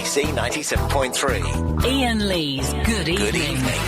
BBC 97.3. Iain Lee's Good Evening. Good evening.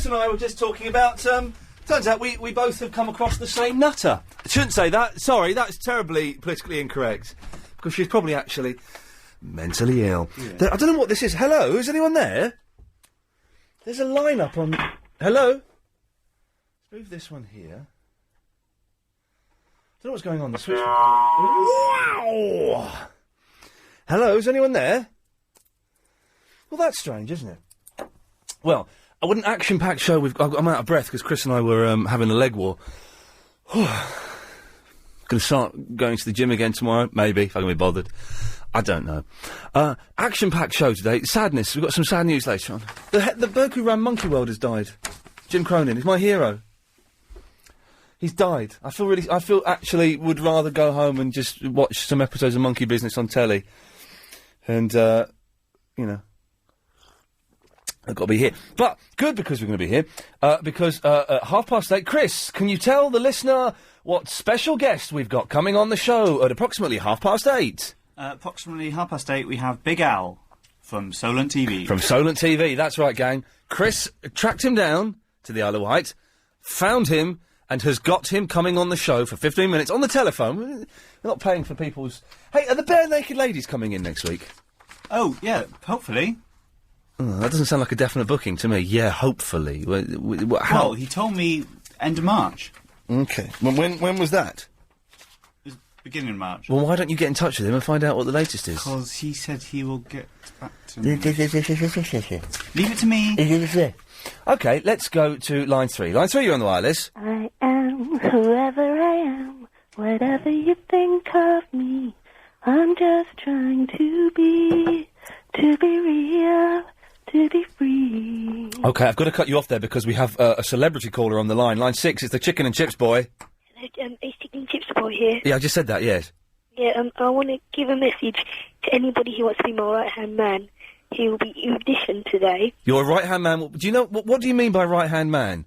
And I were just talking about, turns out we both have come across the same nutter. I shouldn't say that, sorry, that's terribly politically incorrect, because she's probably actually mentally ill. Yeah. I don't know what this is. Hello, is anyone there? There's a line-up on... Hello? Let's move this one here. I don't know what's going on, the switch... Wow! Hello, is anyone there? Well, that's strange, isn't it? Well... What an action-packed show I'm out of breath because Chris and I were having a leg war. Going to start going to the gym again tomorrow, maybe, if I can be bothered. I don't know. Action-packed show today. Sadness. We've got some sad news later on. The bloke who ran Monkey World has died. Jim Cronin. He's my hero. He's died. I feel actually would rather go home and just watch some episodes of Monkey Business on telly. And, you know. I've got to be here. But, good, because we're going to be here. Because at 8:30, Chris, can you tell the listener what special guest we've got coming on the show at approximately 8:30? Approximately 8:30, we have Big Al from Solent TV. From Solent TV, that's right, gang. Chris tracked him down to the Isle of Wight, found him, and has got him coming on the show for 15 minutes on the telephone. We're not paying for people's... Hey, are the Bare Naked Ladies coming in next week? Oh, yeah, hopefully. Oh, that doesn't sound like a definite booking to me. Yeah, hopefully. How? Well, he told me end of March. Okay. When was that? It was beginning of March. Well, why don't you get in touch with him and find out what the latest is? Because he said he will get back to me. Leave it to me. Okay, let's go to line 3. Line 3, you're on the wireless. I am whoever I am, whatever you think of me. I'm just trying to be real. To be free. Okay, I've got to cut you off there because we have a celebrity caller on the line. Line 6 is the Chicken and Chips boy. Hello, it's Chicken and Chips boy here. Yeah, I just said that, yes. Yeah, I want to give a message to anybody who wants to be my right-hand man. He will be auditioned today. You're a right-hand man. Do you know, what do you mean by right-hand man?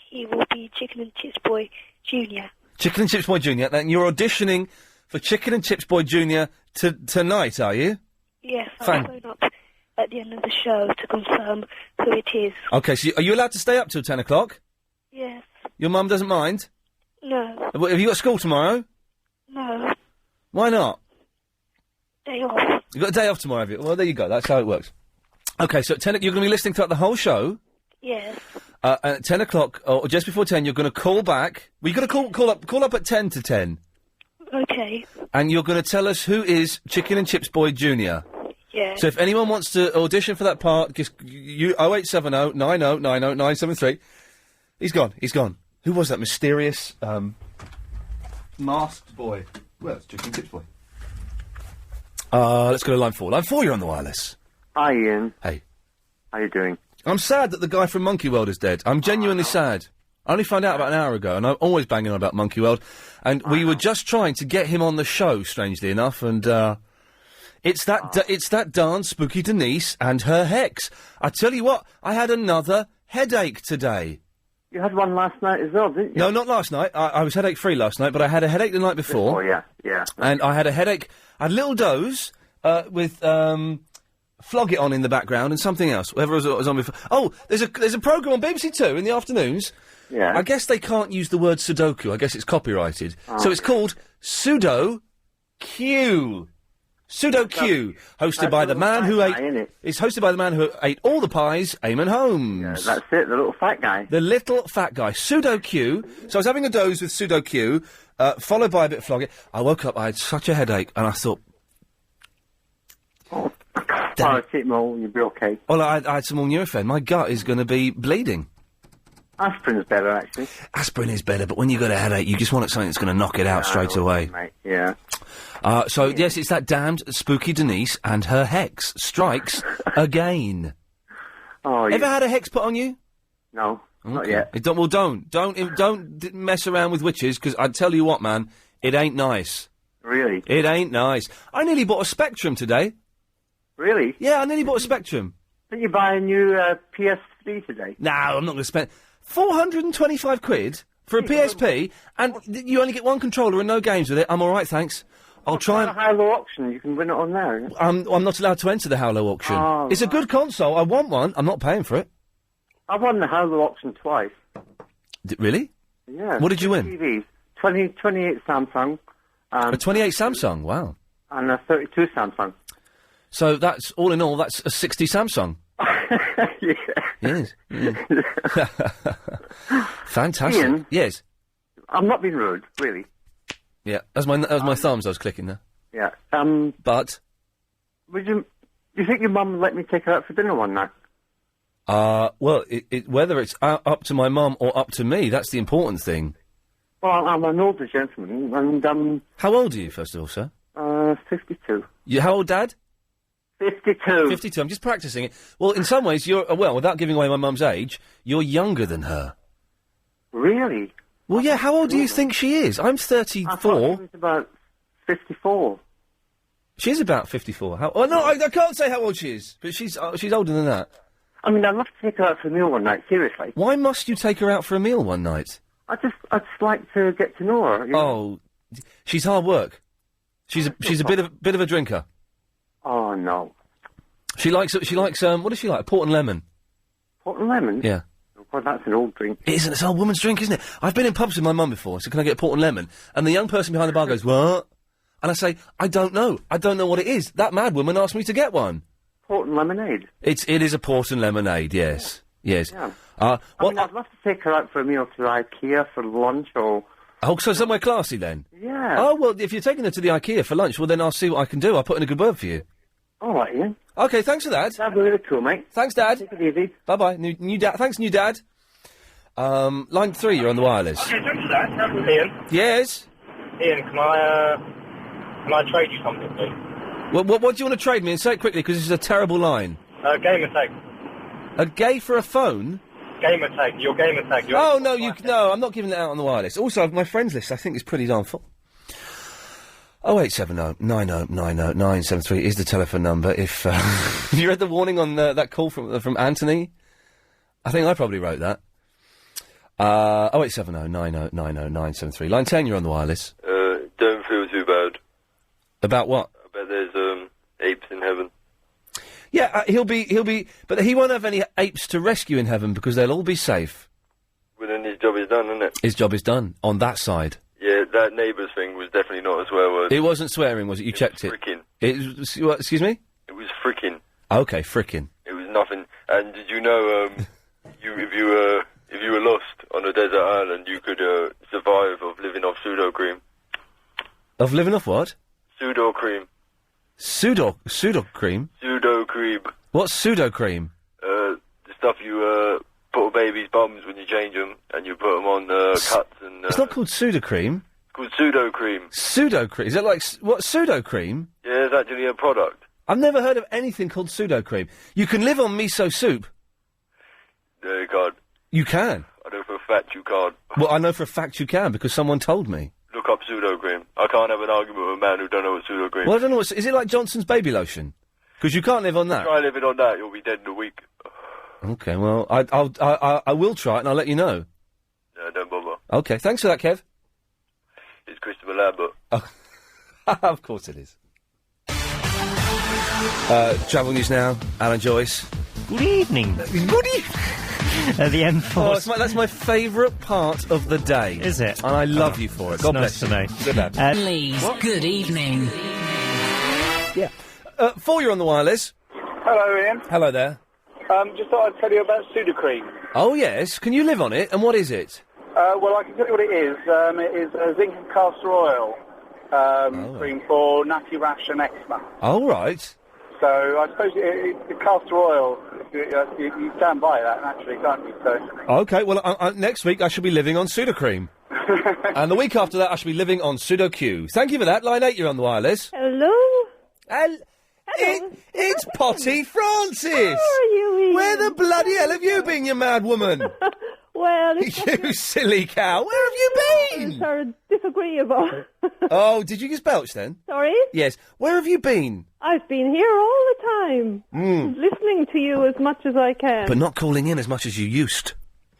He will be Chicken and Chips boy Jr. Chicken and Chips boy Jr. And you're auditioning for Chicken and Chips boy Jr. tonight, are you? Yes, I'll phone up at the end of the show to confirm who it is. Okay, so are you allowed to stay up till 10 o'clock? Yes. Your mum doesn't mind? No. Have you got school tomorrow? No. Why not? Day off. You've got a day off tomorrow, have you? Well, there you go, that's how it works. Okay, so at 10 you're going to be listening throughout the whole show? Yes. And at 10 o'clock, or just before 10, you're going to call back. Well, you've got to call up at 10 to 10. Okay. And you're going to tell us who is Chicken and Chips boy Jr. Yeah. So if anyone wants to audition for that part, just 0870 90 90 973. He's gone. Who was that mysterious, masked boy? Well, it's Chicken and Chips boy. Let's go to line 4. Line 4, you're on the wireless. Hi, Ian. Hey. How you doing? I'm sad that the guy from Monkey World is dead. I'm genuinely sad. I only found out about an hour ago, and I'm always banging on about Monkey World. And we were just trying to get him on the show, strangely enough, and, it's that darn Spooky Denise and her hex. I tell you what, I had another headache today. You had one last night as well, didn't you? No, not last night. I was headache-free last night, but I had a headache the night before. Oh, yeah. And I had a headache. I had a little doze with Flog It on in the background and something else. Whatever was on before. Oh, there's a programme on BBC Two in the afternoons. Yeah. I guess they can't use the word Sudoku. I guess it's copyrighted. So it's called Sudo Q. Pseudo Q, hosted by the man who ate. It's hosted by the man who ate all the pies, Eamon Holmes. Yeah, that's it, the little fat guy. The little fat guy, Pseudo Q. So I was having a doze with Pseudo Q, followed by a bit of flogging. I woke up, I had such a headache, and I thought, paracetamol, you'll be okay. well, I had some more Nurofen. My gut is going to be bleeding. Aspirin's better, actually. Aspirin is better, but when you got a headache, you just want something that's going to knock it out straight away. Mate. Yeah. So, yes, it's that damned spooky Denise and her hex strikes again. Oh, Ever had a hex put on you? No, not yet. Don't mess around with witches, because I tell you what, man, it ain't nice. Really? It ain't nice. I nearly bought a Spectrum today. Really? Yeah, I nearly bought a Spectrum. Didn't you buy a new PS3 today? No, I'm not going to spend 425 quid for a PSP, and you only get one controller and no games with it. I'm all right, thanks. I'll try and... a high-low auction, you can win it on there. I'm not allowed to enter the high-low auction. Oh, it's a good console. I want one. I'm not paying for it. I won the high-low auction twice. Really? Yeah. What did you win? TVs. 28 Samsung. A 28 Samsung, wow. And a 32 Samsung. So that's, all in all, that's a 60 Samsung. Yeah. Yes. Fantastic. Ian? Yes. I'm not being rude, really. Yeah, that was my thumbs I was clicking there. Yeah. But? Would you think your mum would let me take her out for dinner one night? Well, whether it's up to my mum or up to me, that's the important thing. Well, I'm an older gentleman, and, How old are you, first of all, sir? 52. How old, Dad? 52. 52, I'm just practising it. Well, in some ways, well, without giving away my mum's age, you're younger than her. Really? Well, yeah, how old do you think she is? I'm 34. I thought she was about 54. She's about 54. Oh, no, I can't say how old she is, but she's older than that. I mean, I'd love to take her out for a meal one night, seriously. Why must you take her out for a meal one night? I'd just like to get to know her. You know? Oh, she's hard work. She's a bit of a drinker. Oh, no. She likes what does she like? Port and lemon. Port and lemon? Yeah. Well, that's an old drink. It isn't. It's an old woman's drink, isn't it? I've been in pubs with my mum before, so can I get a port and lemon? And the young person behind the bar goes, what? And I say, I don't know. I don't know what it is. That mad woman asked me to get one. Port and lemonade? It is a port and lemonade, yes. Yes. Yeah. Well, I mean, I'd love to take her out for a meal to IKEA for lunch or... Oh, so somewhere classy then? Yeah. Oh, well, if you're taking her to the IKEA for lunch, well, then I'll see what I can do. I'll put in a good word for you. All right, Ian. OK, thanks for that. That'd be really cool, mate. Thanks, Dad. Take it easy. Bye-bye. New Dad. Thanks, new Dad. Line 3, you're on the wireless. Okay, thanks for that. Ian? Yes? Ian, can I trade you something, please? Well, what do you want to trade me? And say it quickly, because this is a terrible line. Gamer tag. A gay for a phone? Gamer tag. Your gamer tag. Oh, no, no, I'm not giving it out on the wireless. Also, my friends list, I think, is pretty darn full. 0870 90 90 973 is the telephone number. If have you read the warning on that call from Anthony? I think I probably wrote that. 0870 90 90 973. Line 10, you're on the wireless. Don't feel too bad. About what? I bet there's apes in heaven. Yeah, he'll be, but he won't have any apes to rescue in heaven because they'll all be safe. Well, then his job is done, isn't it? His job is done on that side. Yeah, that neighbours thing was definitely not a swear word. It wasn't swearing, was it? You checked it? Frickin'. It was, what, excuse me? It was frickin'. Okay, frickin'. It was nothing. And did you know, if you were lost on a desert island, you could survive of living off pseudo cream. Of living off what? Pseudo cream. Pseudo cream? Pseudo cream. What's pseudo cream? The stuff you put on babies' bums when you change them, and you put them on cuts and... It's not called pseudo cream. It's called pseudo cream. Pseudo cream? Is that like... What, pseudo cream? Yeah, it's actually a product. I've never heard of anything called pseudo cream. You can live on miso soup. No, you can't. You can? I know for a fact you can't. Well, I know for a fact you can, because someone told me. Look up pseudo cream. I can't have an argument with a man who don't know what pseudo cream is. Well, I don't know. Is it like Johnson's baby lotion? Because you can't live on that. Try living on that, you'll be dead in a week. Okay, well, I will try it and I'll let you know. Yeah, don't bother. Okay, thanks for that, Kev. It's Christopher Lambert. Oh. Of course it is. Travel news now, Alan Joyce. Good evening. Good evening. The M4. Oh, that's my favourite part of the day. Is it? And I love you for it. God nice bless to you. know. Good lad. Please, good evening. Yeah. 4, you're on the wireless. Hello, Ian. Hello there. Just thought I'd tell you about Sudocreme. Oh, yes. Can you live on it? And what is it? Well, I can tell you what it is. It is zinc and castor oil cream for natty rash and eczema. Oh, right. So I suppose the castor oil, you stand by that naturally, can't you? So. Okay, well, next week I shall be living on Sudocreme. And the week after that I shall be living on Sudoku. Thank you for that. Line 8, you're on the wireless. Hello? Hello. It's Potty Francis! How are you, Ian? Where the bloody hell have you been, you mad woman? Well, You silly cow. Where have you been? are disagreeable. Oh, did you just belch then? Sorry? Yes. Where have you been? I've been here all the time, listening to you as much as I can. But not calling in as much as you used.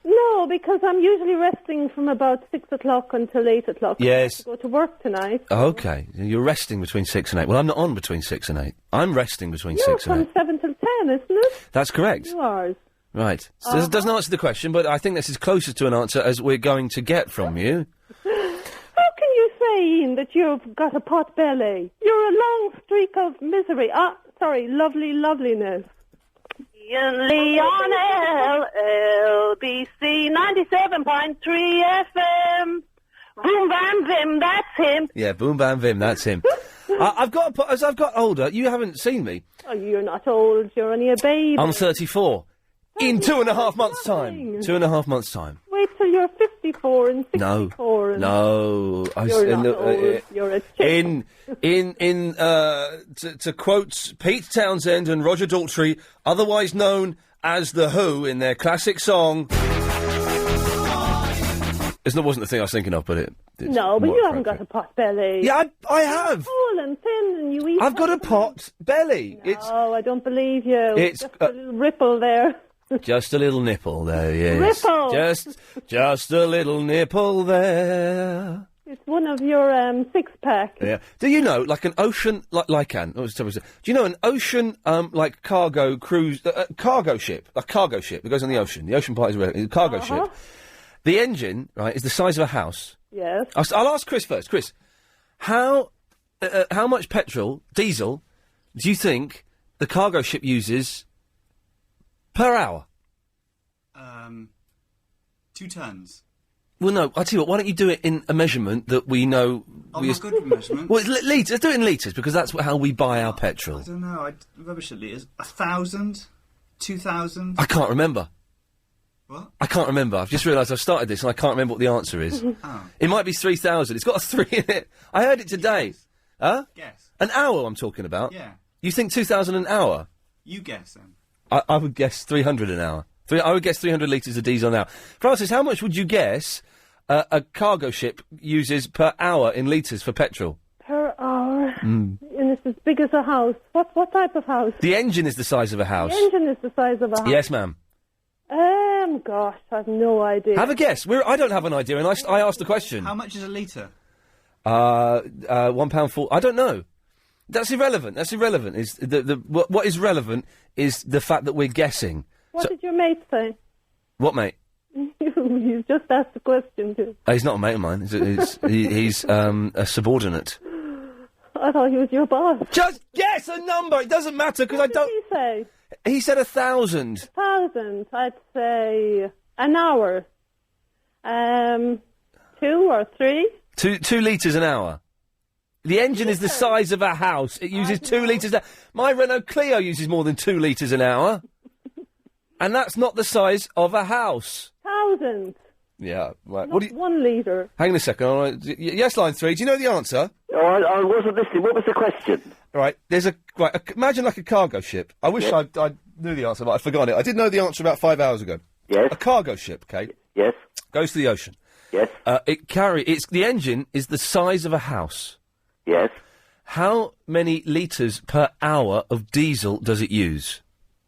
No, because I'm usually resting from about 6 o'clock until 8 o'clock. Yes. I have to go to work tonight. Okay. You're resting between 6 and 8. Well, I'm not on between 6 and 8. I'm resting between 6 and 8. You're from 7 till 10, isn't it? That's correct. You are. Right. So this doesn't answer the question, but I think this is closest to an answer as we're going to get from you. How can you say, Ian, that you've got a pot belly? You're a long streak of misery. Loveliness. Ian Leon, LBC 97.3 FM. Boom, bam, vim, that's him. Yeah, boom, bam, vim, that's him. As I've got older, you haven't seen me. Oh, you're not old. You're only a baby. I'm 34. In 2.5 months' time. 2.5 months' time. Wait till you're 54 and 64. And No. You're not old. You're a chick. To quote Pete Townsend and Roger Daltrey, otherwise known as The Who, in their classic song. It wasn't the thing I was thinking of, but it's no, but more you haven't appropriate. got a pot belly. Yeah, I have. Tall and thin, and you eat. I've got a pot belly. No, I don't believe you. It's just a little ripple there. Just a little nipple there, yes. Ripple. Just a little nipple there. It's one of your 6-pack. Yeah. Do you know, like an ocean, Iain? Do you know an ocean, like cargo cruise, cargo ship that goes on the ocean? The ocean part is a cargo ship. The engine, right, is the size of a house. Yes. I'll ask Chris first. Chris, how much diesel, do you think the cargo ship uses per hour? 2 tons. Well, no, I'll tell you what, why don't you do it in a measurement that we know... I'm not good with measurements. Well, it's litres. Let's do it in litres, because that's how we buy our petrol. I don't know, I'm rubbish at litres. 1,000? 2,000? I can't remember. What? I can't remember. I've just realised I've started this and I can't remember what the answer is. Oh. It might be 3,000. It's got a 3 in it. I heard it today. Guess. Huh? Guess. An hour I'm talking about? Yeah. You think 2,000 an hour? You guess then. I would guess 300 an hour. I would guess 300 litres of diesel an hour. Francis, how much would you guess a cargo ship uses per hour in litres for petrol? Per hour. And it's as big as a house. What type of house? The engine is the size of a house. The engine is the size of a house. Yes, ma'am. Gosh, I've no idea. Have a guess. I don't have an idea, and I asked the question. How much is a litre? £1.40. I don't know. That's irrelevant. Is what is relevant is the fact that we're guessing. What did your mate say? What mate? You just asked the question too. He's not a mate of mine. He's a subordinate. I thought he was your boss. Just guess a number. It doesn't matter because I don't. What did he say? He said 1,000. 1,000. I'd say an hour. 2 or 3. 2 litres an hour. The engine is the size of a house. It uses 2 litres. My Renault Clio uses more than 2 litres an hour. And that's not the size of a house. 1,000. Yeah, right. Not 1 litre. Hang on a second. All right. Yes, line 3. Do you know the answer? Oh, I wasn't listening. What was the question? All right. Imagine like a cargo ship. I wish I knew the answer, but I forgot it. I did know the answer about 5 hours ago. Yes. A cargo ship, okay? Yes. Goes to the ocean. Yes. The engine is the size of a house. Yes. How many litres per hour of diesel does it use?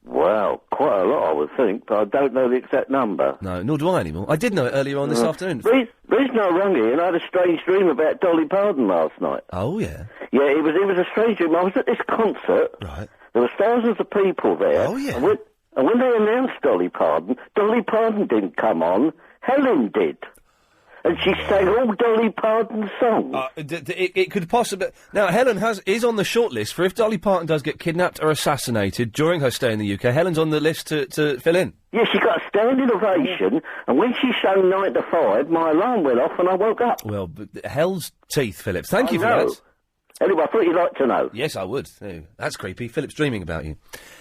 Well, quite a lot, I would think, but I don't know the exact number. No, nor do I anymore. I did know it earlier on this afternoon. The reason I rang you, and I had a strange dream about Dolly Parton last night. Oh, yeah? Yeah, it was a strange dream. I was at this concert. Right. There was thousands of people there. Oh, yeah. And when they announced Dolly Parton didn't come on. Helen did. and she sang all Dolly Parton's songs. It could possibly... Now, Helen is on the shortlist for if Dolly Parton does get kidnapped or assassinated during her stay in the UK. Helen's on the list to fill in. Yeah, she got a standing ovation, and when she sang 9 to 5, my alarm went off and I woke up. Well, hell's teeth, Philip. Thank you for know. that. Anyway, I thought you'd like to know. Yes, I would. Oh, that's creepy. Philip's dreaming about you.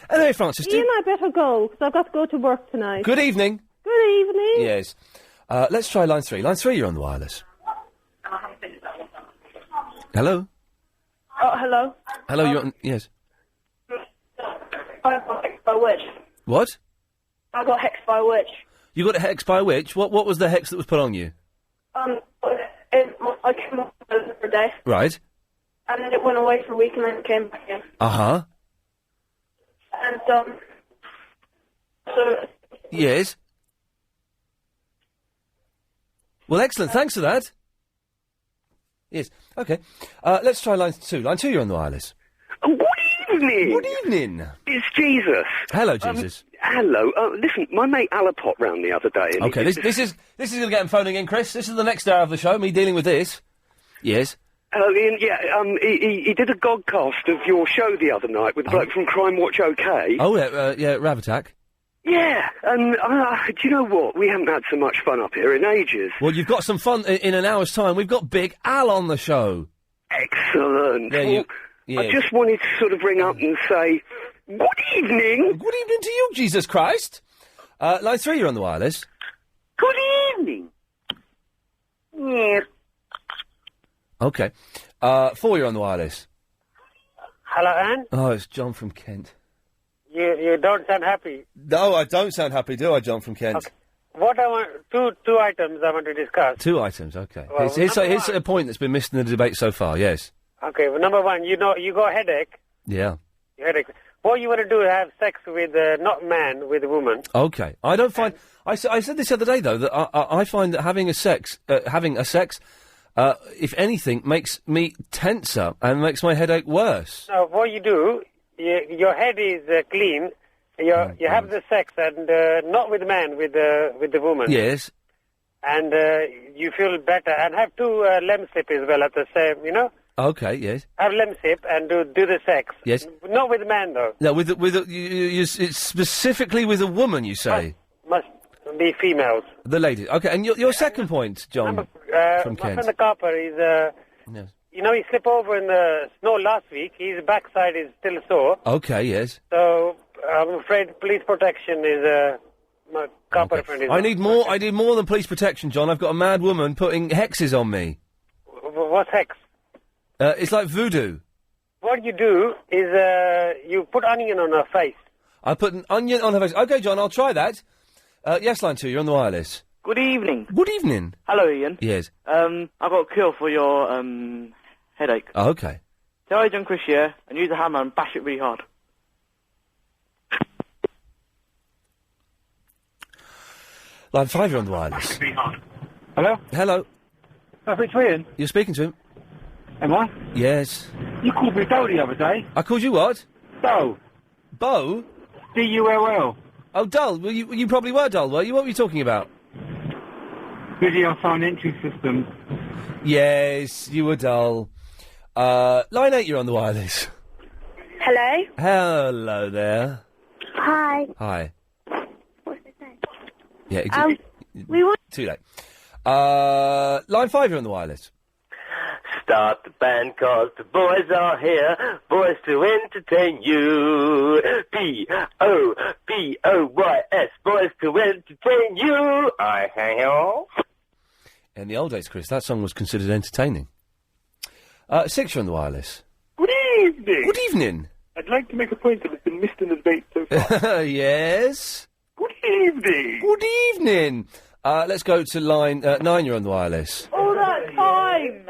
Anyway, Francis... Ian, I better go, because I've got to go to work tonight. Good evening. Good evening. Yes. Let's try line 3. Line 3, you're on the wireless. Hello? Oh, hello. Hello, you're on... Yes. I got hexed by a witch. What? I got hexed by a witch. You got hexed by a witch? What was the hex that was put on you? I came up for a day. Right. And then it went away for a week and then it came back again. Uh-huh. And, so... Yes. Well, excellent. Thanks for that. Yes. Okay. Let's try line 2. Line 2, you're on the wireless. Good evening. Good evening. It's Jesus. Hello, Jesus. Hello. Listen, my mate Alapot round the other day. And Okay, this is going to get him phoning in, Chris. This is the next hour of the show, me dealing with this. Yes. Ian, he did a godcast of your show the other night with the bloke from Crime Watch OK. Oh, yeah, Ravatak. Yeah, and do you know what? We haven't had so much fun up here in ages. Well, you've got some fun in an hour's time. We've got Big Al on the show. Excellent. There I just wanted to sort of ring up and say, good evening. Good evening to you, Jesus Christ. Line 3, you're on the wireless. Good evening. Yeah. Okay. 4, you're on the wireless. Hello, Anne? Oh, it's John from Kent. You don't sound happy. No, I don't sound happy, do I, John from Kent? Okay. What I want... Two items I want to discuss. 2 items, okay. Well, here's a point that's been missed in the debate so far, yes. Okay, well, number one, you got a headache. Yeah. Headache. What you want to do is have sex with, not man, with a woman. Okay. I don't find... I said this the other day, though, that I find that having a sex, if anything, makes me tenser and makes my headache worse. Now, what you do, your head is clean, you have the sex, and not with the man, with the woman. Yes. And you feel better, and have 2 lem slip as well at the same, you know? Okay, yes. Have lem sip and do the sex. Yes. Not with the man, though. No, it's specifically with a woman, you say? Must be females. The ladies. Okay, and your second point, John, from my Kent. friend the copper is, Yes. you know, he slipped over in the snow last week. His backside is still sore. Okay, yes. So, I'm afraid police protection is, my copper friend is... I need more than police protection, John. I've got a mad woman putting hexes on me. What's hex? It's like voodoo. What you do is, you put onion on her face. I put an onion on her face. Okay, John, I'll try that. Yes, line 2, you're on the wireless. Good evening. Good evening. Hello, Ian. Yes. I've got a cure for your, headache. Oh, okay. Tell Agent Chris here, and use a hammer and bash it really hard. Line 5, you're on the wireless. Hello? Hello. It's Ian. You're speaking to him? Am I? Yes. You called me Doe the other day. I called you what? Doe. Bo? D-U-L-L. Oh, dull. Well, you probably were dull, were you? What were you talking about? Video phone entry system. Yes, you were dull. Line 8, you're on the wireless. Hello? Hello there. Hi. Hi. What's it say? Yeah, exactly. We want... Too late. Line 5, you're on the wireless. Start the band 'cause the boys are here, boys to entertain you. B-O-B-O-Y-S, boys to entertain you. I hang on. In the old days, Chris, that song was considered entertaining. 6, you're on the wireless. Good evening. Good evening. I'd like to make a point that has been missed in the debate so far. Yes. Good evening. Good evening. Let's go to line 9, you're on the wireless. All that time.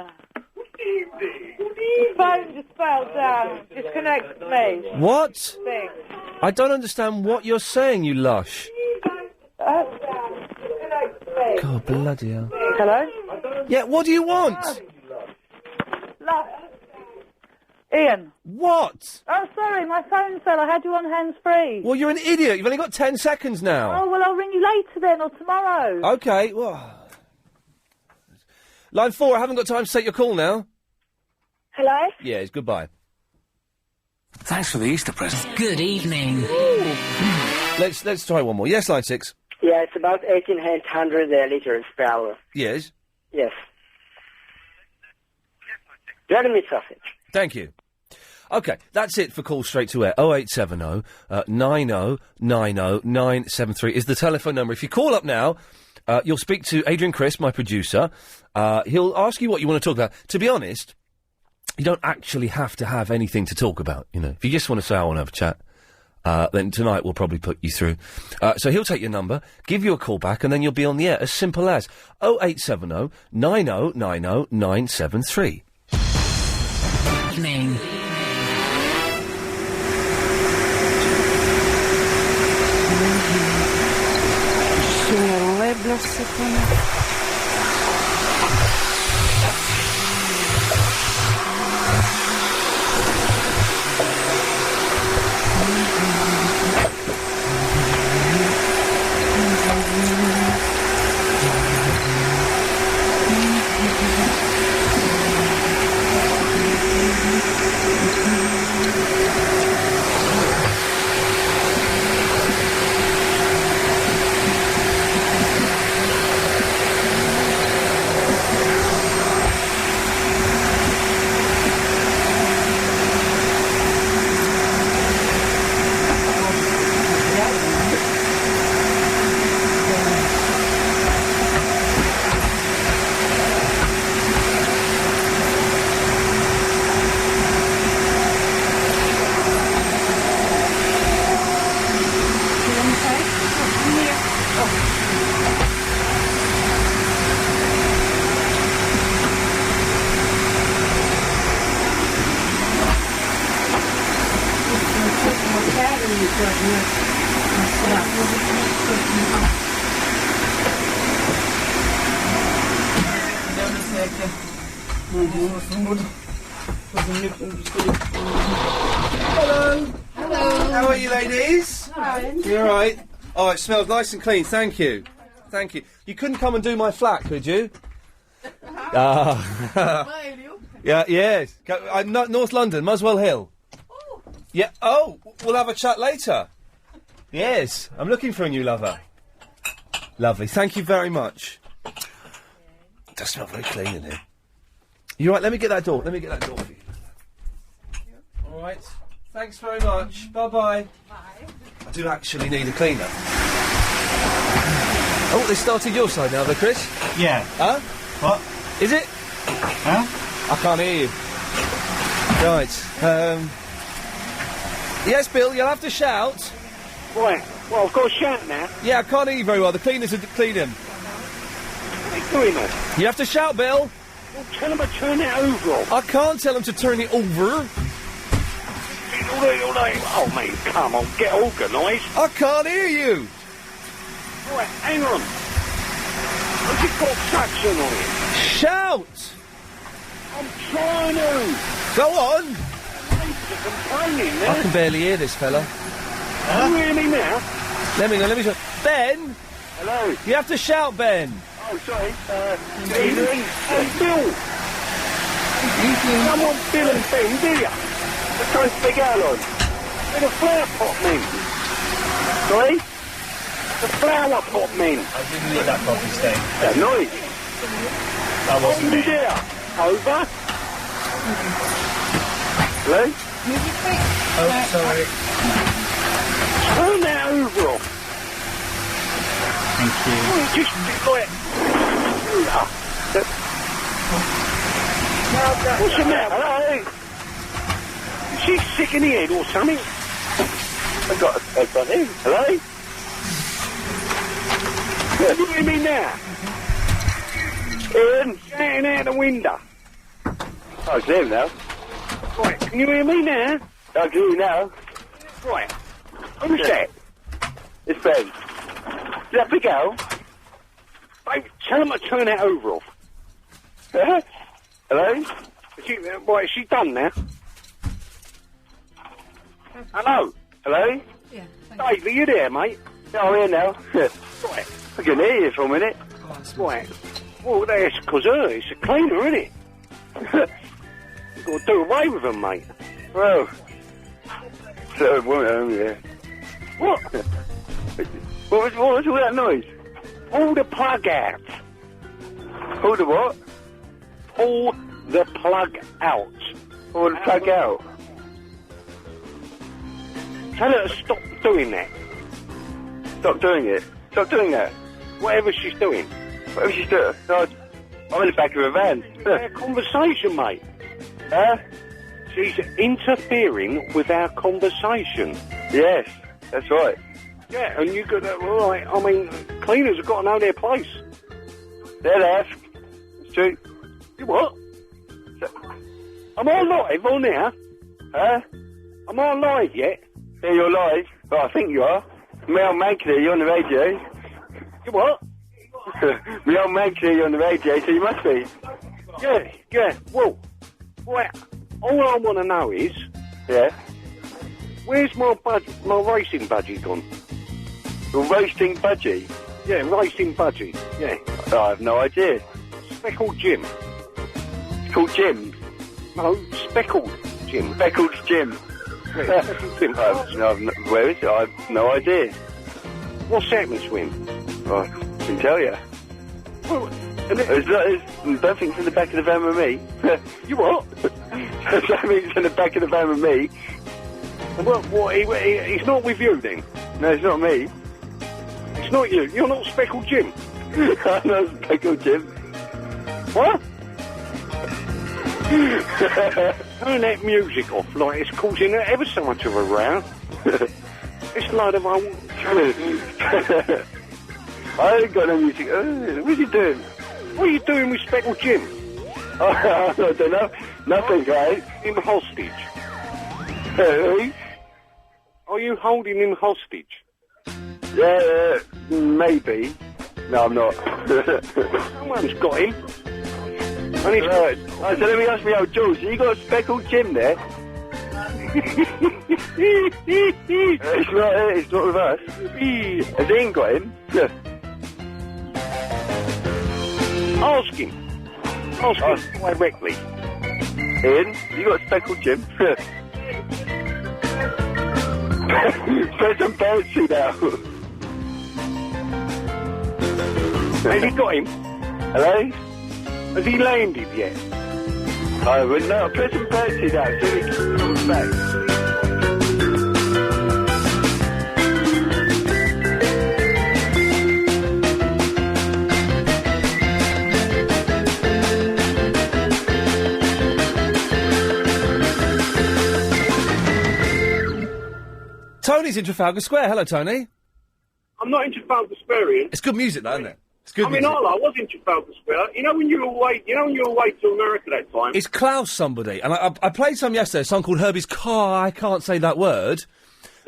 Phone just fell down. Disconnect me. What? Thing. I don't understand what you're saying, you lush. God, bloody hell. Hello? Yeah, what do you want? Ian. What? Oh, sorry, my phone fell. I had you on hands-free. Well, you're an idiot. You've only got 10 seconds now. Oh, well, I'll ring you later then, or tomorrow. Okay, well... Line 4, I haven't got time to take your call now. Hello? Yes, goodbye. Thanks for the Easter present. Good evening. Let's try one more. Yes, line 6. Yeah, it's about 1,800 litres per hour. Yes. Yes. Jeremy sausage. Thank you. OK, that's it for Call Straight to Air. 0870 90 90 973 is the telephone number. If you call up now, you'll speak to Adrian Crisp, my producer. He'll ask you what you want to talk about. To be honest, you don't actually have to have anything to talk about, you know. If you just want to say, I want to have a chat, then tonight we'll probably put you through. So he'll take your number, give you a call back, and then you'll be on the air. As simple as 0870 90 90 973. Evening. Hello. Hello. How are you, ladies? Fine. You all right? Oh, it smells nice and clean. Thank you. Thank you. You couldn't come and do my flat, could you? Yeah, yes. North London, Muswell Hill. Yeah. Oh, we'll have a chat later. Yes, I'm looking for a new lover. Lovely. Thank you very much. It does smell very clean in here. You all right? Let me get that door. Let me get that door for you. All right. Thanks very much. Bye-bye. Bye. I do actually need a cleaner. Oh, they started your side now, though, Chris? Yeah. Huh? What? Is it? Huh? I can't hear you. Right. Yes, Bill, you'll have to shout. Right. Well, I've got to shout now. Yeah, I can't hear you very well. The cleaners are cleaning. What are you doing there? You have to shout, Bill. Well, tell them to turn it over. I can't tell them to turn it over. Oh, mate, come on, get organised. I can't hear you. Right, hang on. Has it got traction on it? Shout. I'm trying to. Go on. You're complaining there. I can barely hear this fella. Can you hear me now? Let me shout. Ben. Hello. You have to shout, Ben. Oh, sorry. Bill. Come on, Bill and Ben, do ya? Let's try and speak out on. Where the flower pot men? Sorry? The flower pot men. I didn't hear that properly, Steve. That noise. That wasn't me. There. Over. Hello? Oh, sorry. Turn that over off. Thank you. Oh, just like... What's the matter? Hello? Is she sick in the head or something? I've got a headphone in. Hello? Can you hear me now? Iain, shouting out the window. Oh, it's him now. Right, can you hear me now? I can hear you now. Right. Who's that? It's Ben. Is that Big Al? Babe, tell him to turn that over off. Hello? Is she done now? Hello? Hello? Yeah. Dave, are you there, mate? Yeah, I'm here now. Right. I can hear you for a minute. Right. Well, that's because it's a cleaner, isn't it? You've got to do away with them, mate. Well, so woman, yeah. What? What was all that noise? Pull the plug out. Pull the what? Pull the plug out. Pull the plug out. Tell her to stop doing that. Stop doing it. Stop doing that. Whatever she's doing. Whatever she's doing. No, I'm in the back of a van. Our conversation, mate. Huh? She's interfering with our conversation. Yes, that's right. Yeah, and you got that right. I mean, cleaners have got to know their place. They'll ask. It's true. You what? Am I live on there? Huh? Am I live yet? Yeah, you're live. Oh, I think you are. My old man can hear you on the radio. You what? My old man can hear you on the radio, so you must be. Yeah. Well, all I want to know is... Yeah? Where's my racing budgie gone? Your roasting budgie? Yeah, racing budgie. Yeah. Oh, I have no idea. Speckled Jim. It's called Jim? No, Speckled Jim. Speckled Jim. Yeah, Speckled Jim. Where is it? I have no idea. What's happening to him? Oh, I can tell you. Well, I don't think it's in the back of the van with me. You what? I don't think it's in the back of the van with me. Well, what, he's not with you then? No, it's not me. It's not you. You're not Speckled Jim. I'm not Speckled Jim. What? Turn that music off, like it's causing ever so much of a row. It's a load of old... I ain't got no music. What's he doing? What are you doing with Speckled Jim? I don't know. Nothing, guys. Him hostage. Who? Are you holding him hostage? Yeah, maybe. No, I'm not. Someone's got him. And he's right. So let me ask me, old Jules, you got a Speckled Jim there? It's not with us. Has Ian got him? Yeah. Ask him directly. Ian, you got a Speckled Jim? Press some fancy now. Has he got him? Hello? Has he landed yet? I wouldn't know. Press some fancy now so he comes back. Tony's in Trafalgar Square. Hello, Tony. I'm not in Trafalgar Square, Ian. It's good music, though, isn't it? It's good I mean, music. I was in Trafalgar Square. You know when you were away to America that time? It's Klaus somebody, and I played some yesterday, a song called Herbie's Car, I can't say that word,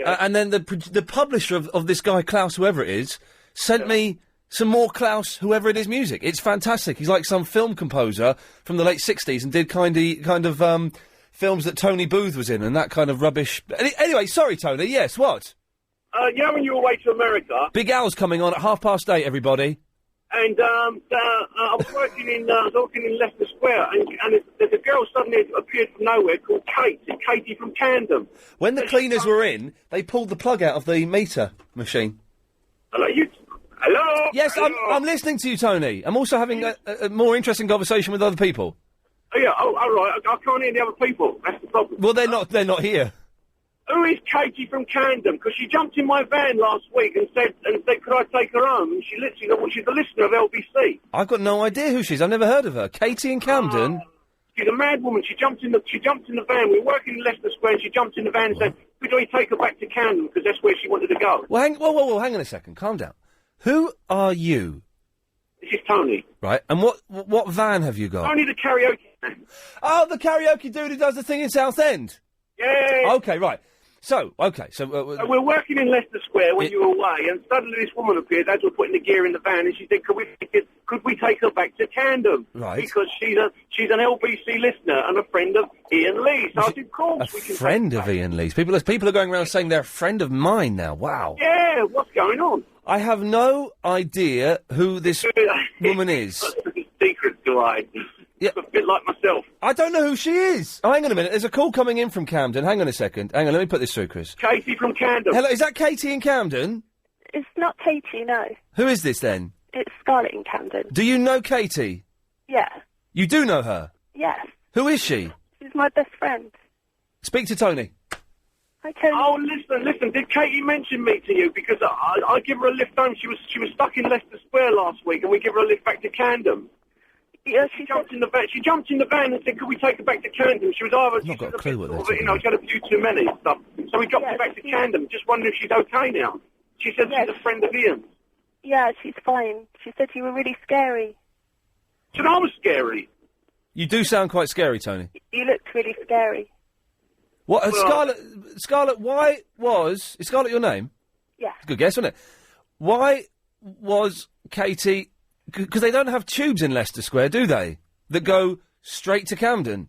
and then the publisher of this guy, Klaus, whoever it is, sent me some more Klaus, whoever it is, music. It's fantastic. He's like some film composer from the late 60s and did kind of films that Tony Booth was in and that kind of rubbish. Anyway, sorry, Tony, yes, what? You know when you were away to America? Big Al's coming on at 8:30, everybody. And I was working in Leicester Square, and there's a girl suddenly appeared from nowhere called Katie from Camden. When the cleaners were in, they pulled the plug out of the meter machine. Hello, you. Hello. Yes, hello. I'm listening to you, Tony. I'm also having a more interesting conversation with other people. Oh yeah. Oh, all right. I can't hear the other people. That's the problem. Well, they're not here. Who is Katie from Camden? Because she jumped in my van last week and said, could I take her home? And she literally, she's a listener of LBC. I've got no idea who she is. I've never heard of her. Katie in Camden? She's a mad woman. She jumped in the van. We were working in Leicester Square, and she jumped in the van and said, could we take her back to Camden? Because that's where she wanted to go. Well, hang on a second. Calm down. Who are you? This is Tony. Right, and what van have you got? Only the karaoke van. Oh, the karaoke dude who does the thing in Southend? Yeah. Okay, right. So we're working in Leicester Square when you were away, and suddenly this woman appeared as we're putting the gear in the van, and she said, could we take her back to Camden? Right. Because she's an LBC listener and a friend of Iain Lee. So I said, of course we can a friend of Iain Lee's. People are going around saying they're a friend of mine now. Wow. Yeah, what's going on? I have no idea who this woman is. do I? Yeah. A bit like myself. I don't know who she is. Oh, hang on a minute. There's a call coming in from Camden. Hang on a second. Hang on, let me put this through, Chris. Katie from Camden. Hello, is that Katie in Camden? It's not Katie, no. Who is this then? It's Scarlett in Camden. Do you know Katie? Yeah. You do know her? Yes. Who is she? She's my best friend. Speak to Tony. Hi, Tony. Oh, listen. Did Katie mention me to you? Because I give her a lift home. She was stuck in Leicester Square last week, and we give her a lift back to Camden. Yeah, she jumped in the van. She jumped in the van and said, "Could we take her back to Camden?" She was either I've not got a clue what they're she had a few too many and stuff. So we dropped her back to Camden. Just wondering if she's okay now. She said she's a friend of Iain's. Yeah, she's fine. She said you were really scary. She said I was scary. You do sound quite scary, Tony. You looked really scary. What, Well- Scarlett, why was... Is Scarlett your name? Yeah. Good guess, wasn't it? Why was Katie... Because they don't have tubes in Leicester Square, do they? That go straight to Camden.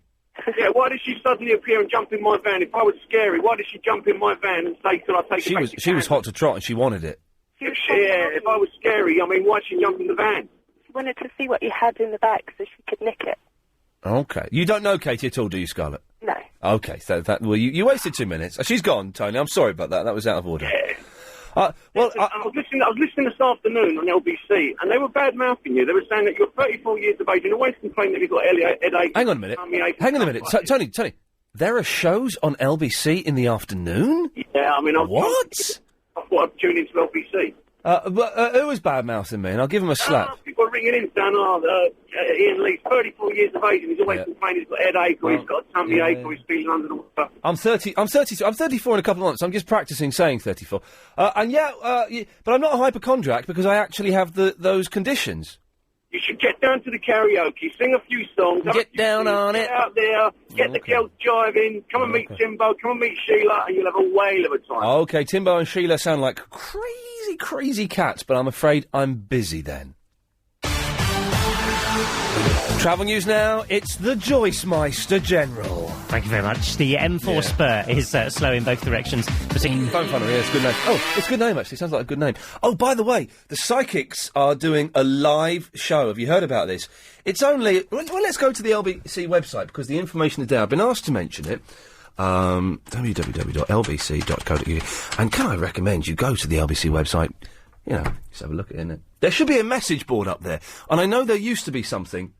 Yeah, why did she suddenly appear and jump in my van? If I was scary, why did she jump in my van and say, "Could I take She her back was to she was Camden?" hot to trot and she wanted it. Yeah, if I was scary, I mean, why'd she jump in the van? She wanted to see what you had in the bag so she could nick it. Okay. You don't know Katie at all, do you, Scarlett? No. Okay, so that... Well, you wasted 2 minutes. She's gone, Tony. I'm sorry about that. That was out of order. I was listening this afternoon on LBC, and they were bad-mouthing you. They were saying that you're 34 years of age and always complain that you've got headache. Hang on a minute. Hang on a minute. Tony, there are shows on LBC in the afternoon? Yeah, I mean... What? I thought I'd tune into LBC. Who was bad-mouthing me? And I'll give him a slap. People are ringing in saying, Iain Lee's 34 years of age and he's always complaining he's got headache or he's got a tummy ache or he's feeling under the water. I'm 34 in a couple of months. I'm just practising saying 34. But I'm not a hypochondriac because I actually have those conditions. You should get down to the karaoke, sing a few songs. Get down on it. Get out there, get the girls jiving, come and meet Timbo, come and meet Sheila, and you'll have a whale of a time. Okay, Timbo and Sheila sound like crazy cats, but I'm afraid I'm busy then. Travel news now, it's the Joyce Meister General. Thank you very much. The M4 Spur is slow in both directions. Don't find it, yeah, it's a good name. Oh, it's a good name, actually. Sounds like a good name. Oh, by the way, the Psychics are doing a live show. Have you heard about this? It's only... Well, let's go to the LBC website, because the information is there. I've been asked to mention it. www.lbc.co.uk. And can I recommend you go to the LBC website, just have a look at it. There should be a message board up there. And I know there used to be something.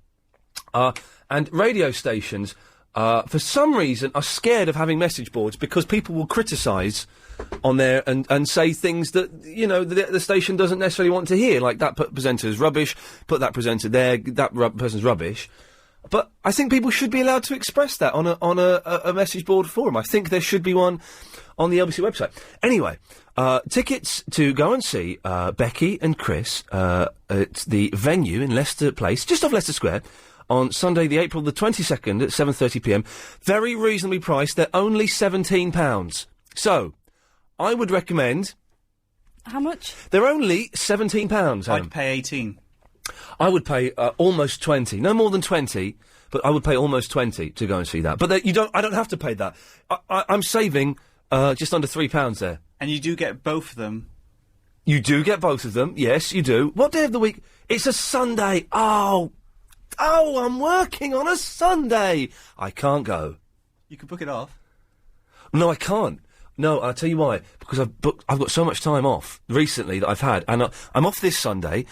And radio stations, for some reason, are scared of having message boards because people will criticise on there and say things that, the station doesn't necessarily want to hear. Like, that presenter's rubbish, put that presenter there, person's rubbish. But I think people should be allowed to express that on a message board forum. I think there should be one on the LBC website. Anyway, tickets to go and see Becky and Chris at the venue in Leicester Place, just off Leicester Square, on Sunday, April the 22nd at 7:30pm. Very reasonably priced. They're only £17. So, I would recommend... How much? They're only £17. I'd pay 18. I would pay almost 20. No more than 20, but I would pay almost 20 to go and see that. But I don't have to pay that. I'm saving just under £3 there. And you do get both of them. You do get both of them, yes, you do. What day of the week? It's a Sunday. Oh, I'm working on a Sunday. I can't go. You could book it off. No, I can't. No, I'll tell you why. Because I've got so much time off recently that I've had, and I'm off this Sunday.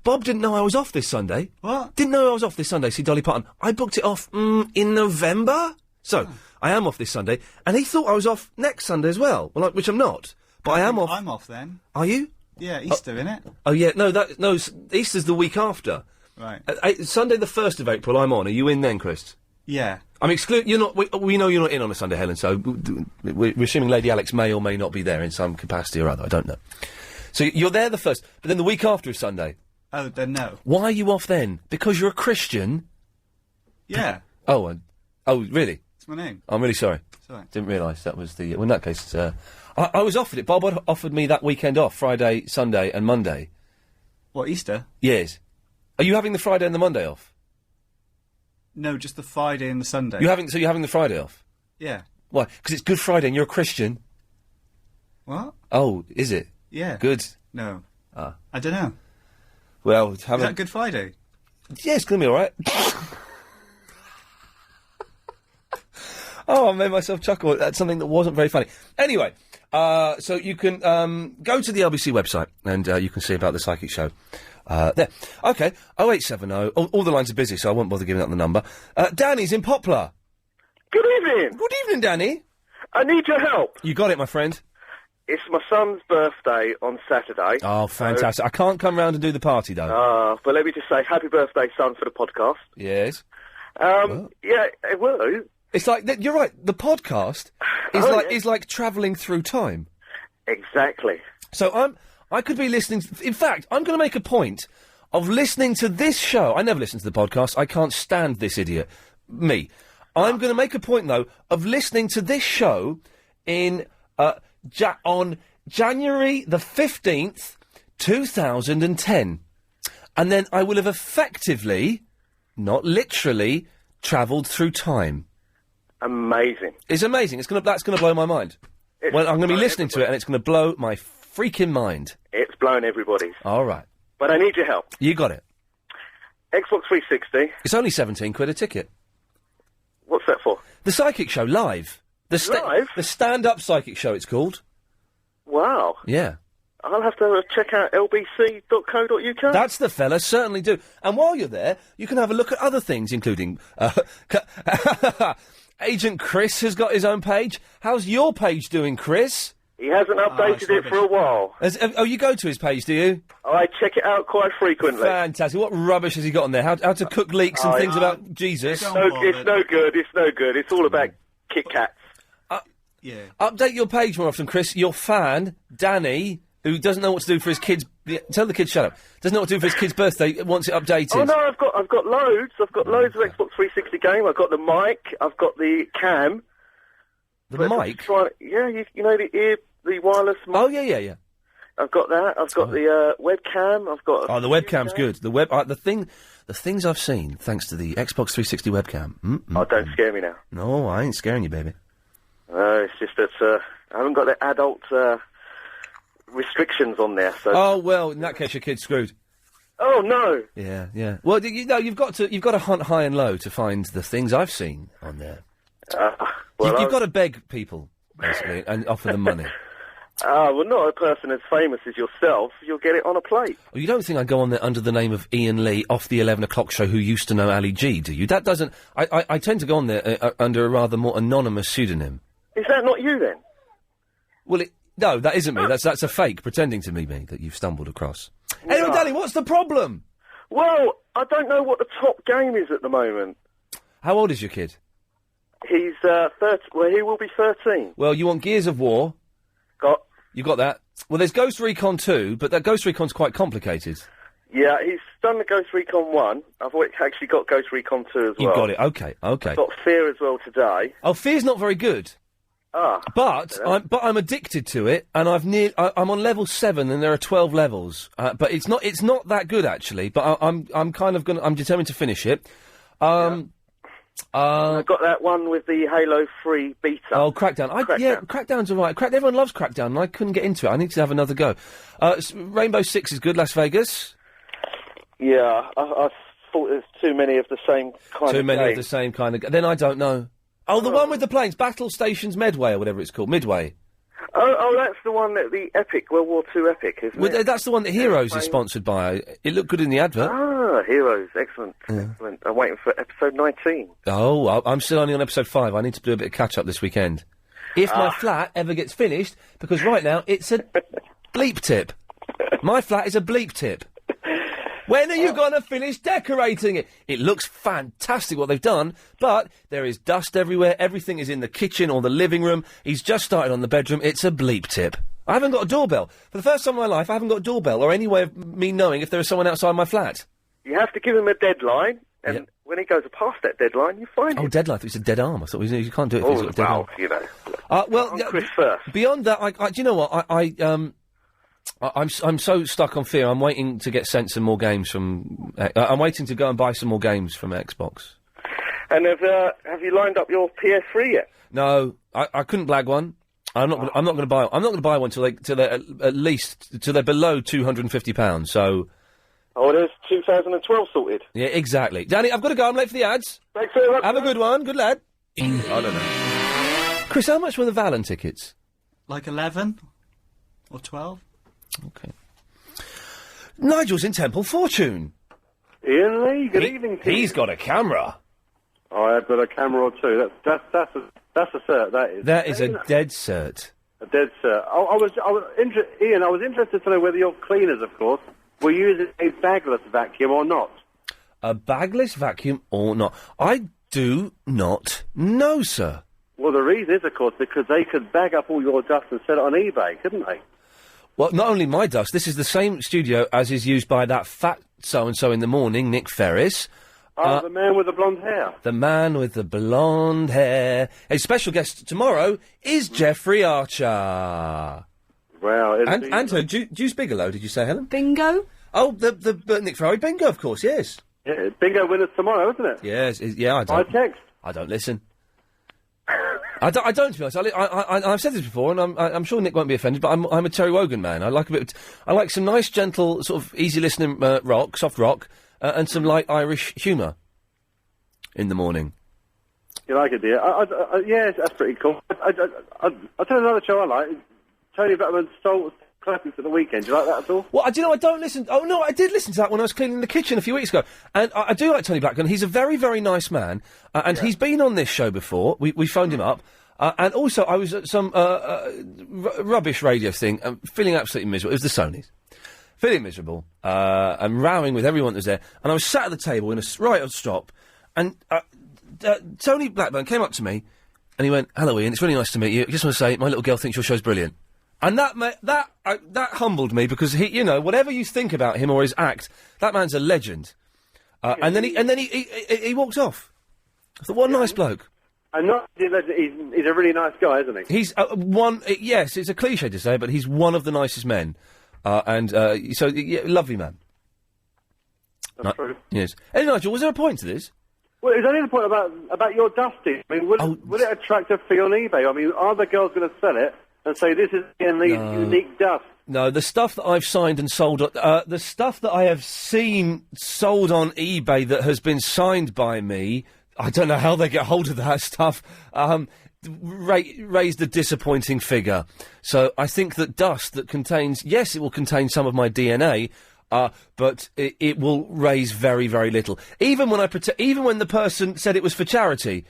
Bob didn't know I was off this Sunday. What? Didn't know I was off this Sunday. See Dolly Parton. I booked it off in November. So I am off this Sunday, and he thought I was off next Sunday as well. Well, which I'm not. But I am off. I'm off then. Are you? Yeah, Easter, innit? Oh yeah, no, Easter's the week after. Right. Sunday the 1st of April. I'm on. Are you in then, Chris? Yeah. I'm You're not. We know you're not in on a Sunday, Helen. So we're assuming Lady Alex may or may not be there in some capacity or other. I don't know. So you're there the 1st, but then the week after is Sunday. Oh, then no. Why are you off then? Because you're a Christian. Yeah. Oh, really? It's my name. I'm really sorry. It's all right. Didn't realise that was the. Well, in that case, I was offered it. Bob offered me that weekend off, Friday, Sunday, and Monday. What, Easter? Yes. Are you having the Friday and the Monday off? No, just the Friday and the Sunday. You're having the Friday off? Yeah. Why? Because it's Good Friday and you're a Christian. What? Oh, is it? Yeah. Good. No. Ah. I don't know. Well, Is that Good Friday? Yeah, it's going to be all right. Oh, I made myself chuckle at something that wasn't very funny. Anyway, so you can go to the LBC website and you can see about the psychic show there. OK, 0870. All the lines are busy, so I won't bother giving out the number. Danny's in Poplar. Good evening. Good evening, Danny. I need your help. You got it, my friend. It's my son's birthday on Saturday. Oh, fantastic. I can't come round and do the party, though. But let me just say, happy birthday, son, for the podcast. Yes. Yeah, well... It's like, you're right, the podcast is like travelling through time. Exactly. So I could be listening... in fact, I'm going to make a point of listening to this show. I never listen to the podcast. I can't stand this idiot. Me. I'm going to make a point, though, of listening to this show in... on January the 15th, 2010. And then I will have effectively, not literally, travelled through time. Amazing. It's amazing. That's going to blow my mind. Well, I'm going to be listening to it and it's going to blow my freaking mind. It's blown everybody's. All right. But I need your help. You got it. Xbox 360. It's only 17 quid a ticket. What's that for? The Psychic Show, live. Live? The stand-up Psychic Show, it's called. Wow. Yeah. I'll have to check out lbc.co.uk. That's the fella, certainly do. And while you're there, you can have a look at other things, including... Agent Chris has got his own page. How's your page doing, Chris? He hasn't updated it for a while. You go to his page, do you? I check it out quite frequently. Fantastic. What rubbish has he got on there? How to cook leeks and things about Jesus? It's no good. It's all about Kit Kats. Yeah. Update your page more often, Chris. Your fan, Danny, who doesn't know what to do for his kids... tell the kids, shut up. Doesn't know what to do for his kid's birthday, wants it updated. Oh, no, I've got loads. I've got loads of Xbox 360 game. I've got the mic. I've got the cam. The mic? Yeah, you know, the wireless mic. Oh, yeah. I've got that. I've got the webcam. I've got... Oh, the webcam's good. The things I've seen, thanks to the Xbox 360 webcam. Oh, don't scare me now. No, I ain't scaring you, baby. It's just that I haven't got the adult restrictions on there. So. Oh well, in that case, your kid's screwed. Oh no. Yeah. Well, you've got to hunt high and low to find the things I've seen on there. You've got to beg people basically and offer them money. Well, not a person as famous as yourself. You'll get it on a plate. Well, you don't think I go on there under the name of Iain Lee off the 11 o'clock show who used to know Ali G, do you? That doesn't... I tend to go on there under a rather more anonymous pseudonym. Is that not you, then? Well, no, that isn't me. That's a fake pretending to be me that you've stumbled across. No. Anyway, Danny, what's the problem? Well, I don't know what the top game is at the moment. How old is your kid? He's 30. Well, he will be 13. Well, you want Gears of War. You got that? Well, there's Ghost Recon 2, but that Ghost Recon's quite complicated. Yeah, he's done the Ghost Recon 1. I've actually got Ghost Recon 2 as well. You've got it, okay. I've got Fear as well today. Oh, Fear's not very good. But I'm addicted to it, and I'm on level 7, and there are 12 levels. But it's not that good actually. But I'm determined to finish it. I got that one with the Halo 3 beta. Oh, Crackdown. Crackdown's alright. Everyone loves Crackdown, and I couldn't get into it. I need to have another go. Rainbow Six is good. Las Vegas. Yeah, I thought there's too many of the same kind of Too many of the same kind of... Then I don't know. Oh, the one with the planes. Battle Stations Medway, or whatever it's called. Midway. Oh, that's the one that the Epic, World War II Epic, isn't it? That's the one that Heroes is sponsored by. It looked good in the advert. Heroes. Excellent. Excellent. I'm waiting for episode 19. Oh, I'm still only on episode 5. I need to do a bit of catch-up this weekend. If my flat ever gets finished, because right now it's a bleep tip. My flat is a bleep tip. When are you going to finish decorating it? It looks fantastic what they've done, but there is dust everywhere. Everything is in the kitchen or the living room. He's just started on the bedroom. It's a bleep tip. I haven't got a doorbell. For the first time in my life, I haven't got a doorbell or any way of me knowing if there is someone outside my flat. You have to give him a deadline, and when he goes past that deadline, you find him. Oh, deadline. It's a dead arm. I thought you can't do it if he's got a dead arm. You know. Chris first. Beyond that, do you know what? I'm so stuck on Fear. I'm waiting to get sent some more games from. I'm waiting to go and buy some more games from Xbox. And have you lined up your PS3 yet? No, I couldn't blag one. I'm not going to buy. I'm not going to buy one till they're at least till they're below £250. So Oh, there's 2012 sorted. Yeah, exactly. Danny, I've got to go. I'm late for the ads. Thanks very much. Have a good one. Good lad. I don't know. Chris, how much were the Valen tickets? Like 11 or 12. Okay. Nigel's in Temple Fortune. Ian Lee, good evening to you. He's got a camera. I have got a camera or two. That's a cert, that is. That is a dead cert. A dead cert. Ian, I was interested to know whether your cleaners, of course, were using a bagless vacuum or not. A bagless vacuum or not? I do not know, sir. Well, the reason is, of course, because they could bag up all your dust and sell it on eBay, couldn't they? Well, not only my dust, this is the same studio as is used by that fat so-and-so in the morning, Nick Ferris. The man with the blonde hair. The man with the blonde hair. A special guest tomorrow is Jeffrey Archer. Well, and Juice Bigelow, did you say, Helen? Bingo? Oh, the Nick Ferrari bingo, of course, yes. Yeah, bingo winners tomorrow, isn't it? Yes, yeah, I By don't. text. I don't listen. I don't, to be honest. I've said this before, and I'm sure Nick won't be offended, but I'm a Terry Wogan man. I like some nice, gentle, sort of easy listening rock, soft rock, and some light Irish humour in the morning. You like it, dear? Yes, that's pretty cool. I'll tell you another show I like. Tony Bettman's Soul Classics at the Weekend. Do you like that at all? Well, do you know, I don't listen... Oh, no, I did listen to that when I was cleaning the kitchen a few weeks ago. And I do like Tony Blackburn. He's a very, very nice man. And he's been on this show before. We phoned him up. And also, I was at some rubbish radio thing, feeling absolutely miserable. It was the Sonys. Feeling miserable. And rowing with everyone that was there. And I was sat at the table in a right on stop. And Tony Blackburn came up to me. And he went, "Hello, Ian. It's really nice to meet you. I just want to say, my little girl thinks your show's brilliant." And that humbled me, because he, you know, whatever you think about him or his act, that man's a legend. And then he walked off. I thought, what a nice bloke. And not he's a really nice guy, isn't he? He's yes, it's a cliche to say, but he's one of the nicest men. Lovely man. That's true. Yes. Hey, Nigel, was there a point to this? Well, it was only the point about your dusting. I mean, would it attract a fee on eBay? I mean, are the girls going to sell it and say, this is Ian Lee's unique dust? No, the stuff that I've signed and sold, the stuff that I have seen sold on eBay that has been signed by me, I don't know how they get hold of that stuff, raised a disappointing figure. So I think that dust that contains, yes, it will contain some of my DNA, but it will raise very, very little. Even when the person said it was for charity,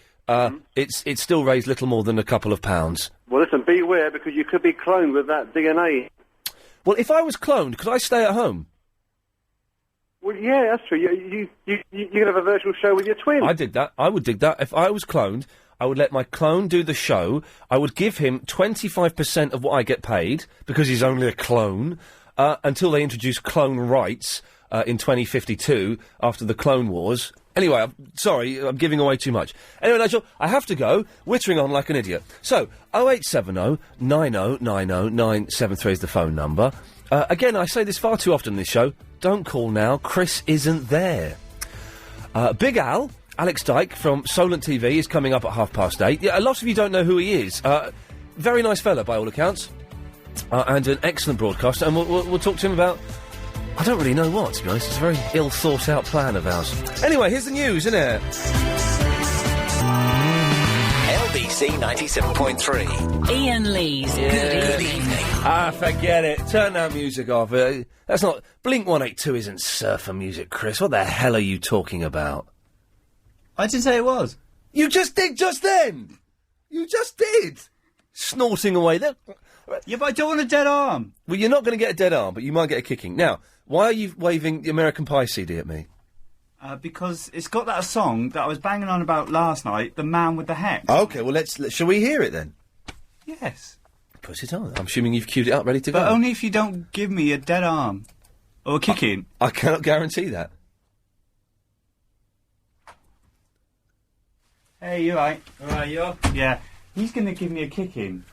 it still raised little more than a couple of pounds. Well, listen, beware, because you could be cloned with that DNA. Well, if I was cloned, could I stay at home? Well, yeah, that's true. You could have a virtual show with your twin. I did that. I would dig that. If I was cloned, I would let my clone do the show. I would give him 25% of what I get paid, because he's only a clone, until they introduce clone rights in 2052, after the Clone Wars. Anyway, I'm giving away too much. Anyway, Nigel, I have to go, whittering on like an idiot. So, 0870 90 90 973 is the phone number. Again, I say this far too often in this show. Don't call now. Chris isn't there. Big Al, Alex Dyke from Solent TV, is coming up at 8:30. Yeah, a lot of you don't know who he is. Very nice fella, by all accounts. And an excellent broadcaster. And we'll talk to him about... I don't really know what, to be honest. It's a very ill-thought-out plan of ours. Anyway, here's the news, isn't it? LBC 97.3. Ian Lee's Good Evening. Forget it. Turn that music off. That's not... Blink 182 isn't surfer music, Chris. What the hell are you talking about? I didn't say it was. You just did just then! You just did! Snorting away there. Yeah, but I don't want a dead arm. Well, you're not going to get a dead arm, but you might get a kicking. Now, why are you waving the American Pie CD at me? Because it's got that song that I was banging on about last night, The Man with the Hex. Okay, well, shall we hear it then? Yes. Put it on. I'm assuming you've queued it up, ready to go. But only if you don't give me a dead arm. Or a kicking. I cannot guarantee that. Hey, you right? Alright, you up? Yeah. He's going to give me a kicking.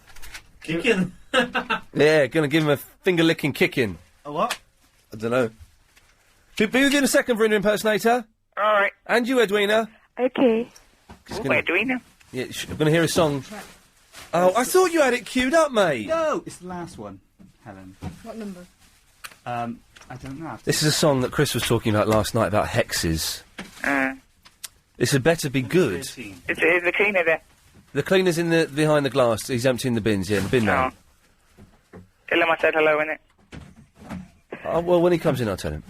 Kicking? Yeah, going to give him a finger-licking kicking. A what? I don't know. Be with you in a second, Verena impersonator. All right. And you, Edwina. Okay. Gonna, Edwina? Yeah, I'm going to hear a song. Oh, I thought you had it queued up, mate. No, it's the last one, Helen. What number? I don't know. This is a song that Chris was talking about last night about hexes. This had better be good. Is the cleaner there? The cleaner's behind the glass. He's emptying the bins, yeah, the bin man. Tell him I said hello, innit? Oh, well, when he comes in, I'll tell him.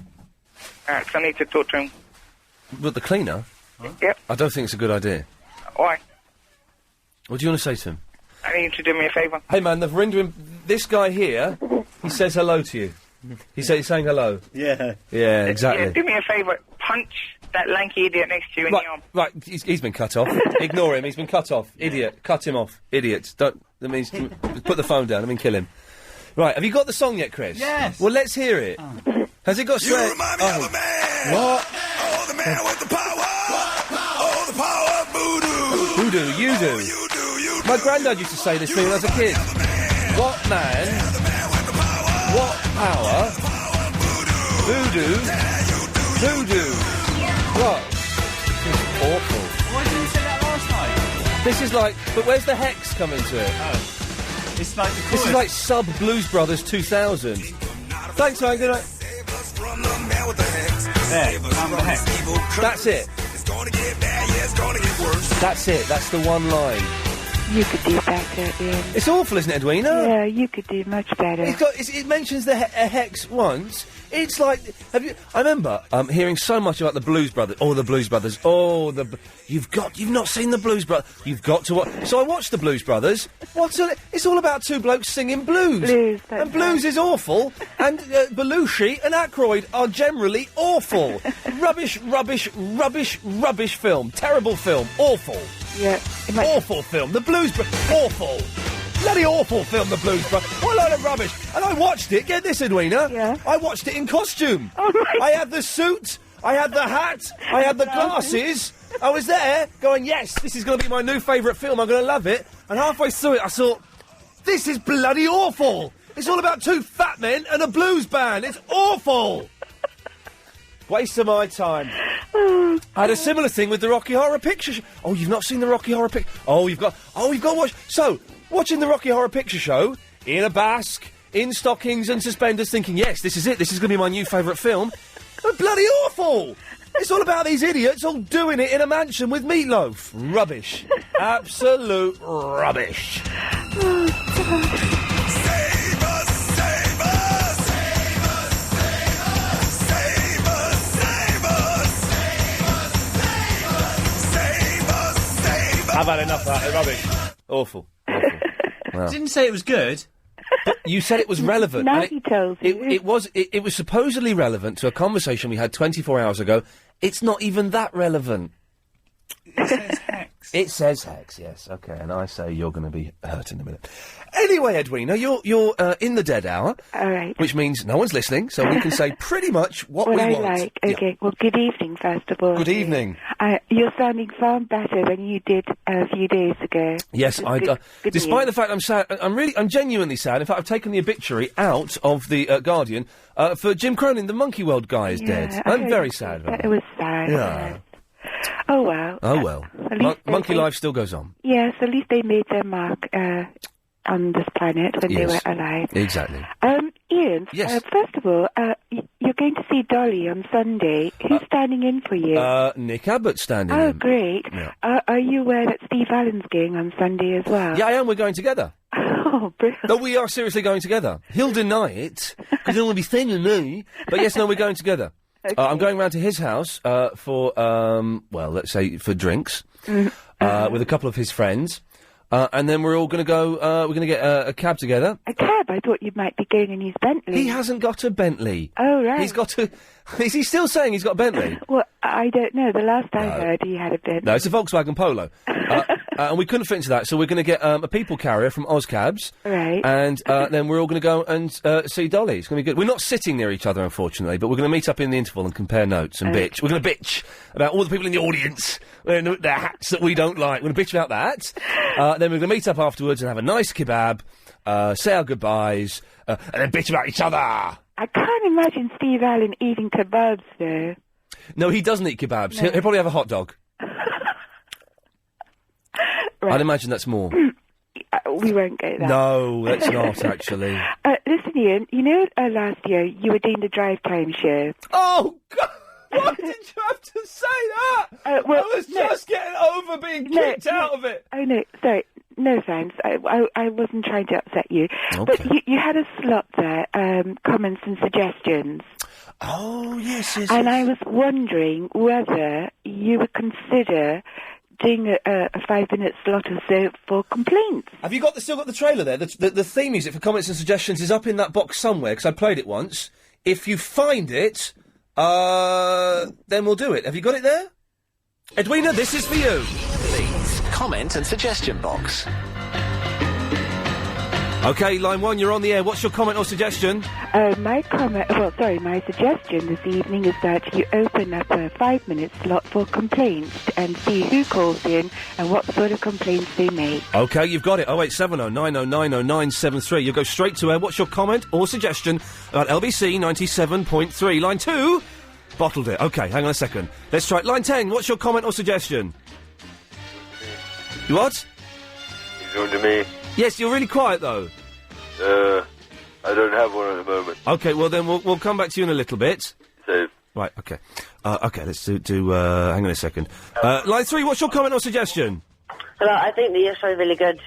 Alright, 'cause I need to talk to him. But the cleaner? Yep. I don't think it's a good idea. Why? What do you want to say to him? I need you to do me a favour. Hey, man, they've rendering this guy here, he says hello to you. He's saying hello. Yeah. Yeah, exactly. Yeah, do me a favour. Punch that lanky idiot next to you in the arm. Right, he's been cut off. Ignore him, he's been cut off. Idiot. Cut him off. Idiot. That means put the phone down, kell him. Right, have you got the song yet, Chris? Yes. Well, let's hear it. Has it got straight... You remind me of a man. What? Oh, the man with the power. Oh, the power of voodoo. Who do? You do. My granddad used to say this to me when I was a kid. What man? What power? Voodoo. Voodoo. What? This is awful. Why didn't you say that last night? This is like... But where's the hex coming to it? Oh. It's like the chorus. This is like sub Blues Brothers 2000. Thanks, man. Good night. There, I'm the hex. That's it. That's it. That's the one line. You could do better, Ian. It's awful, isn't it, Edwina? Yeah, you could do much better. It mentions the hex once. It's like, I remember hearing so much about the Blues Brothers. Oh, the Blues Brothers. Oh, you've not seen the Blues Brothers. You've got to watch. So I watched the Blues Brothers. It's all about two blokes singing blues. And blues is awful. And Belushi and Aykroyd are generally awful. Rubbish film. Terrible film. Awful. Yeah. Awful film. The Blues Brothers. Awful. Bloody awful film, The Blues Brothers. What a load of rubbish. And I watched it. Get this, Edwina. Yeah. I watched it in costume. Oh, my I had the suit. I had the hat. I had the glasses. I was there going, yes, this is going to be my new favourite film. I'm going to love it. And halfway through it, I thought, this is bloody awful. It's all about two fat men and a blues band. It's awful. Waste of my time. I had a similar thing with the Rocky Horror Picture Show. Oh, you've not seen the Rocky Horror Picture... Oh, you've got to watch... So, watching the Rocky Horror Picture Show, in a basque, in stockings and suspenders, thinking, yes, this is it, this is going to be my new favourite film. But bloody awful! It's all about these idiots all doing it in a mansion with meatloaf. Rubbish. Absolute rubbish. I've had enough of that. Rubbish. Awful. Wow. Didn't say it was good. But you said it was relevant. Now he tells you. It was supposedly relevant to a conversation we had 24 hours ago. It's not even that relevant. It says hex. It says hex, yes. Okay, and I say you're going to be hurt in a minute. Anyway, Edwina, you're in the dead hour. All right. Which means no one's listening, so we can say pretty much what we want. Like. Okay, Yeah. well, good evening, first of all. Good evening. You're sounding far better than you did a few days ago. Yes, Good despite news. the fact I'm sad, I'm genuinely sad. In fact, I've taken the obituary out of the Guardian for Jim Cronin, the Monkey World guy is dead. I'm very sad about It was sad. Yeah. Oh, well. Oh, well. At least Monkey life still goes on. Yes, at least they made their mark on this planet when they were alive. Exactly. Ian, Yes. first of all, you're going to see Dolly on Sunday. Who's standing in for you? Nick Abbott's standing Oh, in. great. Yeah. Are you aware that Steve Allen's going on Sunday as well? Yeah, I am. We're going together. Oh, brilliant. No, we are seriously going together. He'll deny it, because he'll be staying with me. But yes, no, we're going together. Okay. I'm going round to his house for, let's say, for drinks, with a couple of his friends. And then we're all going to go, we're going to get a cab together. A cab? I thought you might be going in his Bentley. He hasn't got a Bentley. Oh, right. He's got a... Is he still saying he's got a Bentley? Well, I don't know. The last I heard, he had a Bentley. No, it's a Volkswagen Polo. And we couldn't fit into that, so we're going to get a people carrier from Ozcabs. Right. And then we're all going to go and see Dolly. It's going to be good. We're not sitting near each other, unfortunately, but we're going to meet up in the interval and compare notes and bitch. We're going to bitch about all the people in the audience wearing their hats that we don't like. We're going to bitch about that. Then we're going to meet up afterwards and have a nice kebab, say our goodbyes, and then bitch about each other. I can't imagine Steve Allen eating kebabs, though. No, he doesn't eat kebabs. No. He'll probably have a hot dog. Right. I'd imagine that's more. we won't go there. No, let's not, actually. Listen, Ian, you know last year you were doing the drive time show? Oh, God! Why did you have to say that? I was just getting over being kicked out of it. Oh, no, sorry. No offence. I wasn't trying to upset you. Okay. But you had a slot there, comments and suggestions. Oh, yes. And I was wondering whether you would consider doing a 5-minute slot or so for complaints. Have you still got the trailer there? The theme music for comments and suggestions is up in that box somewhere, because I played it once. If you find it, then we'll do it. Have you got it there? Edwina, this is for you. Please, comment and suggestion box. OK, line 1, you're on the air. What's your comment or suggestion? My suggestion this evening is that you open up a 5-minute slot for complaints and see who calls in and what sort of complaints they make. OK, you've got it. 0870 9090 973. You'll go straight to air. What's your comment or suggestion about LBC 97.3? Line 2, bottled it. OK, hang on a second. Let's try it. Line 10, what's your comment or suggestion? You what? He's on to me. Yes, you're really quiet, though. I don't have one at the moment. OK, well, then we'll come back to you in a little bit. So. Right, OK. OK, let's do hang on a second. Line 3, what's your comment or suggestion? Hello, I think the year's really good.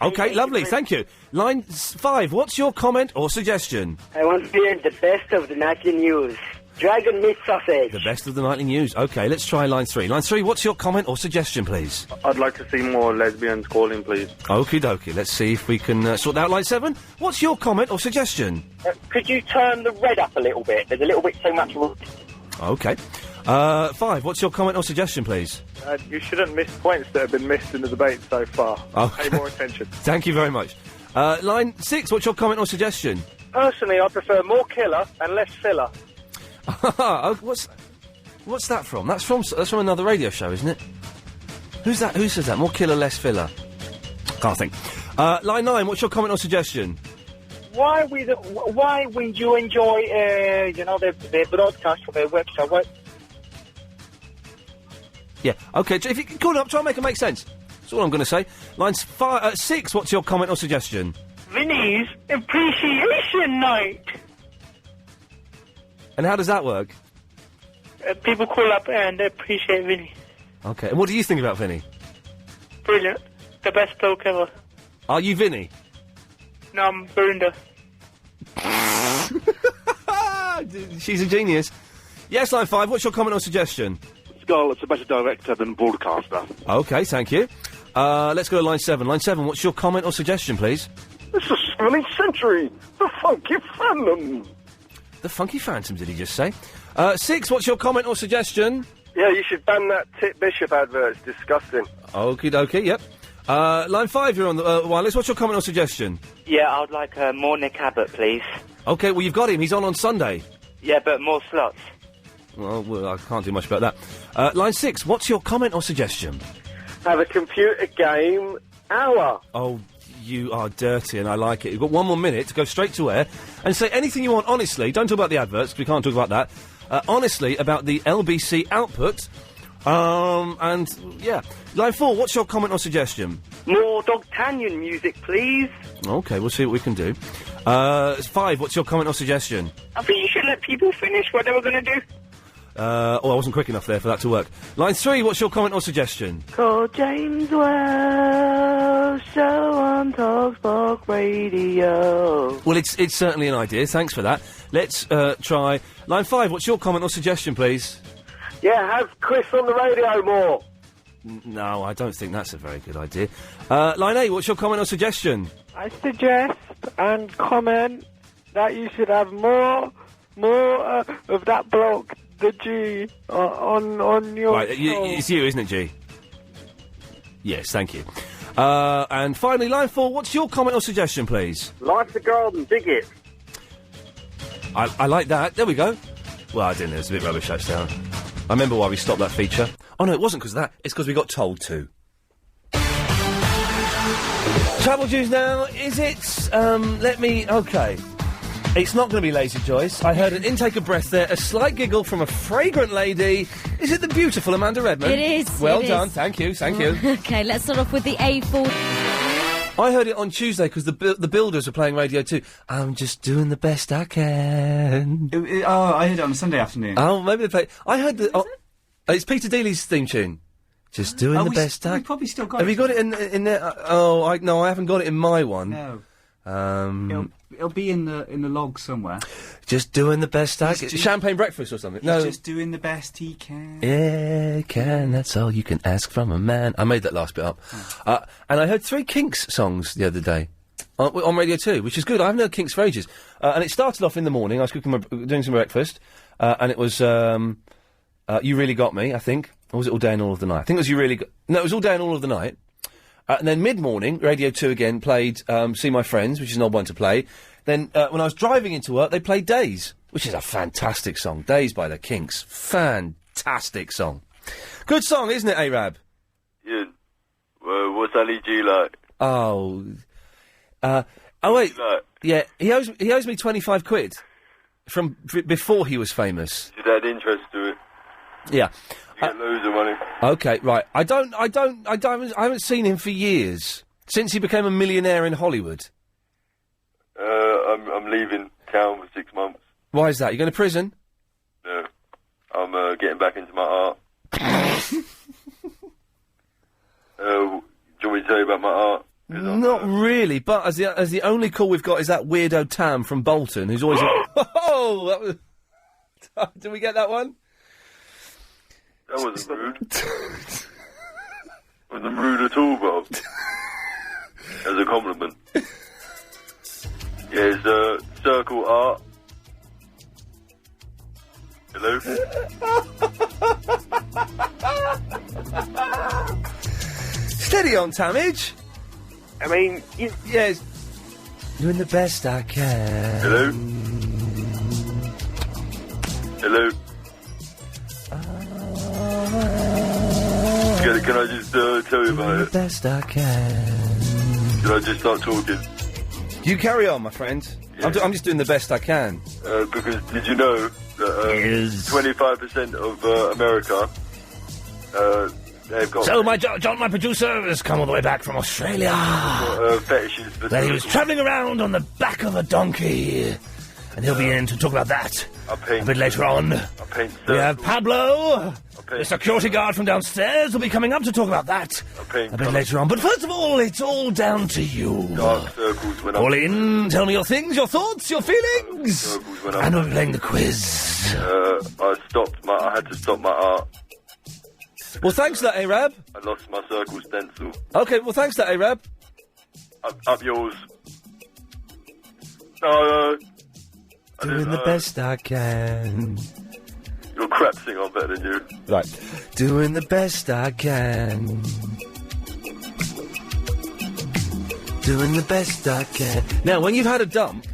OK, lovely, thank you. Line 5, what's your comment or suggestion? I want to hear the best of the nightly news. Dragon meat sausage. The best of the nightly news. OK, let's try line 3. Line 3, what's your comment or suggestion, please? I'd like to see more lesbians calling, please. Okie dokie, let's see if we can sort that out. Line 7, what's your comment or suggestion? Could you turn the red up a little bit? There's a little bit too much red. OK. 5, what's your comment or suggestion, please? You shouldn't miss points that have been missed in the debate so far. Okay. Pay more attention. Thank you very much. Line 6, what's your comment or suggestion? Personally, I prefer more killer and less filler. What's that from? That's from another radio show, isn't it? Who's that? Who says that? More killer, less filler. Can't think. Line 9, what's your comment or suggestion? Why would you enjoy, their broadcast from their website? What? Yeah, OK, if you can call it up, try and make it make sense. That's all I'm going to say. Line 6, what's your comment or suggestion? Vinny's Appreciation Night. And how does that work? People call up and they appreciate Vinny. OK, and what do you think about Vinny? Brilliant. The best bloke ever. Are you Vinny? No, I'm Verinda. She's a genius. Yes, line 5, what's your comment or suggestion? Scarlett's a better director than broadcaster. OK, thank you. Let's go to line 7. Line 7, what's your comment or suggestion, please? It's the 17th century. The Funky Phantom. The Funky Phantom, did he just say? 6, what's your comment or suggestion? Yeah, you should ban that Tit Bishop advert. It's disgusting. Okie dokie, yep. Line 5, you're on the wireless. What's your comment or suggestion? Yeah, I'd like more Nick Abbott, please. OK, well, you've got him. He's on Sunday. Yeah, but more slots. Well, I can't do much about that. Line 6, what's your comment or suggestion? Have a computer game hour. Oh, you are dirty, and I like it. You've got 1 more minute to go straight to air and say anything you want, honestly. Don't talk about the adverts, 'cause we can't talk about that. Honestly, about the LBC output. And, yeah. Line 4, what's your comment or suggestion? More Dogtanian music, please. OK, we'll see what we can do. 5, what's your comment or suggestion? I think you should let people finish what they were going to do. I wasn't quick enough there for that to work. Line 3, what's your comment or suggestion? Call James Welsh, show on Talksport Radio. Well, it's certainly an idea. Thanks for that. Let's try line 5. What's your comment or suggestion, please? Yeah, have Chris on the radio more. No, I don't think that's a very good idea. Line 8, what's your comment or suggestion? I suggest and comment that you should have more of that bloke, the G, on your Right, show. it's you, isn't it, G? Yes, thank you. And finally, line 4, what's your comment or suggestion, please? Life's a garden, dig it. I like that. There we go. Well, I didn't. It was a bit rubbish, actually. I remember why we stopped that feature. Oh, no, it wasn't because of that. It's because we got told to. Travel Jews now, is it? OK. It's not going to be Lazy Joyce. I heard an intake of breath there, a slight giggle from a fragrant lady. Is it the beautiful Amanda Redmond? It is. Well it done. is. Thank you. OK, let's start off with the A4. I heard it on Tuesday because the Builders are playing Radio 2. I'm just doing the best I can. I heard it on Sunday afternoon. Oh, maybe they play... I heard that... it's Peter Dealey's theme tune. Just doing the best I can. We probably still got Have it. you got it in there? I haven't got it in my one. No. It'll be in the log somewhere. Just doing the best I can. Champagne breakfast or something? No. Just doing the best he can. Yeah, can. That's all you can ask from a man. I made that last bit up. And I heard 3 Kinks songs the other day on Radio 2, which is good. I haven't heard Kinks for ages. And it started off in the morning. I was doing some breakfast, and it was You Really Got Me, I think. Or was it All Day and All of the Night? I think it was You Really Got... No, it was All Day and All of the Night. And then mid-morning, Radio 2 again played See My Friends, which is an old one to play. Then when I was driving into work, they played Days, which is a fantastic song. Days by the Kinks. Fantastic song. Good song, isn't it, Arab? Yeah. What's Ali G like? Oh, wait. Yeah, he owes me 25 quid from before he was famous. Did that interest to it? Yeah. You get loads of money. Okay, right. I haven't seen him for years. Since he became a millionaire in Hollywood. I'm leaving town for 6 months. Why is that? You going to prison? No. I'm getting back into my art. Do you want me to tell you about my art? Not really, but as the only call we've got is that weirdo Tam from Bolton, who's always... Oh! That was... Did we get that one? That wasn't rude. Wasn't rude at all, Bob. As a compliment. Yeah, it's circle art. Hello? Steady on, Tamage. I mean, yes. Doing the best I can. Hello? Hello? Can I just tell you about it? The best I can. Can I just start talking? You carry on, my friend. Yeah. I'm just doing the best I can. Because did you know that 25% of America, they've got... So John, my producer, has come all the way back from Australia. Fetishes for... Where he was travelling around on the back of a donkey. And he'll be in to talk about that a bit later on. We have Pablo, the security guard from downstairs, will be coming up to talk about that a bit later on. But first of all, it's all down to you. Dark circles when Call in, tell me your things, your thoughts, your feelings. And we'll be playing the quiz. I had to stop my art. Well, thanks for that, Arab. I lost my circle stencil. Okay, well, thanks for that, Arab. Up yours. No, doing the best I can. You're crap singer, I'm better than you. Right. Doing the best I can. Doing the best I can. Now, when you've had a dump,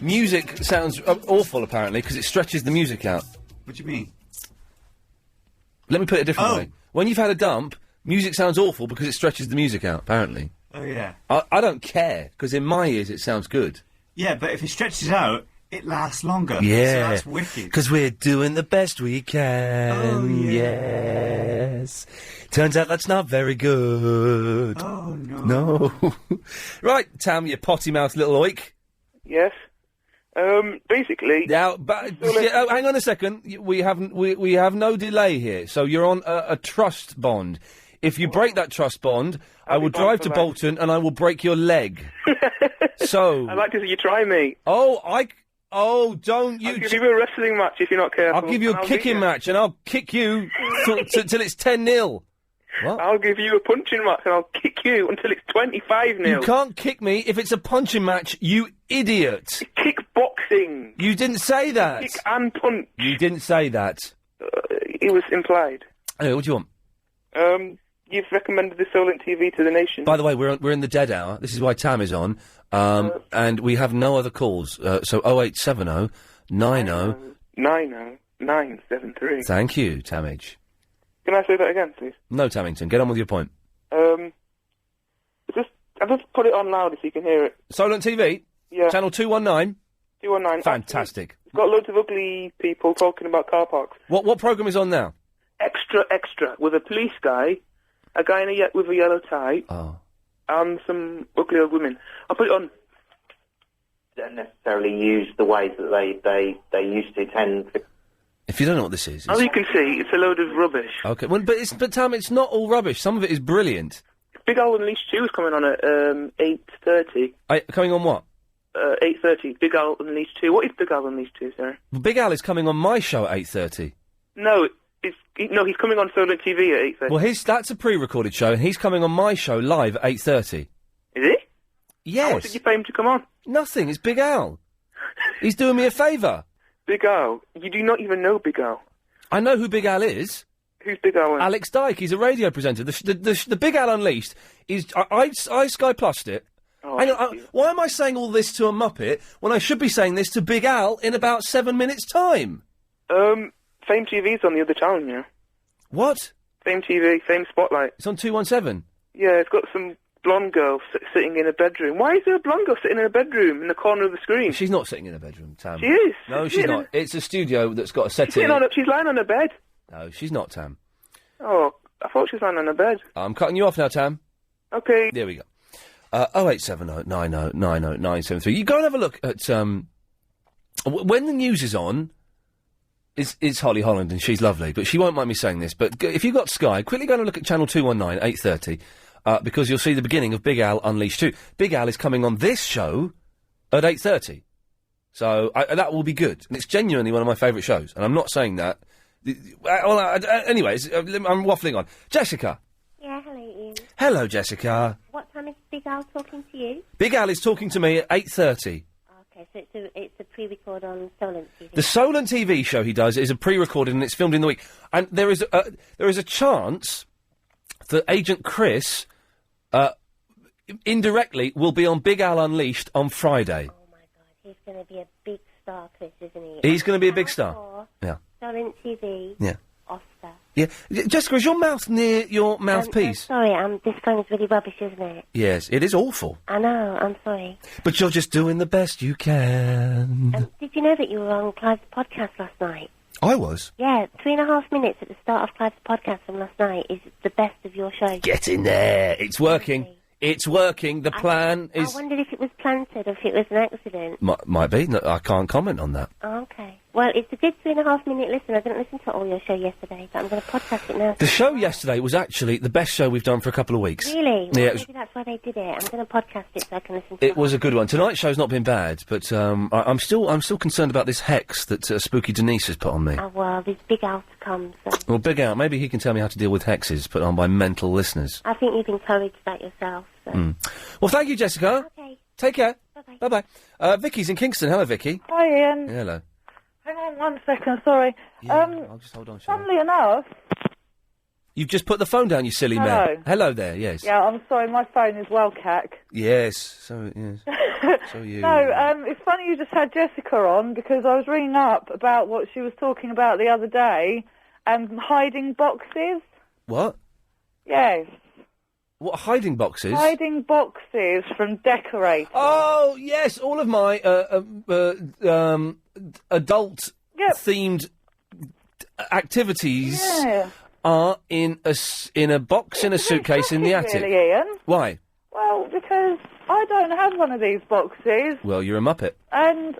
music sounds awful, apparently, because it stretches the music out. What do you mean? Let me put it a different way. When you've had a dump, music sounds awful because it stretches the music out, apparently. Oh, yeah. I don't care, because in my ears it sounds good. Yeah, but if it stretches out, it lasts longer. Yeah. So that's wicked. Because we're doing the best we can. Oh, yeah. Yes. Turns out that's not very good. Oh, no. No. Right, Tam, you potty-mouthed little oik. Yes. Basically... Now, hang on a second. We have no delay here. So you're on a trust bond. If you break that trust bond, I will drive to Bolton and I will break your leg. So... I'd like to see you try me. Oh, don't you... I'll give you a wrestling match if you're not careful. I'll give you a kicking match and I'll kick you till it's 10-0. What? I'll give you a punching match and I'll kick you until it's 25-0. You can't kick me if it's a punching match, you idiot. Kickboxing. You didn't say that. Kick and punch. You didn't say that. It was implied. Anyway, what do you want? You've recommended the Solent TV to the nation. By the way, we're in the dead hour. This is why Tam is on. And we have no other calls. So 0870 90 90973. Thank you, Tamage. Can I say that again, please? No, Tamington. Get on with your point. I just put it on loud if you can hear it. Solent TV? Yeah. Channel 219? 219. Fantastic. It's got loads of ugly people talking about car parks. What programme is on now? Extra, with a police guy, a guy with a yellow tie. Oh. and some ugly old women. I'll put it on. Don't necessarily use the ways that they used to tend to. If you don't know what this is... As you can see, it's a load of rubbish. Okay, well, but Tam, it's not all rubbish. Some of it is brilliant. Big Al Unleashed 2 is coming on at 8:30. Coming on what? 8:30. Big Al Unleashed 2. What is Big Al Unleashed 2, sorry? Well, Big Al is coming on my show at 8:30. No, he's coming on Solent TV at 8:30. Well, that's a pre-recorded show, and he's coming on my show live at 8:30. Is he? Yes. What did you pay him to come on? Nothing. It's Big Al. He's doing me a favour. Big Al? You do not even know Big Al. I know who Big Al is. Who's Big Al? Alex Dyke. He's a radio presenter. The Big Al Unleashed is... I Sky Plussed it. Oh, why am I saying all this to a Muppet when I should be saying this to Big Al in about 7 minutes' time? Fame TV's on the other channel, yeah. What? Fame TV, Fame Spotlight. It's on 217? Yeah, it's got some blonde girl sitting in a bedroom. Why is there a blonde girl sitting in a bedroom in the corner of the screen? She's not sitting in a bedroom, Tam. She is. No, she's not. It's a studio that's got a setting. She's lying on a bed. No, she's not, Tam. Oh, I thought she was lying on a bed. I'm cutting you off now, Tam. Okay. There we go. 0870 90 90 973. You go and have a look at, when the news is on, it's Holly Holland and she's lovely, but she won't mind me saying this, but if you've got Sky, quickly go and look at channel 219, 8:30, because you'll see the beginning of Big Al Unleashed 2. Big Al is coming on this show at 8:30. So, that will be good. And it's genuinely one of my favourite shows, and I'm not saying that. Anyways, I'm waffling on. Jessica. Yeah, hello, Ian. Hello, Jessica. What time is Big Al talking to you? Big Al is talking to me at 8:30. Okay, so it's a pre-record on Solent TV. The Solent TV show he does is a pre-recorded and it's filmed in the week. And there is a chance that Agent Chris, indirectly, will be on Big Al Unleashed on Friday. Oh my God, he's going to be a big star, Chris, isn't he? He's going to be a big star. Yeah. Solent TV. Yeah. Oscar. Yeah. Jessica, is your mouth near your mouthpiece? Sorry, this phone's really rubbish, isn't it? Yes, it is awful. I know, I'm sorry. But you're just doing the best you can. Did you know that you were on Clive's podcast last night? I was? Yeah, 3.5 minutes at the start of Clive's podcast from last night is the best of your show. Get in there. It's working. It's working. The plan is... I wondered if it was planted or if it was an accident. Might be. No, I can't comment on that. Oh, okay. Well, it's a good 3.5 minute listen. I didn't listen to all your show yesterday, but I'm going to podcast it now. The show yesterday was actually the best show we've done for a couple of weeks. Really? Yeah, Well, maybe that's why they did it. I'm going to podcast it so I can listen to it. It was a good one. Tonight's show's not been bad, but I'm still concerned about this hex that Spooky Denise has put on me. Oh, well, there's Big Al to come, so... Well, Big Al, maybe he can tell me how to deal with hexes put on by mental listeners. I think you've encouraged that yourself, so... Well, thank you, Jessica. Okay. Take care. Bye-bye. Bye-bye. Vicky's in Kingston. Hello, Vicky. Hi, Ian. Yeah, hello. Hang on 1 second, sorry. I'll just hold on, shall I? Funnily enough... You've just put the phone down, you silly Hello. man. Hello there, yes. Yeah, I'm sorry, my phone is well cack. Yes, so, yes. So you... No, it's funny you just had Jessica on, because I was ringing up about what she was talking about the other day, and hiding boxes. What? Yes. What, hiding boxes? Hiding boxes from decorators. Oh, yes, all of my, adult-themed activities are in a box in a suitcase in the attic. Really, Ian? Why? Well, because I don't have one of these boxes, Well, you're a Muppet. and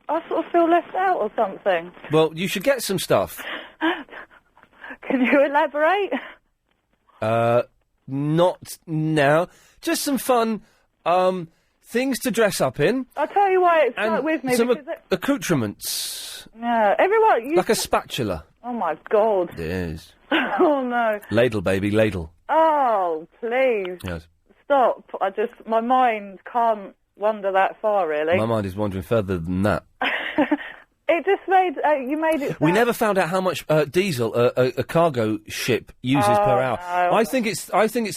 I sort of feel left out or something. Well, you should get some stuff. Can you elaborate? Not now. Just some fun, things to dress up in. I'll tell you why it's and not with me. some because accoutrements. yeah, everyone... Like a spatula. Oh, my God. Yes. Oh, no. Ladle, baby, ladle. Oh, please. Yes. Stop. My mind can't wander that far, really. My mind is wandering further than that. It just made, you made it sound... We never found out how much diesel a cargo ship uses per hour. No. I think it's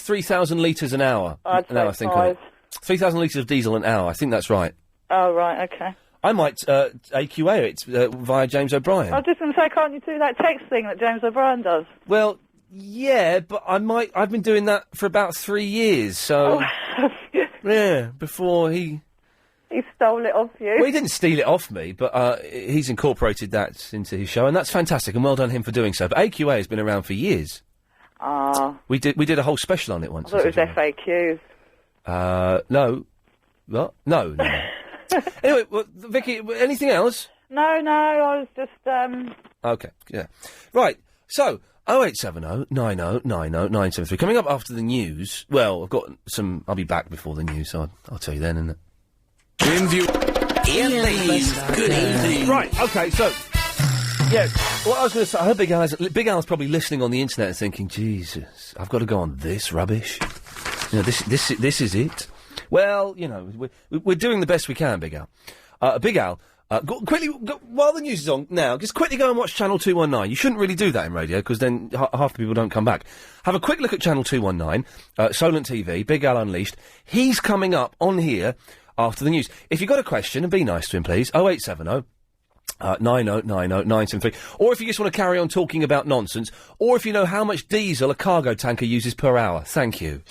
3,000 litres an hour. I'd Now say I think 5. of it. 3,000 litres of diesel an hour. I think that's right. Oh, right, okay. I might AQA it via James O'Brien. I was just going to say, can't you do that text thing that James O'Brien does? Well, yeah, but I've been doing that for about 3 years, so... yeah, before he... He stole it off you. Well, he didn't steal it off me, but he's incorporated that into his show, and that's fantastic, and well done him for doing so. But AQA has been around for years. Ah. We did a whole special on it I once. thought it was FAQs. No. What? No. Anyway, well, Vicky, anything else? No, I was just, Okay, yeah. Right, so, 0870 90 90 973. Coming up after the news, well, I've got some... I'll be back before the news, so I'll tell you then, innit? In view... Iain Lee's Good Evening. Right, okay, so... Yeah, what I was going to say, I heard Big Al's probably listening on the internet and thinking, Jesus, I've got to go on this rubbish. You know, this is it. Well, you know, we're doing the best we can, Big Al. Big Al, while the news is on now, just quickly go and watch Channel 219. You shouldn't really do that in radio, because then half the people don't come back. Have a quick look at Channel 219, Solent TV, Big Al Unleashed. He's coming up on here after the news. If you've got a question, and be nice to him, please, 0870 90 90 973. Or if you just want to carry on talking about nonsense, or if you know how much diesel a cargo tanker uses per hour. Thank you.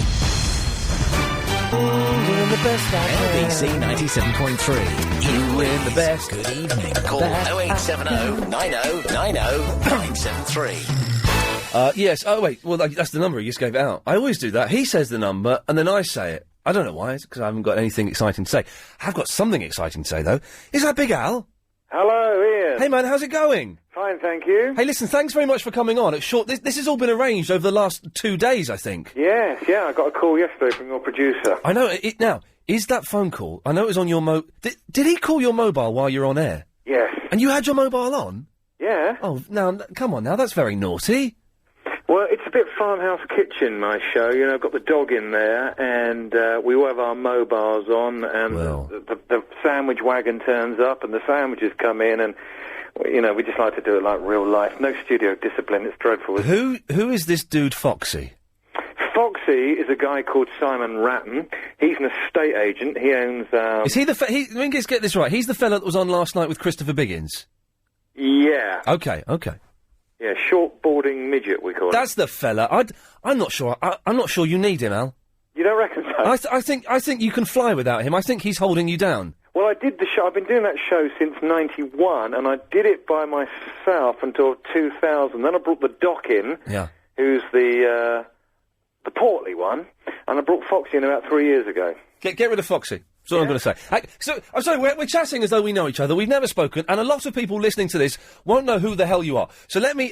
LBC 97.3. You win the best. Good evening. Call 0870 90 90 973. Yes. Oh, wait. Well, that's the number. He just gave it out. I always do that. He says the number, and then I say it. I don't know why. It's because I haven't got anything exciting to say. I've got something exciting to say, though. Is that Big Al? Hello, Ian. Hey, man, how's it going? Fine, thank you. Hey, listen, thanks very much for coming on. It's short. This has all been arranged over the last 2 days, I think. Yes, yeah, I got a call yesterday from your producer. I know. Now, is that phone call? I know it was on your Did he call your mobile while you're on air? Yes. And you had your mobile on? Yeah. Oh, now, come on now, that's very naughty. Well, it's a bit farmhouse kitchen, my show. You know, I've got the dog in there, and we all have our mobiles on, and the sandwich wagon turns up, and the sandwiches come in, and, you know, we just like to do it like real life. No studio discipline, it's dreadful. Who is this dude, Foxy? Foxy is a guy called Simon Ratton. He's an estate agent. He owns... Is he the... let me just get this right. He's the fella that was on last night with Christopher Biggins? Yeah. Okay. Yeah, short-boarding midget, we call it. That's the fella. I'm not sure. I'm not sure you need him, Al. You don't reckon so? I think you can fly without him. I think he's holding you down. Well, I did the show. I've been doing that show since '91, and I did it by myself until 2000. Then I brought the Doc in, who's the portly one, and I brought Foxy in about 3 years ago. Get rid of Foxy. That's all I'm going to say. So, I'm sorry, we're chatting as though we know each other. We've never spoken, and a lot of people listening to this won't know who the hell you are. So let me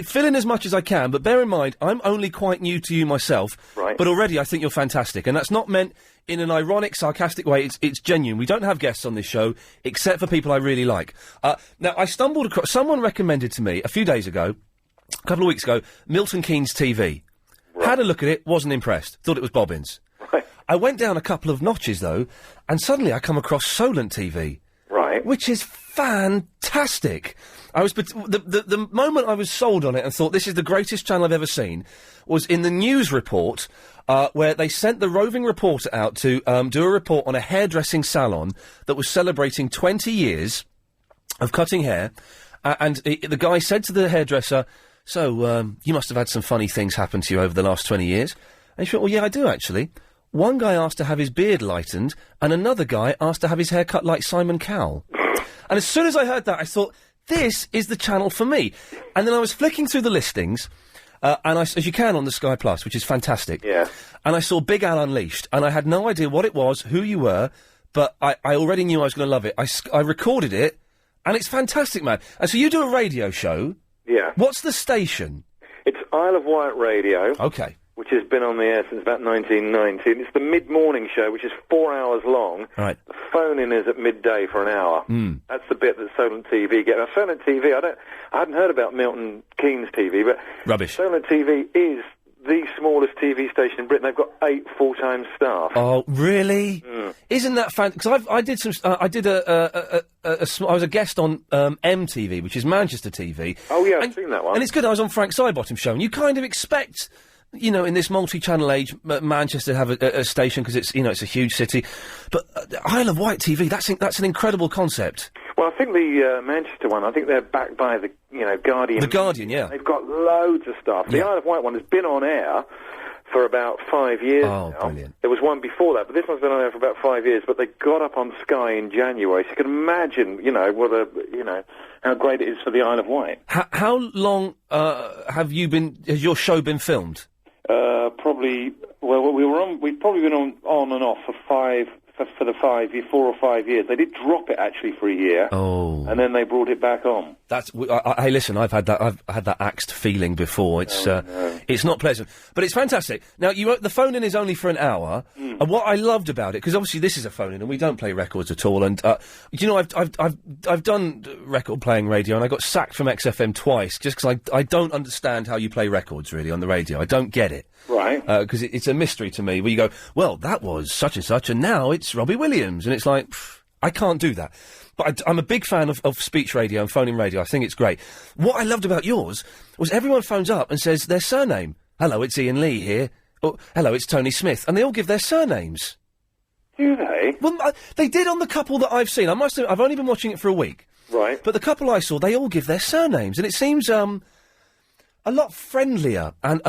fill in as much as I can, but bear in mind, I'm only quite new to you myself. Right. But already I think you're fantastic, and that's not meant in an ironic, sarcastic way. It's genuine. We don't have guests on this show, except for people I really like. Now, I stumbled across... Someone recommended to me, a few days ago, a couple of weeks ago, Milton Keynes TV. Right. Had a look at it, wasn't impressed. Thought it was bobbins. Right. I went down a couple of notches, though, and suddenly I come across Solent TV. Right. Which is fantastic. I was... The moment I was sold on it and thought, this is the greatest channel I've ever seen, was in the news report, where they sent the roving reporter out to do a report on a hairdressing salon that was celebrating 20 years of cutting hair, and the guy said to the hairdresser, so, you must have had some funny things happen to you over the last 20 years. And she went, well, yeah, I do, actually. One guy asked to have his beard lightened, and another guy asked to have his hair cut like Simon Cowell. And as soon as I heard that, I thought, this is the channel for me. And then I was flicking through the listings, and as you can on the Sky Plus, which is fantastic. Yeah. And I saw Big Al Unleashed, and I had no idea what it was, who you were, but I already knew I was going to love it. I recorded it, and it's fantastic, man. And so you do a radio show. Yeah. What's the station? It's Isle of Wight Radio. Okay. Which has been on the air since about 1990. And it's the mid-morning show, which is 4 hours long. Right. The phone-in is at midday for an hour. Mm. That's the bit that Solent TV get. Now, Solent TV, I hadn't heard about Milton Keynes TV, but... Rubbish. Solent TV is the smallest TV station in Britain. They've got 8 full-time staff. Oh, really? Mm. Isn't that because I did some... I was a guest on MTV, which is Manchester TV. Oh, yeah, I've seen that one. And it's good. I was on Frank Sidebottom's show, and you kind of expect... You know, in this multi-channel age, Manchester have a station because it's, you know, it's a huge city. But Isle of Wight TV, that's an incredible concept. Well, I think the Manchester one, I think they're backed by the, Guardian. The Guardian, yeah. They've got loads of stuff. The Isle of Wight one has been on air for about 5 years now. Brilliant. There was one before that, but this one's been on air for about 5 years. But they got up on Sky in January, so you can imagine, how great it is for the Isle of Wight. How long has your show been filmed? probably, we've probably been on and off for 4 or 5 years. They did drop it actually for a year. Oh. And then they brought it back on. Hey, listen, I've had that axed feeling before. It's it's not pleasant, but it's fantastic. Now, the phone-in is only for an hour, and what I loved about it, because obviously this is a phone-in, and we don't play records at all. And you know, I've done record playing radio, and I got sacked from XFM twice just because I don't understand how you play records really on the radio. I don't get it. Right. Because it's a mystery to me. Where you go, well, that was such and such, and now it's Robbie Williams, and it's like, I can't do that. But I'm a big fan of speech radio and phone-in radio. I think it's great. What I loved about yours was everyone phones up and says their surname. Hello, it's Iain Lee here. Oh, hello, it's Tony Smith. And they all give their surnames. Do they? Well, they did on the couple that I've seen. I've only been watching it for a week. Right. But the couple I saw, they all give their surnames. And it seems a lot friendlier. And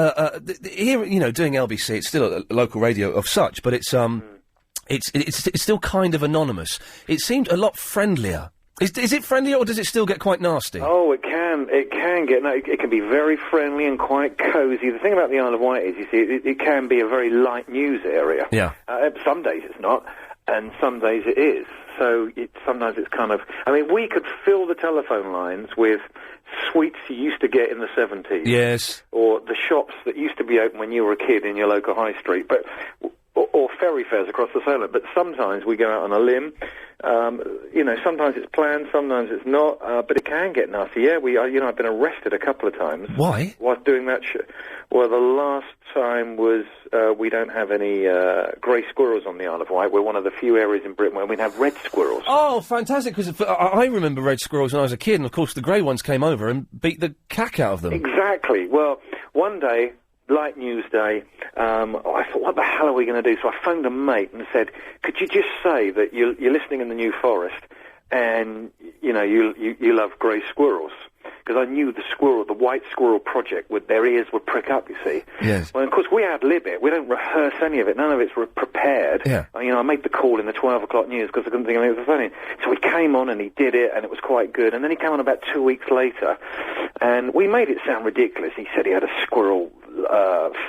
here, you know, doing LBC, it's still a local radio of such, but it's still kind of anonymous. It seemed a lot friendlier. Is it friendlier, or does it still get quite nasty? Oh, it can get. No, it can be very friendly and quite cosy. The thing about the Isle of Wight is, you see, it can be a very light news area. Yeah. Some days it's not, and some days it is. So sometimes it's kind of. I mean, we could fill the telephone lines with sweets you used to get in the 70s. Yes. Or the shops that used to be open when you were a kid in your local high street, but. Or ferry fares across the Solent, but sometimes we go out on a limb. You know, sometimes it's planned, sometimes it's not, but it can get nasty. Yeah, I've been arrested a couple of times. Why? Whilst doing that well, the last time was we don't have any grey squirrels on the Isle of Wight. We're one of the few areas in Britain where we have red squirrels. Oh, fantastic, because I remember red squirrels when I was a kid, and of course the grey ones came over and beat the cack out of them. Exactly. Well, one day, light news day, I thought, what the hell are we going to do? So I phoned a mate and said, could you just say that you're listening in the New Forest and, you know, you love grey squirrels? Because I knew the White Squirrel Project, their ears would prick up, you see. Yes. Well, of course, we ad-lib it. We don't rehearse any of it. None of it's prepared. Yeah. You know, I made the call in the 12 o'clock news because I couldn't think of anything funny. So he came on and he did it, and it was quite good. And then he came on about 2 weeks later, and we made it sound ridiculous. He said he had a squirrel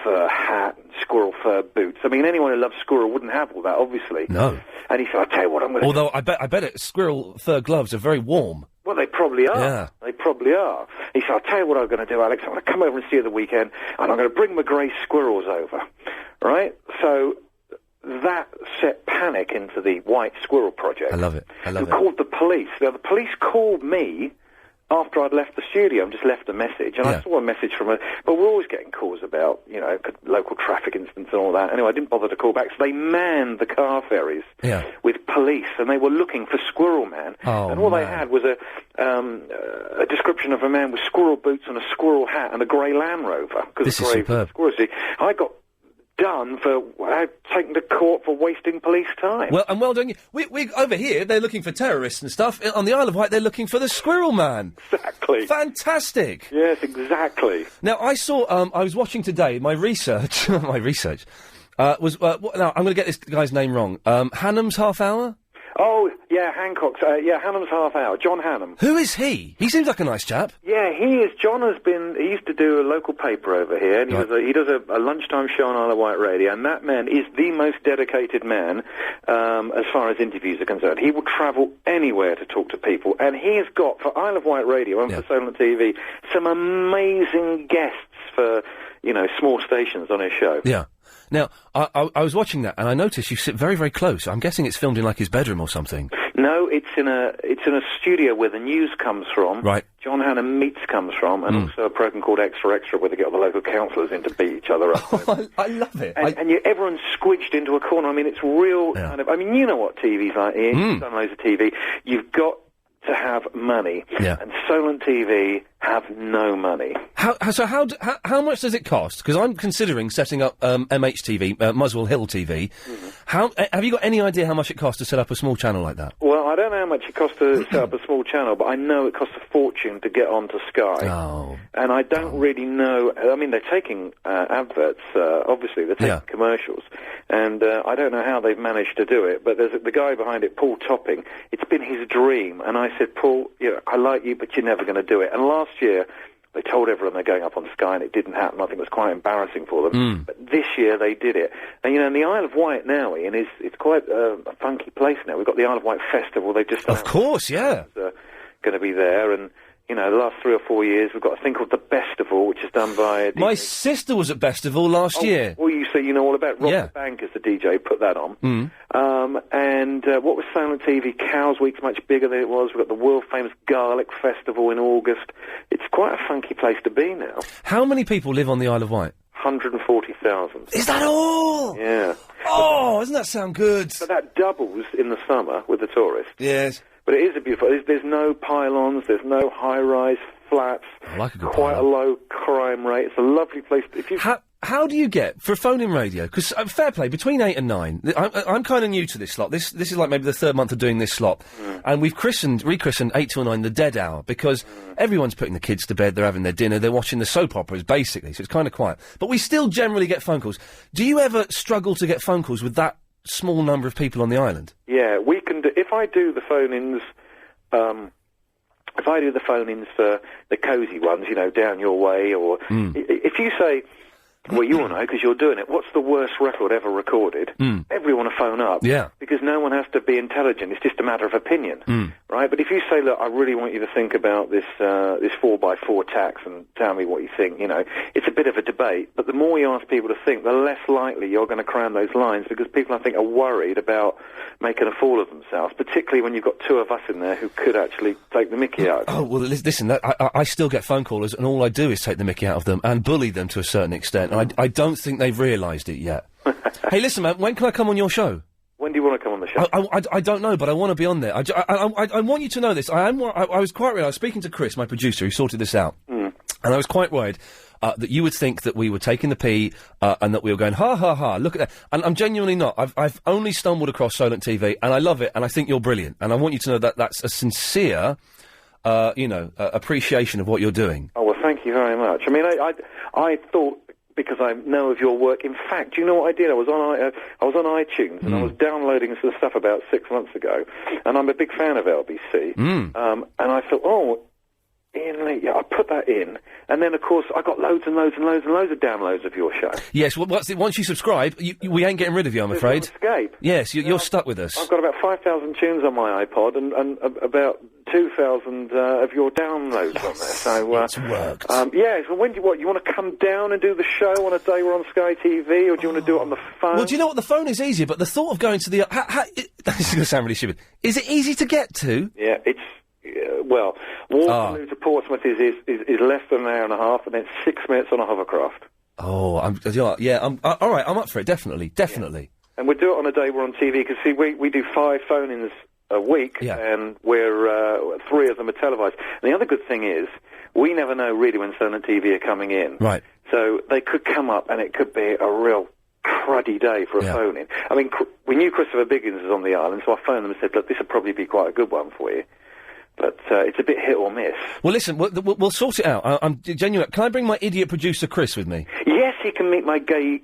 fur hat and squirrel fur boots. I mean, anyone who loves squirrel wouldn't have all that, obviously. No. And he said, I'll tell you what I'm going to Although I bet squirrel fur gloves are very warm. Well, they probably are. Yeah. They probably are. He said, I'll tell you what I'm going to do, Alex. I'm going to come over and see you the weekend, and I'm going to bring my grey squirrels over. Right? So that set panic into the White Squirrel Project. I love it. Who called the police. Now, the police called me after I'd left the studio and just left a message, and I saw a message from but we're always getting calls about, you know, local traffic incidents and all that. Anyway, I didn't bother to call back, so they manned the car ferries with police, and they were looking for Squirrel Man. Oh, and all man. they had was a description of a man with squirrel boots and a squirrel hat and a grey Land Rover. This is superb. I got done for taken to court for wasting police time. Well, and well done. We over here, they're looking for terrorists and stuff. On the Isle of Wight, they're looking for the Squirrel Man. Exactly. Fantastic. Yes, exactly. Now, I saw, I was watching today, my research, was, now, I'm going to get this guy's name wrong. Hannam's Half Hour? Oh, yeah, Hancock's, Hannam's Half Hour, John Hannam. Who is he? He seems like a nice chap. Yeah, he is. John he used to do a local paper over here, and he does a lunchtime show on Isle of Wight Radio, and that man is the most dedicated man as far as interviews are concerned. He will travel anywhere to talk to people, and he has got, for Isle of Wight Radio and for Solent TV, some amazing guests for, you know, small stations on his show. Yeah. Now, I was watching that, and I noticed you sit very, very close. I'm guessing it's filmed in, like, his bedroom or something. No, it's in a studio where the news comes from. Right. John Hannam Meets comes from, and also a program called Extra Extra, where they get all the local councillors in to beat each other up. I love it. And everyone's squidged into a corner. I mean, it's real kind of... I mean, you know what TV's like, Ian. You've done loads of TV. You've got to have money. Yeah. And Solent TV have no money. How much does it cost? Because I'm considering setting up MHTV, Muswell Hill TV. Have you got any idea how much it costs to set up a small channel like that? Well, I don't know how much it costs to set up a small channel, but I know it costs a fortune to get onto Sky. Oh. And I don't really know... I mean, they're taking adverts, obviously. They're taking commercials. And I don't know how they've managed to do it, but there's the guy behind it, Paul Topping. It's been his dream. And I said, Paul, you know, I like you, but you're never going to do it. And last year, They told everyone they're going up on Sky, and it didn't happen. I think it was quite embarrassing for them. But this year they did it. And, you know, and the Isle of Wight now, Ian, it's quite a funky place now. We've got the Isle of Wight Festival. They've just... Of course, yeah. Going to be there, and, you know, the last 3 or 4 years, we've got a thing called the Bestival, which is done by... My sister was at Bestival last year. Well, you know all about Rob the Banker's the DJ, put that on. And what was Silent TV? Cows Week's much bigger than it was. We've got the world-famous Garlic Festival in August. It's quite a funky place to be now. How many people live on the Isle of Wight? 140,000. Is that all? Yeah. Oh, doesn't that sound good? So that doubles in the summer with the tourists. Yes. But it is a beautiful... There's no pylons, there's no high-rise flats. I like a good quite pylon. a low crime rate. It's a lovely place. If you... How do you get, for phone-in radio, because fair play, between 8 and 9, I'm kind of new to this slot. This is like maybe the third month of doing this slot. And we've rechristened 8 till 9 the dead hour, because everyone's putting the kids to bed, they're having their dinner, they're watching the soap operas, basically, so it's kind of quiet. But we still generally get phone calls. Do you ever struggle to get phone calls with that small number of people on the island? Yeah, we can do... If I do the phone-ins... if I do the phone-ins for the cosy ones, you know, Down Your Way, or... If you say... Well, you will know, because you're doing it. What's the worst record ever recorded? Everyone will phone up. Yeah. Because no one has to be intelligent. It's just a matter of opinion. Right? But if you say, look, I really want you to think about this 4x4 tax and tell me what you think, you know, it's a bit of a debate. But the more you ask people to think, the less likely you're going to cram those lines, because people, I think, are worried about making a fool of themselves, particularly when you've got two of us in there who could actually take the mickey out. Oh, well, listen, I still get phone callers, and all I do is take the mickey out of them and bully them to a certain extent. I don't think they've realised it yet. Hey, listen, man, when can I come on your show? When do you want to come on the show? I don't know, but I want to be on there. I want you to know this. I was quite worried. I was speaking to Chris, my producer, who sorted this out, and I was quite worried that you would think that we were taking the pee and that we were going, ha, ha, ha, look at that. And I'm genuinely not. I've only stumbled across Solent TV, and I love it, and I think you're brilliant. And I want you to know that that's a sincere, appreciation of what you're doing. Oh, well, thank you very much. I mean, I thought... because I know of your work. In fact, do you know what I did? I was on iTunes, and I was downloading some stuff about 6 months ago, and I'm a big fan of LBC. And I thought, oh, Ian Lee, yeah, I put that in, and then, of course, I got loads and loads and loads and loads of downloads of your show. Yes, well, once you subscribe, we ain't getting rid of you, I'm afraid. There's no escape. Yes, you're stuck with us. I've got about 5,000 tunes on my iPod, and about 2,000 of your downloads on there. So it's worked. Yeah. So when do you want to come down and do the show on a day we're on Sky TV, or do you want to do it on the phone? Well, do you know what? The phone is easier, but the thought of going to the this is going to sound really stupid. Is it easy to get to? Yeah, it's well, Waterloo to Portsmouth is less than an hour and a half, and then 6 minutes on a hovercraft. Oh, I'm all right. I'm up for it. Definitely. Yeah. And we'll do it on a day we're on TV, because see, we do 5 phone-ins a week, and we're 3 of them are televised. And the other good thing is, we never know really when Solent TV are coming in. Right. So they could come up, and it could be a real cruddy day for a phone-in. I mean, we knew Christopher Biggins was on the island, so I phoned them and said, look, this would probably be quite a good one for you. But it's a bit hit or miss. Well, listen, we'll sort it out. I'm genuine. Can I bring my idiot producer Chris with me? Yes, he can meet my gay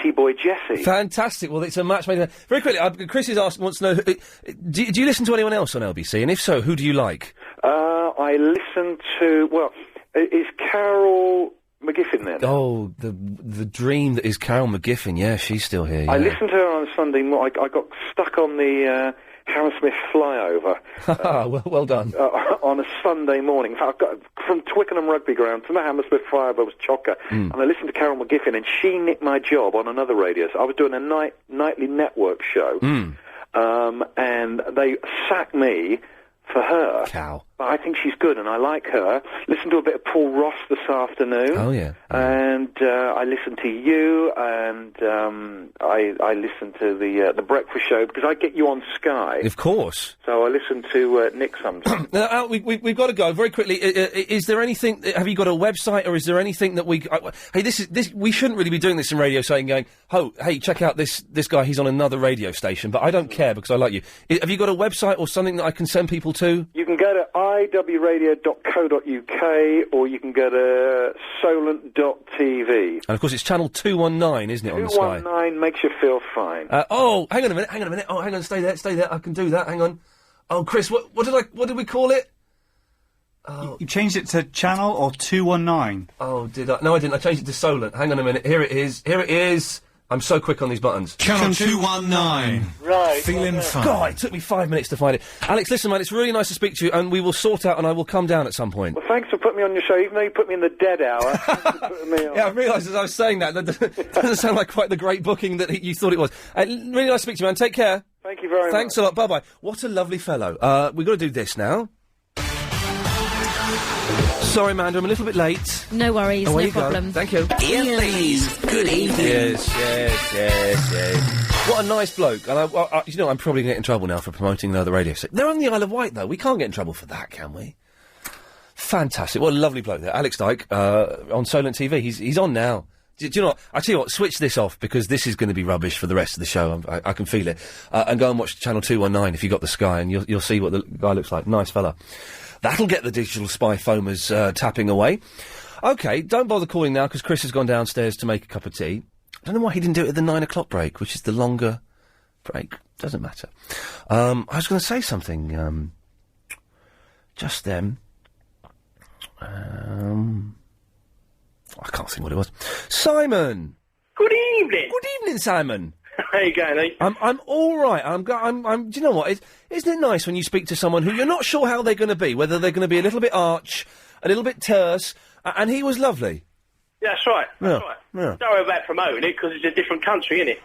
T-boy Jesse. Fantastic. Well, it's a match made. Very quickly, Chris wants to know, do you listen to anyone else on LBC? And if so, who do you like? I listen to, well, is Carol McGiffin there? Oh, the dream that is Carol McGiffin. Yeah, she's still here. Yeah. I listened to her on Sunday morning. I got stuck on the Hammersmith flyover. Well done. On a Sunday morning. In fact, I got from Twickenham Rugby Ground to the Hammersmith flyover was chocker. And I listened to Carol McGiffin, and she nicked my job on another radio. So I was doing a nightly network show. And they sacked me for her. Cow. But I think she's good, and I like her. Listen to a bit of Paul Ross this afternoon. Oh, yeah. And I listened to you, and I listened to the Breakfast Show, because I get you on Sky. Of course. So I listen to Nick sometimes. Now, we've got to go very quickly. Is there anything? Have you got a website, or is there anything that we? Hey, this we shouldn't really be doing this in radio, saying going, oh, hey, check out this guy. He's on another radio station, but I don't care because I like you. Have you got a website or something that I can send people to? You can go to iwradio.co.uk, or you can go to solent.tv. And of course, it's channel 219, isn't it, on the Sky? 219 makes you feel fine. Oh, hang on a minute. Oh, hang on, stay there. I can do that. Hang on. Oh, Chris, what did we call it? You changed it to channel or 219? Oh, did I? No, I didn't. I changed it to Solent. Hang on a minute. Here it is. Here it is. I'm so quick on these buttons. Channel 219. Right. Feeling fine. God, it took me 5 minutes to find it. Alex, listen, man, it's really nice to speak to you, and we will sort out, and I will come down at some point. Well, thanks for putting me on your show, even though you put me in the dead hour. Yeah, I realised as I was saying that doesn't sound like quite the great booking that you thought it was. Really nice to speak to you, man. Take care. Thank you very much. Thanks a lot. Bye-bye. What a lovely fellow. We've got to do this now. Sorry, Amanda, I'm a little bit late. No worries, Away no you go. problem. Thank you. Ian Lee's Good Evening. Yes. What a nice bloke. And you know, I'm probably going to get in trouble now for promoting another radio station. They're on the Isle of Wight, though. We can't get in trouble for that, can we? Fantastic. What a lovely bloke there. Alex Dyke, on Solent TV. He's on now. Do you know what? I tell you what, switch this off, because this is going to be rubbish for the rest of the show. I can feel it. And go and watch Channel 219 if you've got the Sky, and you'll see what the guy looks like. Nice fella. That'll get the digital spy foamers tapping away. OK, don't bother calling now, because Chris has gone downstairs to make a cup of tea. I don't know why he didn't do it at the 9 o'clock break, which is the longer break. Doesn't matter. I was going to say something just then. I can't think what it was. Simon! Good evening! Good evening, Simon! How you going, mate? I'm all right. I'm. Do you know what? Isn't it nice when you speak to someone who you're not sure how they're going to be, whether they're going to be a little bit arch, a little bit terse, and he was lovely. Yeah, that's right. That's right. Yeah. Don't worry about promoting it, because it's a different country, isn't it?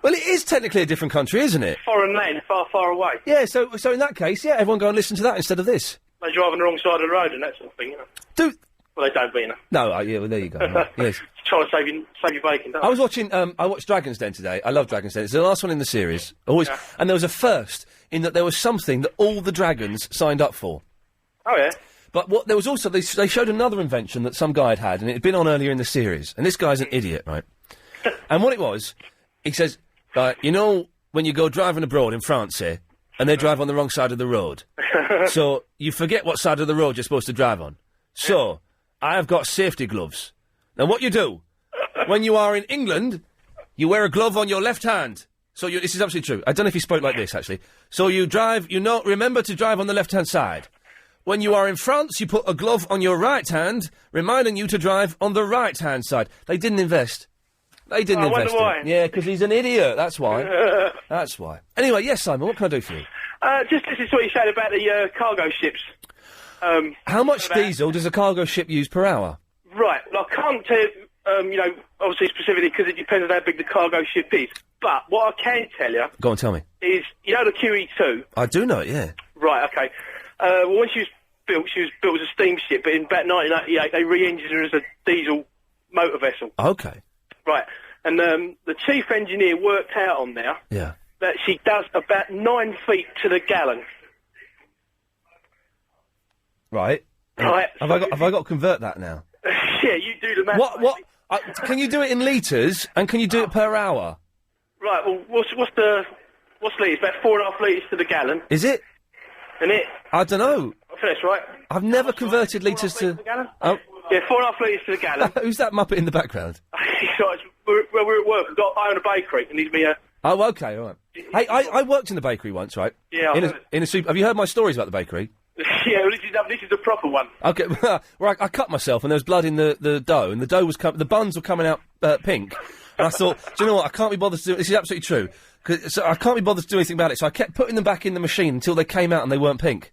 Well, it is technically a different country, isn't it? Foreign land, far, far away. Yeah. So in that case, yeah, everyone go and listen to that instead of this. They drive on the wrong side of the road and that sort of thing, you know. Well, they don't, but you know. No. Yeah. Well, there you go. Right. Yes. Trying to save your bacon, don't I was watching. I watched Dragon's Den today. I love Dragon's Den. It's the last one in the series. Always. Yeah. And there was a first in that there was something that all the dragons signed up for. Oh yeah. But what there was also they showed another invention that some guy had, and it had been on earlier in the series. And this guy's an idiot, right? And what it was, he says, you know, when you go driving abroad in France, and they drive on the wrong side of the road, so you forget what side of the road you're supposed to drive on. So I have got safety gloves. Now, what you do, when you are in England, you wear a glove on your left hand. So this is absolutely true. I don't know if he spoke like this, actually. So you drive, remember to drive on the left-hand side. When you are in France, you put a glove on your right hand, reminding you to drive on the right-hand side. They didn't invest. They didn't invest. I wonder why. Yeah, because he's an idiot, that's why. That's why. Anyway, yes, Simon, what can I do for you? Just this is what you said about the cargo ships. How much diesel does a cargo ship use per hour? Right, well, I can't tell you, obviously specifically, because it depends on how big the cargo ship is. But what I can tell you... Go on, tell me. ...is, you know the QE2? I do know it, yeah. Right, OK. Well, when she was built as a steamship, but in about 1988, they re-engined her as a diesel motor vessel. OK. Right, and the chief engineer worked out on there... Yeah. ...that she does about 9 feet to the gallon. Right. Right. Have I got to convert that now? Yeah, you do the math. What? Can you do it in litres, and can you do it per hour? Right, well, what's litres? About 4.5 litres to the gallon. Is it? Isn't it? I don't know. I think that's right. I've never converted litres to... Oh. Yeah, 4.5 litres to the gallon. Who's that Muppet in the background? We're at work. I own a bakery, and he's me a... Oh, OK, all right. Hey, I worked in the bakery once, right? Yeah, in a soup. Have you heard my stories about the bakery? Yeah, well, this is the proper one. Okay, well, I cut myself and there was blood in the dough, and the dough was the buns were coming out pink, and I thought, do you know what? I can't be bothered to do. This is absolutely true. So I can't be bothered to do anything about it. So I kept putting them back in the machine until they came out and they weren't pink.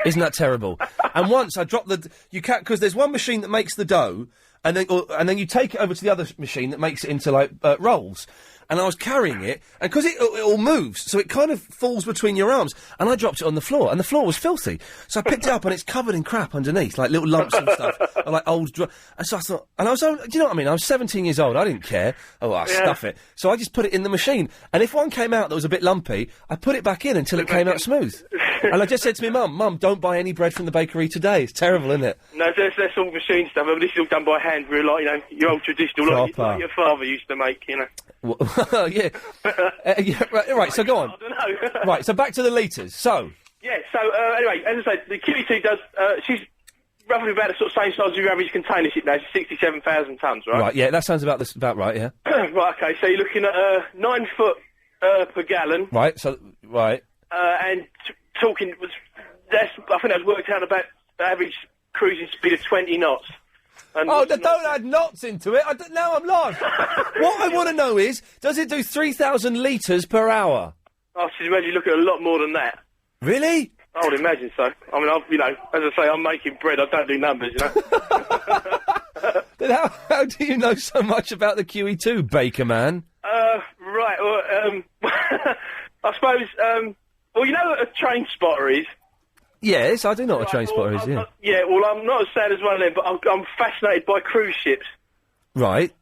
Isn't that terrible? And once I dropped because there's one machine that makes the dough, and then you take it over to the other machine that makes it into like rolls. And I was carrying it, and because it all moves, so it kind of falls between your arms, and I dropped it on the floor, and the floor was filthy. So I picked it up, and it's covered in crap underneath, like little lumps and stuff, like old... And so I thought... And I was... Do you know what I mean? I was 17 years old, I didn't care. Oh, I'll stuff it. So I just put it in the machine, and if one came out that was a bit lumpy, I put it back in until it came out smooth. And I just said to my Mum, don't buy any bread from the bakery today. It's terrible, isn't it? No, that's all machine stuff. I mean, this is all done by hand, really, like, you know, your old traditional, like your father used to make, you know. Yeah. Yeah, right, so go on. I don't know. Right, so back to the litres. So... Yeah, so, anyway, as I say, the QE2 does, she's roughly about the sort of same size as your average container ship now. She's 67,000 tonnes, right? Right, yeah, that sounds about right, yeah. Right, okay, so you're looking at 9 foot per gallon. Right, so, right. And talking, I think that was worked out about the average cruising speed of 20 knots. And don't add knots into it. Now I'm lost. What I want to know is, does it do 3,000 litres per hour? I should imagine you look at a lot more than that. Really? I would imagine so. I mean, as I say, I'm making bread. I don't do numbers, Then how do you know so much about the QE2, Baker man? Right. Well, I suppose. Well, you know what a train spotter is. Yes, I do know what a train spotter is. Yeah. Yeah. Well, I'm not as sad as one of them, but I'm fascinated by cruise ships. Right.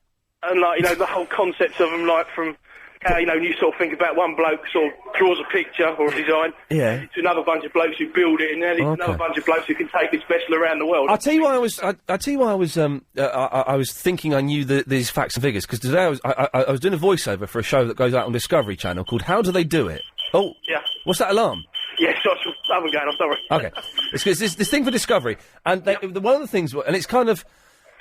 And the whole concept of them, from how you sort of think about one bloke sort of draws a picture or a design, yeah, to another bunch of blokes who build it, and then another bunch of blokes who can take this vessel around the world. I'll tell you why I was thinking I knew these facts and figures, because today I was doing a voiceover for a show that goes out on Discovery Channel called How Do They Do It? Oh, yeah. What's that alarm? Yeah, sorry, I'm going off, sorry. Okay, it's this thing for Discovery, and one of the things, and it's kind of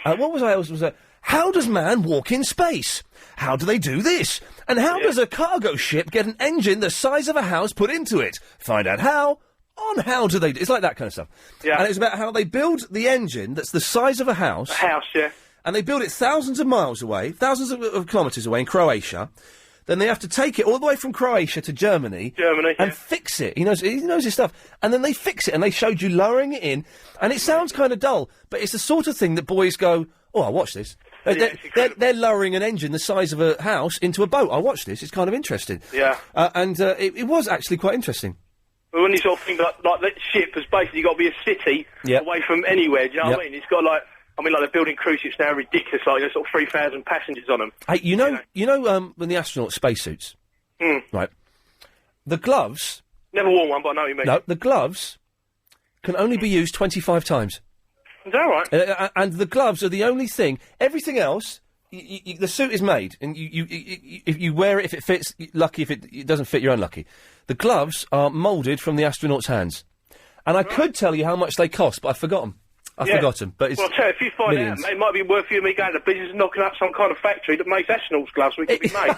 what was I? Was how does man walk in space? How do they do this? And how does a cargo ship get an engine the size of a house put into it? Find out how on How Do They Do. It's like that kind of stuff. Yeah. And it's about how they build the engine that's the size of a house. A house, yeah. And they build it thousands of miles away, thousands of kilometres away in Croatia. Then they have to take it all the way from Croatia to Germany. And fix it. He knows his stuff. And then they fix it, and they showed you lowering it in. And it sounds kind of dull, but it's the sort of thing that boys go, oh, I'll watch this. They're lowering an engine the size of a house into a boat. I'll watch this. It's kind of interesting. Yeah. And it was actually quite interesting. But when you sort of think like that ship has basically got to be a city away from anywhere, do you know what I mean? It's got they're building cruise ships now ridiculous, sort of 3,000 passengers on them. Hey, when the astronauts spacesuits, right? The gloves. Never worn one, but I know what you mean. No, the gloves can only be used 25 times. Is that right? And the gloves are the only thing. Everything else, the suit is made, and if you wear it, if it fits, lucky. If it doesn't fit, you're unlucky. The gloves are moulded from the astronauts' hands, and I could tell you how much they cost, but I've forgotten. I've forgotten. But it's I'll tell you, if you find millions. out, it might be worth you and me going to business and knocking up some kind of factory that makes astronauts gloves so we can be made.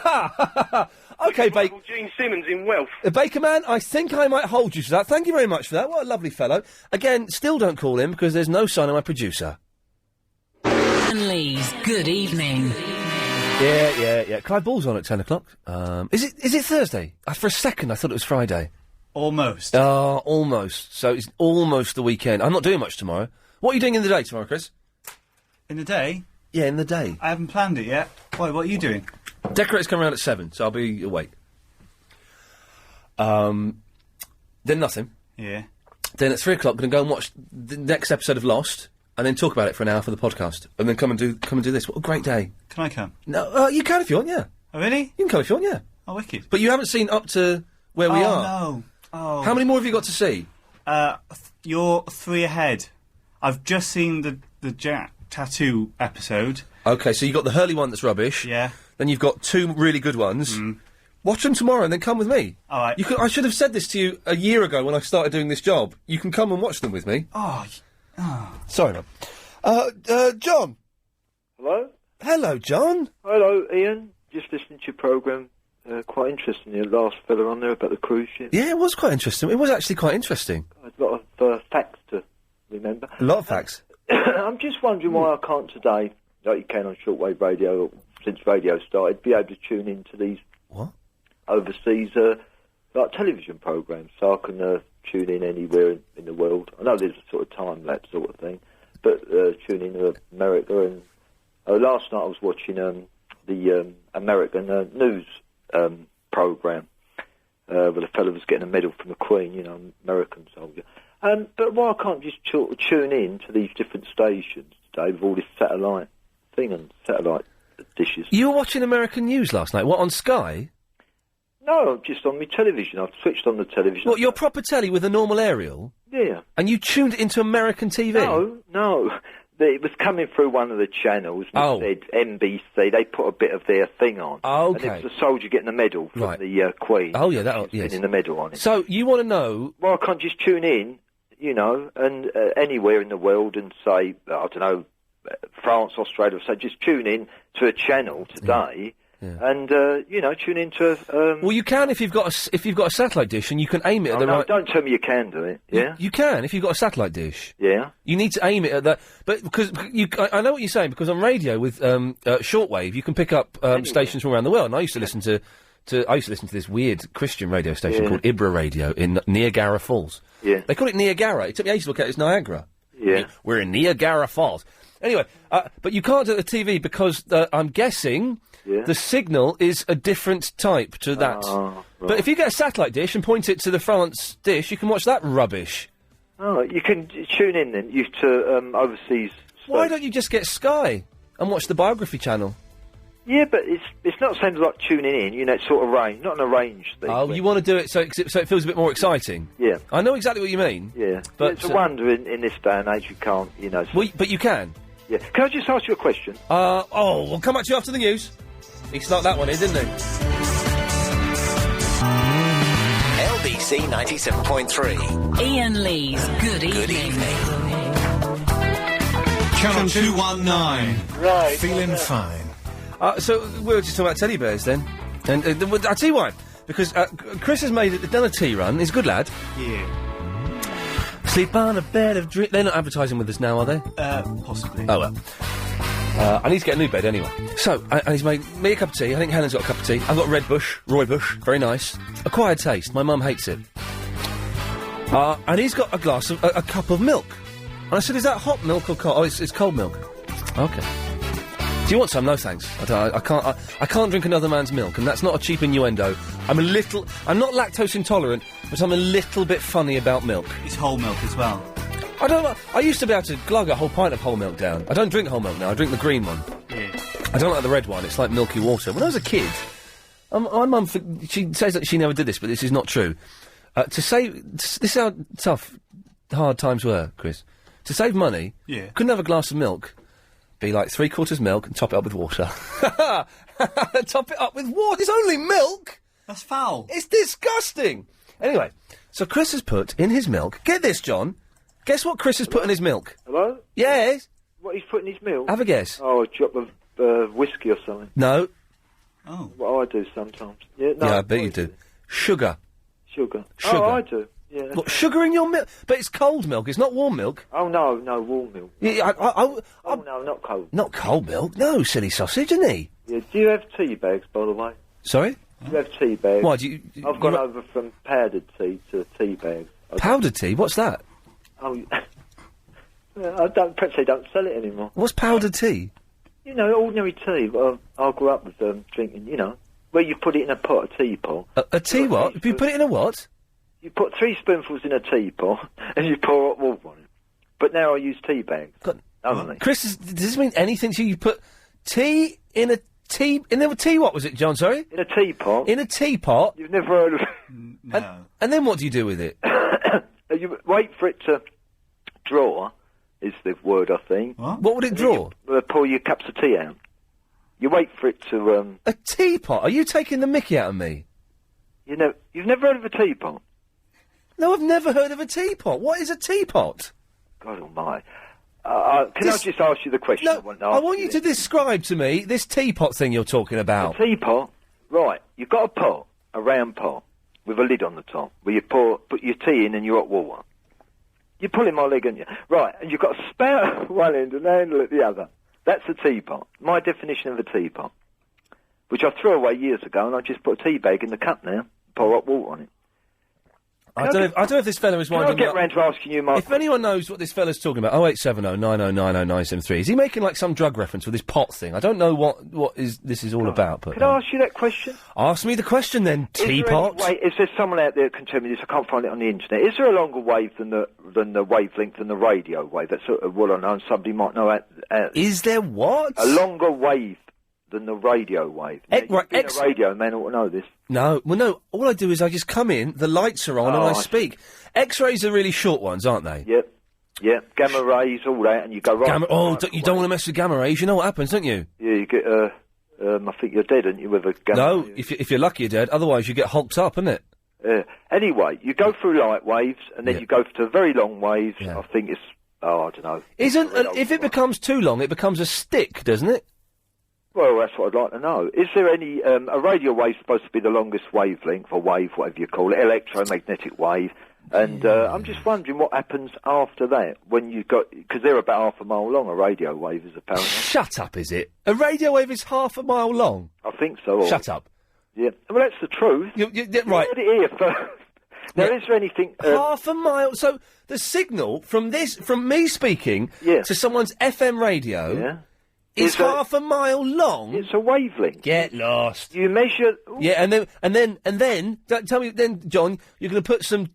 Okay, Baker. Gene Simmons in wealth. Baker man, I think I might hold you to that. Thank you very much for that. What a lovely fellow. Again, still don't call him because there's no sign of my producer. Lee's Good Evening. Yeah. Clive Ball's on at 10 o'clock. Is it Thursday? For a second, I thought it was Friday. Almost. Almost. So it's almost the weekend. I'm not doing much tomorrow. What are you doing in the day tomorrow, Chris? In the day? Yeah, in the day. I haven't planned it yet. Why, what are you doing? Decorators come around at 7, so I'll be awake. Then nothing. Yeah. Then at 3 o'clock, going to go and watch the next episode of Lost, and then talk about it for an hour for the podcast, and then come and do this. What a great day! Can I come? No, you can if you want. Yeah. Oh, really? You can come if you want. Yeah. Oh, wicked. But you haven't seen up to where we are. No. Oh. How many more have you got to see? You're 3 ahead. I've just seen the Jack Tattoo episode. Okay, so you got the Hurley one that's rubbish. Yeah. Then you've got 2 really good ones. Watch them tomorrow and then come with me. All right. I should have said this to you a year ago when I started doing this job. You can come and watch them with me. Sorry, man. John. Hello? Hello, John. Hello, Ian. Just listening to your programme. Quite interesting, your last fella on there about the cruise ship. Yeah, it was quite interesting. It was actually quite interesting. A lot of facts to remember. A lot of facts. I'm just wondering why I can't today, like you can on shortwave radio, since radio started, be able to tune into these overseas television programmes, so I can tune in anywhere in the world. I know there's a sort of time-lapse sort of thing, but tune in to America. And last night I was watching the American news programme where the fellow was getting a medal from the Queen, American soldier. But why can't you just tune in to these different stations today with all this satellite thing and satellite dishes? You were watching American news last night? What, on Sky? No, just on my television. I've switched on the television. What, your proper telly with a normal aerial? Yeah. And you tuned it into American TV? No. It was coming through one of the channels, and it said NBC. They put a bit of their thing on. Oh, okay. And it was a soldier getting a medal from the Queen. Oh, yeah, yes. Pinning the medal on it. So, you want to know... Well, I can't just tune in, and anywhere in the world and say, I don't know, France, Australia, so just tune in to a channel today and tune into. Well, you can if you've got a satellite dish, and you can aim it at the right. Don't tell me you can do it. Yeah, you can if you've got a satellite dish. Yeah, you need to aim it at that, but because I know what you're saying, because on radio with shortwave, you can pick up stations from around the world. And I used to listen to this weird Christian radio station called Ibra Radio in Niagara Falls. Yeah, they call it Niagara. It took me ages to look at it. It's Niagara. Yeah, we're in Niagara Falls. Anyway, but you can't do it at the TV because I'm guessing. Yeah. The signal is a different type to that. Right. But if you get a satellite dish and point it to the France dish, you can watch that rubbish. Oh, you can tune in then. You to overseas. Why don't you just get Sky and watch the biography channel? Yeah, but it's not something like tuning in. It's sort of range, not an arranged thing. Oh, you want to do it so it feels a bit more exciting. Yeah, I know exactly what you mean. Yeah, but it's a wonder in this day and age you can't. Well, but you can. Yeah. Can I just ask you a question? We'll come back to you after the news. He snuck that one in, didn't he? LBC 97.3. Iain Lee's Good Evening. Channel 219. Right. Feeling fine. So we were just talking about teddy bears then, and I'll tell you why. Because Chris has done a tea run. He's a good lad. Yeah. Sleep on a bed of dreams. They're not advertising with us now, are they? Possibly. Oh well. I need to get a new bed anyway. So, and he's made me a cup of tea. I think Helen's got a cup of tea. I've got Red Bush, Roy Bush, very nice. Acquired taste. My mum hates it. And he's got a glass of a cup of milk. And I said, "Is that hot milk or cold?" Oh, it's cold milk. Okay. Do you want some? No, thanks. I can't drink another man's milk, and that's not a cheap innuendo. I'm not lactose intolerant, but I'm a little bit funny about milk. It's whole milk as well. I don't know. I used to be able to glug a whole pint of whole milk down. I don't drink whole milk now. I drink the green one. Yeah. I don't like the red one. It's like milky water. When I was a kid, my mum, she says that she never did this, but this is not true. This is how tough, hard times were, Chris. To save money, couldn't have a glass of milk. Be like 3/4 milk and top it up with water. Top it up with water. It's only milk. That's foul. It's disgusting. Anyway, so Chris has put in his milk. Get this, John. Guess what Chris has put in his milk? Hello? Yes. What he's put in his milk? Have a guess. Oh, a drop of whiskey or something. No. Oh. What I do sometimes. Yeah, no, yeah, I bet you do. Sugar. Sugar. Sugar. Oh, I do. Yeah. What, sugar in your milk? But it's cold milk. It's not warm milk. Oh no, warm milk. Yeah, oh no, not cold. Not cold milk. No, silly sausage, isn't he? Yeah. Do you have tea bags, by the way? Sorry. Do you have tea bags? Why I've gone over from powdered tea to tea bags. Powdered tea? What's that? Oh. Perhaps they don't sell it anymore. What's powdered tea? Ordinary tea. I grew up with drinking. Where you put it in a pot, a teapot. A tea what? You put it in a what? You put 3 spoonfuls in a teapot and you pour hot water on it. But now I use tea bags. Only. Chris, does this mean anything to you? You put tea in a tea... In a tea what was it, John, sorry? In a teapot. In a teapot? You've never heard of it? No. And then what do you do with it? You wait for it to draw, is the word, I think. What would it draw? You pour your cups of tea out. You wait for it to... A teapot? Are you taking the mickey out of me? You've never heard of a teapot? No, I've never heard of a teapot. What is a teapot? God almighty. Can I just ask you the question? No, I want you to describe to me this teapot thing you're talking about. A teapot? Right. You've got a pot, a round pot, with a lid on the top, where you put your tea in and your hot water. You're pulling my leg, aren't you? Right, and you've got a spout at one end and a handle at the other. That's a teapot. My definition of a teapot. Which I threw away years ago, and I just put a tea bag in the cup now, pour hot water on it. I don't know if this fella is winding me up. I'll get round to asking you, Mark. If anyone knows what this fella's talking about, 0870 9090 973. Is he making like some drug reference with this pot thing? I don't know what this is all about. But can I ask you that question? Ask me the question then, teapot. Is there someone out there who can tell me this? I can't find it on the internet. Is there a longer wave than the wavelength than the radio wave? That's sort of what I know, and somebody might know. Is there what? A longer wave than the radio wave. Being a radio man ought to know this. No, all I do is I just come in, the lights are on, and I speak. X-rays are really short ones, aren't they? Yep. Gamma rays, all that, and you go right... You don't want to mess with gamma rays, you know what happens, don't you? Yeah, you get, I think you're dead, aren't you, with a gamma No, ray? if you're lucky you're dead, otherwise you get hulked up, isn't it? Anyway, you go through light waves, and then you go to very long waves, I think it's... I don't know. If it becomes too long, it becomes a stick, doesn't it? Well, that's what I'd like to know. Is there any... a radio wave supposed to be the longest wavelength, or wave, whatever you call it, electromagnetic wave, and I'm just wondering what happens after that, when you've got... Because they're about half a mile long, a radio wave is apparently. Shut up, is it? A radio wave is half a mile long? I think so. Shut up. Yeah, well, that's the truth. Right. You heard it here first. Now, is there anything... half a mile... So, the signal from me speaking to someone's FM radio... It's half a mile long. It's a wavelength. Get lost. You measure. Yeah, and then. Tell me, then, John, you're going to put some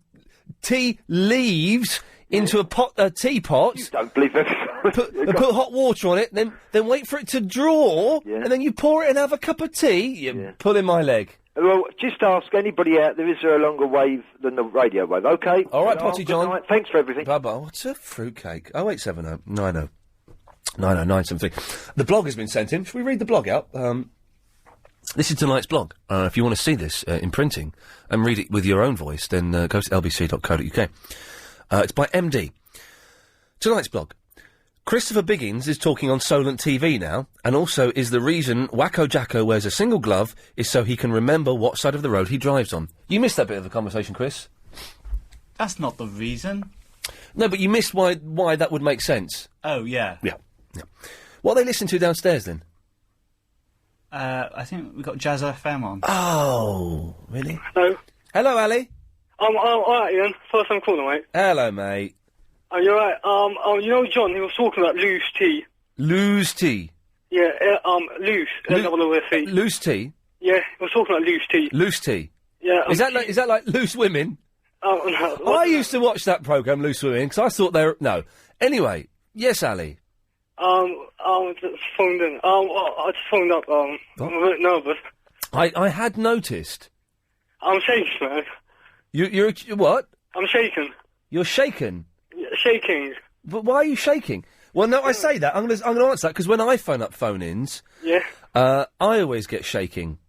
tea leaves into a teapot. You don't believe it. put hot water on it. Then wait for it to draw. Yeah. And then you pour it and have a cup of tea. You're pulling my leg. Well, just ask anybody out there, is there a longer wave than the radio wave? Okay. All right, Potty John. Night. Thanks for everything. Bye-bye. What's a fruitcake? 0870 90 90973. The blog has been sent in. Should we read the blog out? This is tonight's blog. If you want to see this in printing and read it with your own voice, then go to lbc.co.uk. It's by MD. Tonight's blog. Christopher Biggins is talking on Solent TV now, and also is the reason Wacko Jacko wears a single glove is so he can remember what side of the road he drives on. You missed that bit of the conversation, Chris. That's not the reason. No, but you missed why that would make sense. Oh, yeah. Yeah. What are they listening to downstairs, then? I think we've got Jazz FM on. Oh, really? Hello. Hello, Ali. Alright, Ian. First time calling, mate. Hello, mate. You're right. You know John, he was talking about loose tea. Loose tea? Yeah, loose. L-O-O-S-E. Loose tea? Yeah, he was talking about loose tea. Loose tea? Yeah. Is that like Loose Women? Oh, no. I used to watch that programme, Loose Women, because I thought they were... No. Anyway, yes, Ali. I just phoned in. I just phoned up. I'm a bit nervous. I had noticed. I'm shaking, man. You're what? I'm shaking. You're shaken? Yeah, shaking. But why are you shaking? Well, no, I say that. I'm gonna answer that, because when I phone up phone-ins... Yeah. I always get shaking.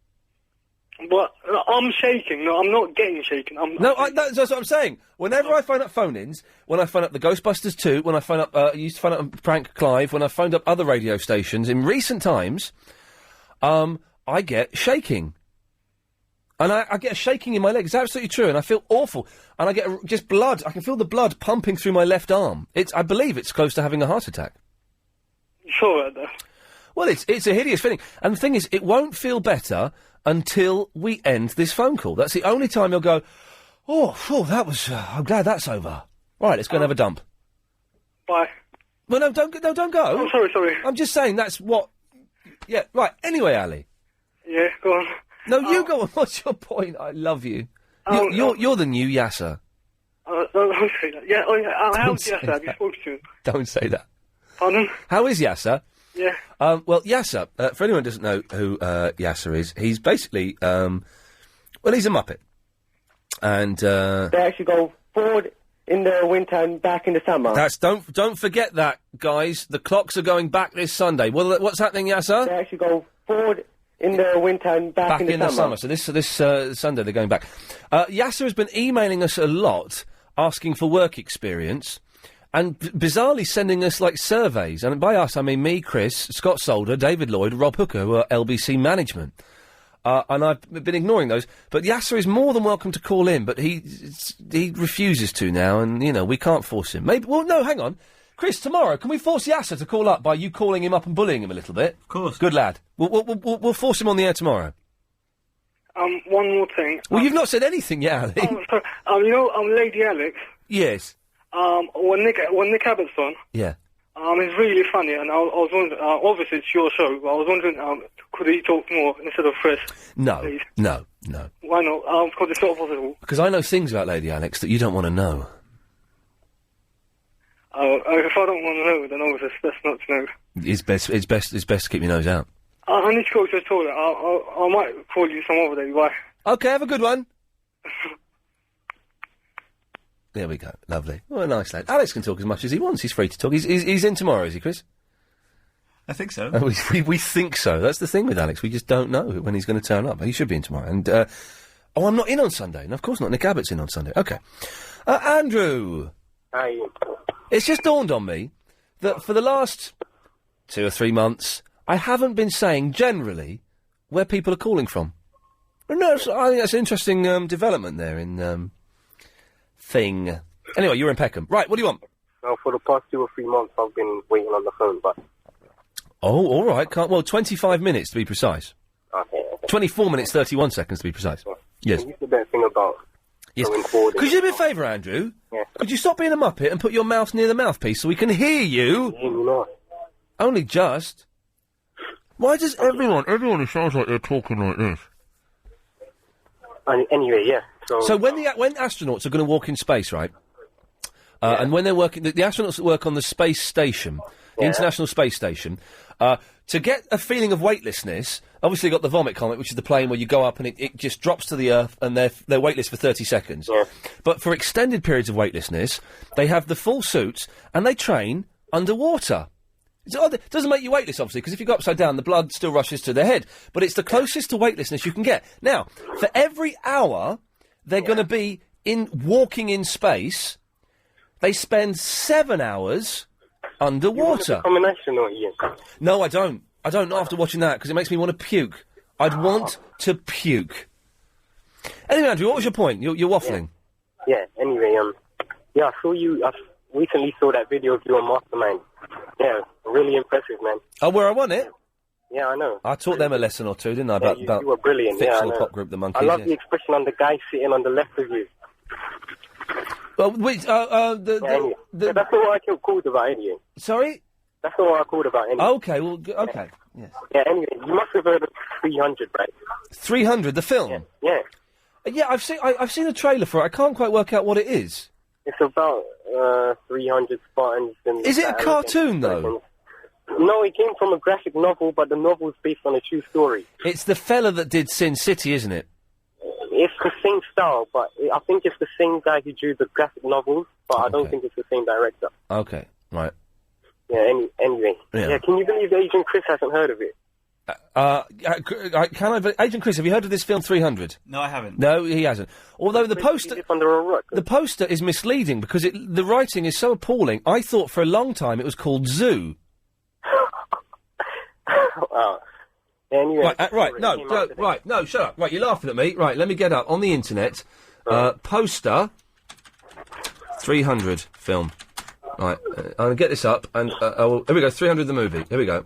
But I'm shaking. No, I'm not getting shaken. That's what I'm saying. Whenever I phone up phone-ins, when I phone up the Ghostbusters 2, when I phone up, I used to phone up Prank Clive, when I phoned up other radio stations, in recent times, I get shaking. And I get a shaking in my leg. It's absolutely true, and I feel awful. And I get just blood. I can feel the blood pumping through my left arm. I believe it's close to having a heart attack. Sure, Well, it's a hideous feeling. And the thing is, it won't feel better until we end this phone call. That's the only time you'll go, that was... I'm glad that's over. Right, let's go and have a dump. Bye. Well, no, don't go. Oh, sorry. I'm just saying that's what... Yeah, right. Anyway, Ali. Yeah, go on. No, you go on. What's your point? I love you. You're the new Yasser. Don't say that. Yeah, how's Yasser? Have you spoken to him? Don't say that. Pardon? How is Yasser? Yeah. Well, Yasser, for anyone who doesn't know who Yasser is, he's basically, he's a Muppet. And, They actually go forward in the winter and back in the summer. Don't forget that, guys. The clocks are going back this Sunday. What's happening, Yasser? They actually go forward in the winter and back in the summer. So this Sunday they're going back. Yasser has been emailing us a lot, asking for work experience. And bizarrely sending us, surveys. And by us, I mean me, Chris, Scott Solder, David Lloyd, Rob Hooker, who are LBC management. And I've been ignoring those. But Yasser is more than welcome to call in, but he refuses to now, and, we can't force him. No, hang on. Chris, tomorrow, can we force Yasser to call up by you calling him up and bullying him a little bit? Of course. Good lad. We'll force him on the air tomorrow. One more thing. Well, you've not said anything yet, Ali. Sorry. Lady Alex. Yes. When Nick Abbott's on, yeah, it's really funny, and I was wondering. Obviously, it's your show, but I was wondering, could he talk more instead of Chris? No, please? No. Why not? Because it's not possible. Because I know things about Lady Alex that you don't want to know. If I don't want to know, then obviously it's best not to know. It's best to keep your nose out. I need to go to the toilet. I might call you some other day. Bye. Okay, have a good one. There we go. Lovely. What a nice lad. Alex can talk as much as he wants. He's free to talk. He's in tomorrow, is he, Chris? I think so. We think so. That's the thing with Alex. We just don't know when he's going to turn up. He should be in tomorrow. And, I'm not in on Sunday. No, of course not. Nick Abbott's in on Sunday. Okay. Andrew. Hi. It's just dawned on me that for the last 2 or 3 months, I haven't been saying generally where people are calling from. No, I think that's an interesting development there in thing. Anyway, you're in Peckham. Right, what do you want? Well, for the past 2 or 3 months, I've been waiting on the phone, but... Oh, all right. 25 minutes to be precise. Okay. 24 minutes, 31 seconds to be precise. Yes. And here's the better thing about going forward... Could you do me a favour, Andrew? Yeah. Could you stop being a muppet and put your mouth near the mouthpiece so we can hear you? Only just. Why does everyone who sounds like they're talking like this? Anyway, yeah. So when astronauts are going to walk in space, right? And when they're working, the astronauts that work on the space station, the International Space Station, to get a feeling of weightlessness, obviously got the vomit comet, which is the plane where you go up and it just drops to the earth and they're weightless for 30 seconds. Yeah. But for extended periods of weightlessness, they have the full suits and they train underwater. It doesn't make you weightless, obviously, because if you go upside down, the blood still rushes to the head. But it's the closest to weightlessness you can get. Now, for every hour they're going to be walking in space, they spend 7 hours underwater. You want a combination, or Ian? No, I don't. I don't, not after watching that, because it makes me want to puke. I'd want to puke. Anyway, Andrew, what was your point? You're waffling. Yeah, anyway, I recently saw that video of you on Mastermind. Yeah, really impressive, man. Oh, where I won it? Yeah, I know. I taught them a lesson or two, didn't I? About you were brilliant. Fictional I pop group, the Monkeys. I love the expression on the guy sitting on the left of you. Well, which, that's not what I called about anyway. Sorry? That's not what I called about anyway. Okay, well, okay. Yes. Yeah, anyway, you must have heard of 300, right? 300, the film? Yeah. Yeah, I've seen a trailer for it. I can't quite work out what it is. It's about 300 Spartans. Is it a cartoon, though? No, it came from a graphic novel, but the novel's based on a true story. It's the fella that did Sin City, isn't it? It's the same style, but I think it's the same guy who drew the graphic novels, but I don't think it's the same director. Okay, right. Yeah, anyway. Yeah, can you believe Agent Chris hasn't heard of it? Agent Chris, have you heard of this film 300? No, I haven't. No, he hasn't. Although the poster is misleading because the writing is so appalling. I thought for a long time it was called Zoo. Wow. Anyway, no, shut up. Right, you're laughing at me. Right, let me get up on the internet. Poster 300 film. Right, I'll get this up and here we go. 300 the movie. Here we go.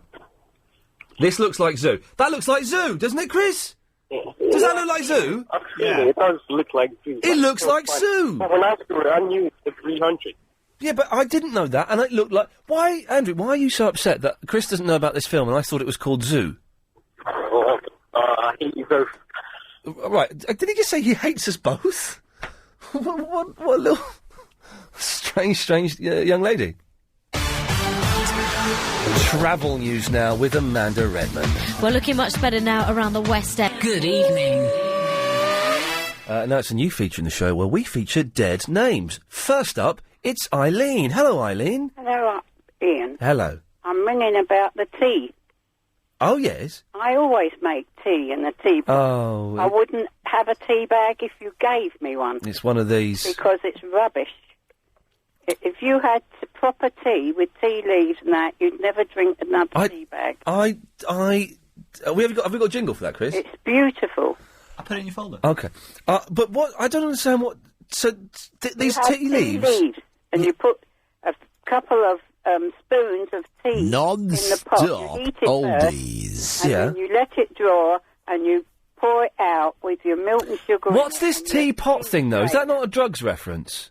This looks like Zoo. That looks like Zoo, doesn't it, Chris? Does that look like Zoo? Yeah, it does look like Zoo. It looks like Zoo. But when I saw it, I knew it was 300. Yeah, but I didn't know that, and it looked like... Why, Andrew, why are you so upset that Chris doesn't know about this film and I thought it was called Zoo? I hate you both. Right, did he just say he hates us both? what a little... strange young lady. Travel news now with Amanda Redmond. We're looking much better now around the West End. Good evening. Now it's a new feature in the show where we feature dead names. First up, it's Eileen. Hello, Eileen. Hello, Ian. Hello. I'm ringing about the tea. Oh, yes? I always make tea in a teapot. Oh. I wouldn't have a tea bag if you gave me one. It's one of these... Because it's rubbish. If you had proper tea with tea leaves and that, you'd never drink another tea bag. Have we got a jingle for that, Chris? It's beautiful. I put it in your folder. Okay. But what... I don't understand what... So, these tea leaves... And you put a couple of spoons of tea in the pot. You heat it first, and then you let it draw, and you pour it out with your milk and sugar. What's this teapot thing, though? Is that not a drugs reference?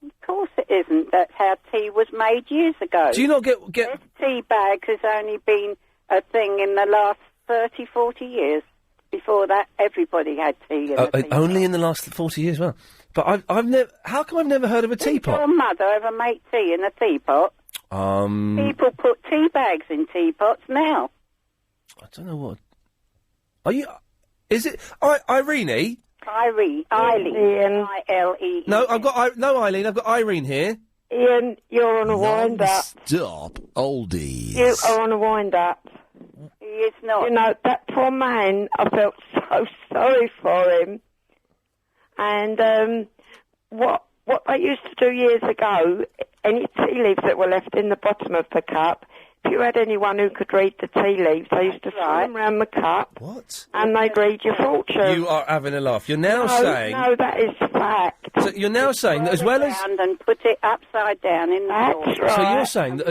Of course it isn't. That's how tea was made years ago. Do you not get... This tea bag has only been a thing in the last 30, 40 years. Before that, everybody had tea in a tea only in the last 40 years, well. But I've never... How come I've never heard of a teapot? Did your mother ever make tea in a teapot? People put tea bags in teapots now. I don't know what... Are you... Is it... Irene? Eileen. I-L-E. No, Eileen, I've got Irene here. Ian, you're on a wind-up. Stop, oldies. You are on a wind-up. He is not. You know, that poor man, I felt so sorry for him. And what they used to do years ago, any tea leaves that were left in the bottom of the cup, you had anyone who could read the tea leaves, they used to throw them round the cup. What? And they'd read your fortune. You are having a laugh. You're now saying... No, that is fact. So you're now saying that as well as... And put it upside down in the saucer. So you're saying that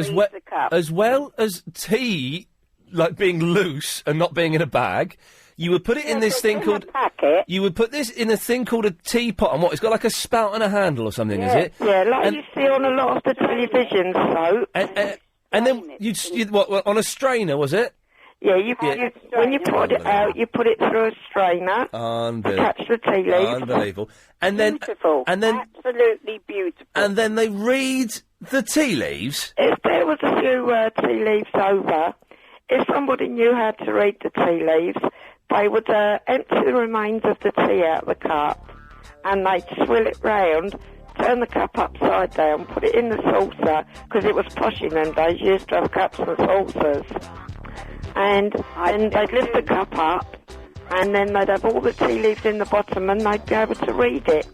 as well as tea, like being loose and not being in a bag, you would put it in this thing called... You would put this in a thing called a teapot, and what? It's got like a spout and a handle or something, is it? Yeah, like you see on a lot of the television soap. And then you'd what, on a strainer, was it? Yeah, when you pour it out, you put it through a strainer. Unbelievable. Catch the tea leaves. Unbelievable. And then, beautiful. Absolutely beautiful. And then they read the tea leaves. If there was a few tea leaves over, if somebody knew how to read the tea leaves, they would empty the remains of the tea out of the cup, and they'd swill it round, turn the cup upside down, put it in the saucer, because it was posh in them days, you used to have cups and saucers. And they'd lift the cup up, and then they'd have all the tea leaves in the bottom, and they'd be able to read it.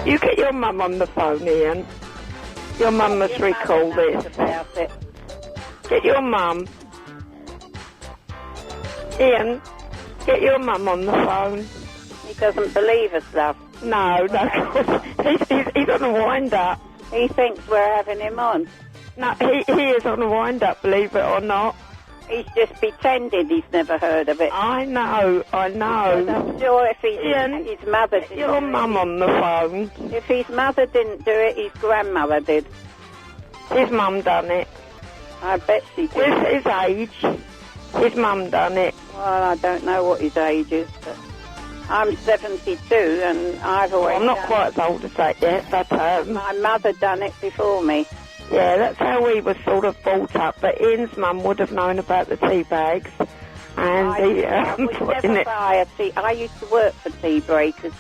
You get your mum on the phone, Ian. Your mum must recall this. Get your mum. Ian, get your mum on the phone. He doesn't believe us, love. No, he's on a wind-up. He thinks we're having him on. No, he is on a wind-up, believe it or not. He's just pretended he's never heard of it. I know. Because I'm sure if his mother didn't your mum on the phone. If his mother didn't do it, his grandmother did. His mum done it. I bet she did. With his age, his mum done it. Well, I don't know what his age is, but I'm 72 and I've always I'm not quite as old as that yet, but... my mother done it before me. Yeah, that's how we were sort of brought up, but Ian's mum would have known about the tea bags. And I would never buy a tea. I used to work for tea brokers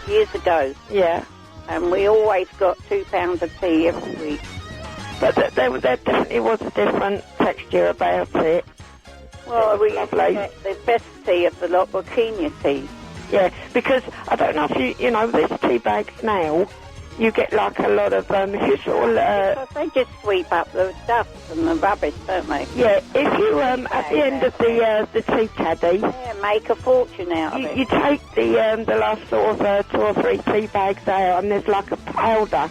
years ago. Yeah. And we always got £2 of tea every week. But there definitely was a different texture about it. Well, we used to get the best tea of the lot were Kenya tea. Yeah, because I don't know if you know, there's tea bags now. You get like a lot of because they just sweep up the dust and the rubbish, don't they? Yeah, if you at the end of the tea caddy, make a fortune out of it. You take the last sort of 2 or 3 tea bags out, and there's like a powder.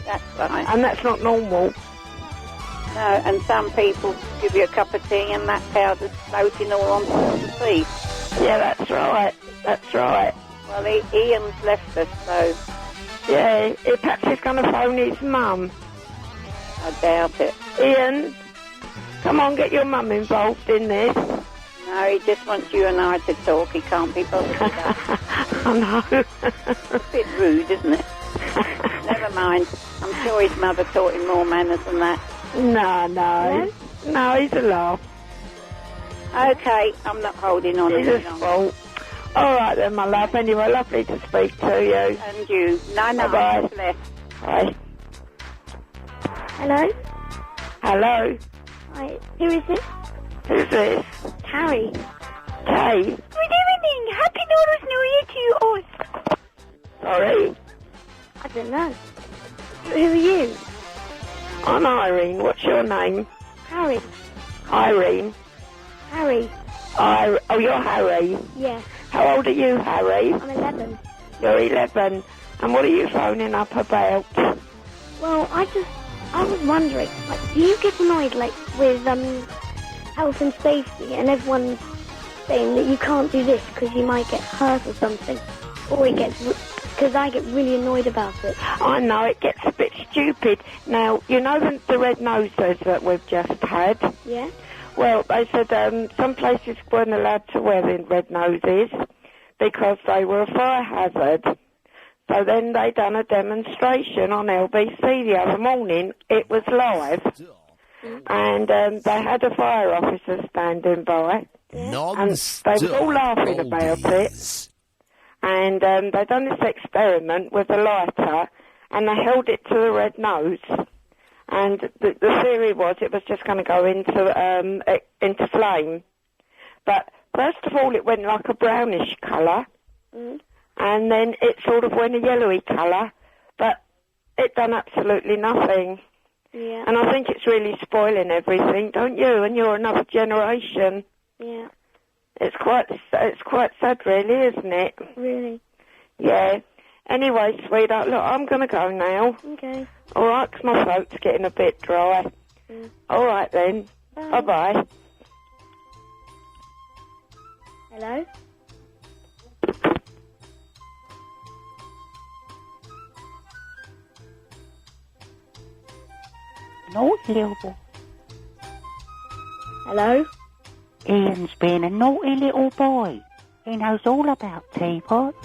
That's right. And that's not normal. No, and some people give you a cup of tea and that powder's floating all on top of the tea. Yeah, that's right. That's right. Well, Ian's left us, so... Yeah, perhaps he's going to phone his mum. I doubt it. Ian, come on, get your mum involved in this. No, he just wants you and I to talk. He can't be bothered with that. I know. It's a bit rude, isn't it? Never mind. I'm sure his mother taught him more manners than that. No, he's a laugh. Okay, I'm not holding on It's any his longer. fault. All right then, my love. Anyway, lovely to speak to you. And you. No, bye. Bye. Hello? Hello? Hi, who is this? Who's this? Harry. Kay? Good evening. Happy Northern New Year to you all. Sorry? I don't know. Who are you? I'm Irene. What's your name? Harry. Irene? Harry. Oh, you're Harry? Yeah. How old are you, Harry? I'm 11. You're 11. And what are you phoning up about? Well, I was wondering, like, do you get annoyed, like, with, health and safety, and everyone's saying that you can't do this because you might get hurt or something? Or it gets, because I get really annoyed about it. I know, it gets a bit stupid. Now, you know the red noses that we've just had? Yeah? Well, they said some places weren't allowed to wear the red noses because they were a fire hazard. So then they done a demonstration on LBC the other morning. It was live. And they had a fire officer standing by. And they were all laughing about it. And they done this experiment with a lighter and they held it to the red nose. And the theory was it was just going to go into flame. But first of all, it went like a brownish colour. And then it sort of went a yellowy colour. But it done absolutely nothing. Yeah. And I think it's really spoiling everything, don't you? And you're another generation. Yeah. It's quite sad, really, isn't it? Really. Yeah. Anyway, sweetheart, look, I'm going to go now. Okay. All right, 'cause my throat's getting a bit dry. Yeah. All right, then. Bye. Bye-bye. Hello? Naughty little boy. Hello? Ian's been a naughty little boy. He knows all about teapots.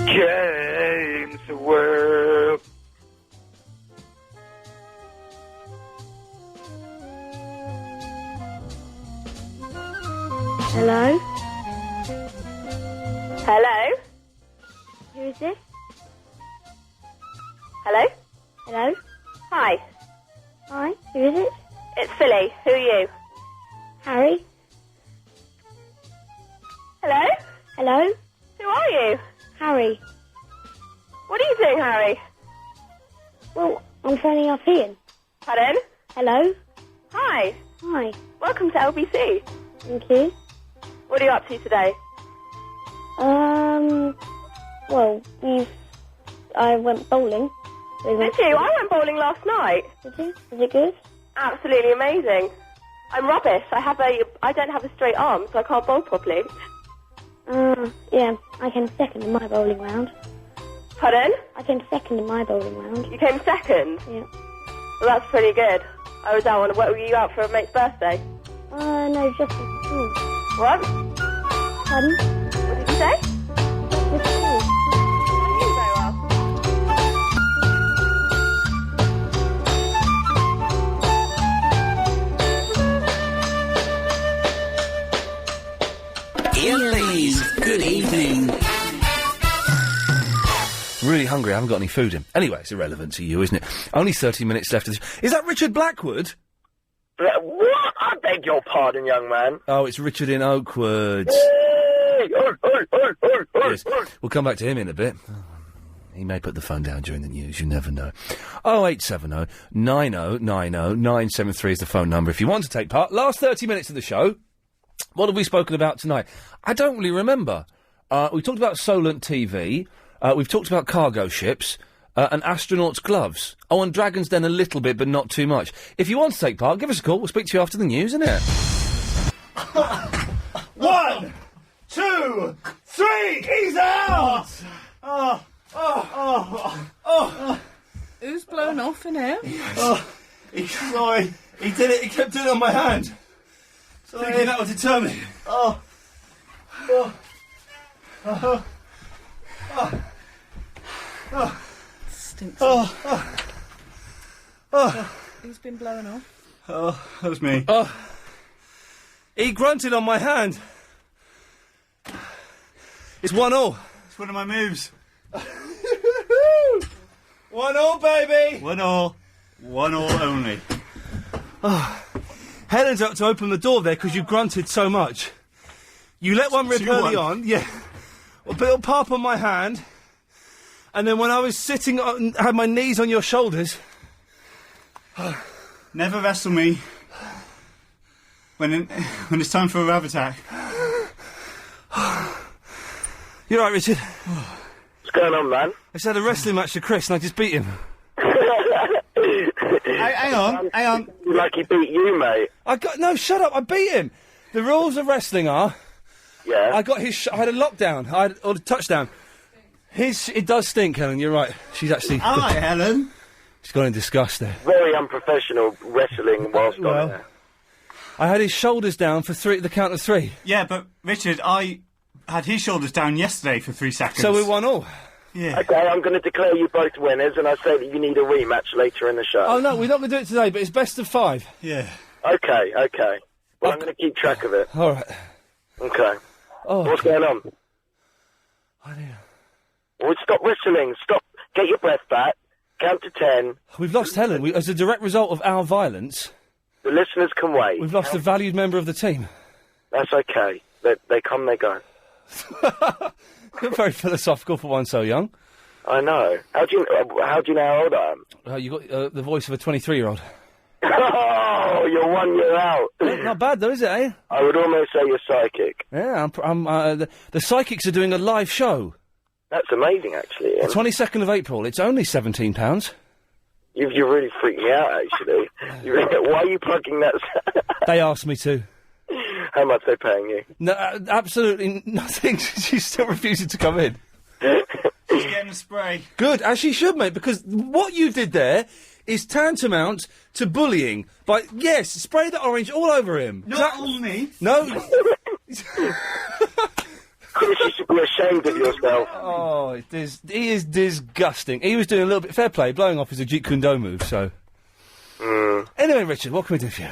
Games the world. Hello? Hello? Who is this? Hello? Hello? Hi. Hi, who is it? It's Philly. Who are you? Harry? Hello? Hello? Who are you? Harry. What are you doing, Harry? Well, I'm phoning up Ian. Pardon? Hello? Hi. Hi. Welcome to LBC. Thank you. What are you up to today? Well, I went bowling. Did you? I went bowling last night. Did you? Was it good? Absolutely amazing. I'm rubbish. I don't have a straight arm, so I can't bowl properly. Yeah, I came second in my bowling round. Pardon? I came second in my bowling round. You came second? Yeah. Well, that's pretty good. I was out on, were you out for a mate's birthday? No, just What? Pardon? What did you say? Just I knew you very well. Ian Lee's Good Evening. Really hungry, I haven't got any food in. Anyway, it's irrelevant to you, isn't it? Only 30 minutes left of this. Is that Richard Blackwood? What? I beg your pardon, young man. Oh, it's Richard in Oakwood. Yes. We'll come back to him in a bit. He may put the phone down during the news, you never know. 0870 9090 973 is the phone number if you want to take part. Last 30 minutes of the show. What have we spoken about tonight? I don't really remember. We talked about Solent TV. We've talked about cargo ships. And astronauts' gloves. Oh, and Dragon's Den a little bit, but not too much. If you want to take part, give us a call. We'll speak to you after the news, innit? 1, 2, 3, he's out! Who's blown off in here? Sorry, he did it, he kept doing it on my hand. Sorry. Thinking that would deter me. Stinks. Who's been blown off? Oh, that was me. He grunted on my hand. It's 1-1. It's one of my moves. 1-1, baby! 1-1. 1-1 only. Helen's up to open the door there because you grunted so much. You let one rip early on, yeah. A little pop on my hand. And then when I was sitting, had my knees on your shoulders. Never wrestle me when it's time for a rav attack. You're right, Richard. What's going on, man? I just had a wrestling match to Chris and I just beat him. Hang on. Like he beat you, mate. No, shut up, I beat him. The rules of wrestling are... Yeah? I got his... I had a lockdown, or a touchdown. It does stink, Helen, you're right. She's actually... All right, Helen. She's gone in disgust there. Very unprofessional wrestling whilst on there. I had his shoulders down for the count of 3. Yeah, but, Richard, I had his shoulders down yesterday for 3 seconds. So we won all. Yeah. Okay, I'm going to declare you both winners, and I say that you need a rematch later in the show. Oh, no, we're not going to do it today, but it's best of 5. Yeah. Okay. Well, I'm going to keep track of it. All right. Okay. Oh. What's going on? I don't know. Well, stop whistling. Stop. Get your breath back. Count to 10. We've lost Helen. As a direct result of our violence... The listeners can wait. We've lost a valued member of the team. That's okay. They come, they go. You're very philosophical for one so young. I know. How do you know how old I am? You got the voice of a 23-year-old. Oh, you're 1 year out. Not bad though, is it, eh? I would almost say you're psychic. Yeah, the psychics are doing a live show. That's amazing, actually. The 22nd of April. It's only £17. You really freaked me out, actually. Why are you plugging that? They asked me to. How much are they paying you? No, absolutely nothing. She's still refusing to come in. She's getting a spray. Good, as she should, mate, because what you did there is tantamount to bullying. Yes, spray the orange all over him. Not on me. No. Chris, you should be ashamed of yourself. Oh, he is disgusting. He was doing a little bit fair play, blowing off his Jeet Kune Do move, so... Anyway, Richard, what can we do for you?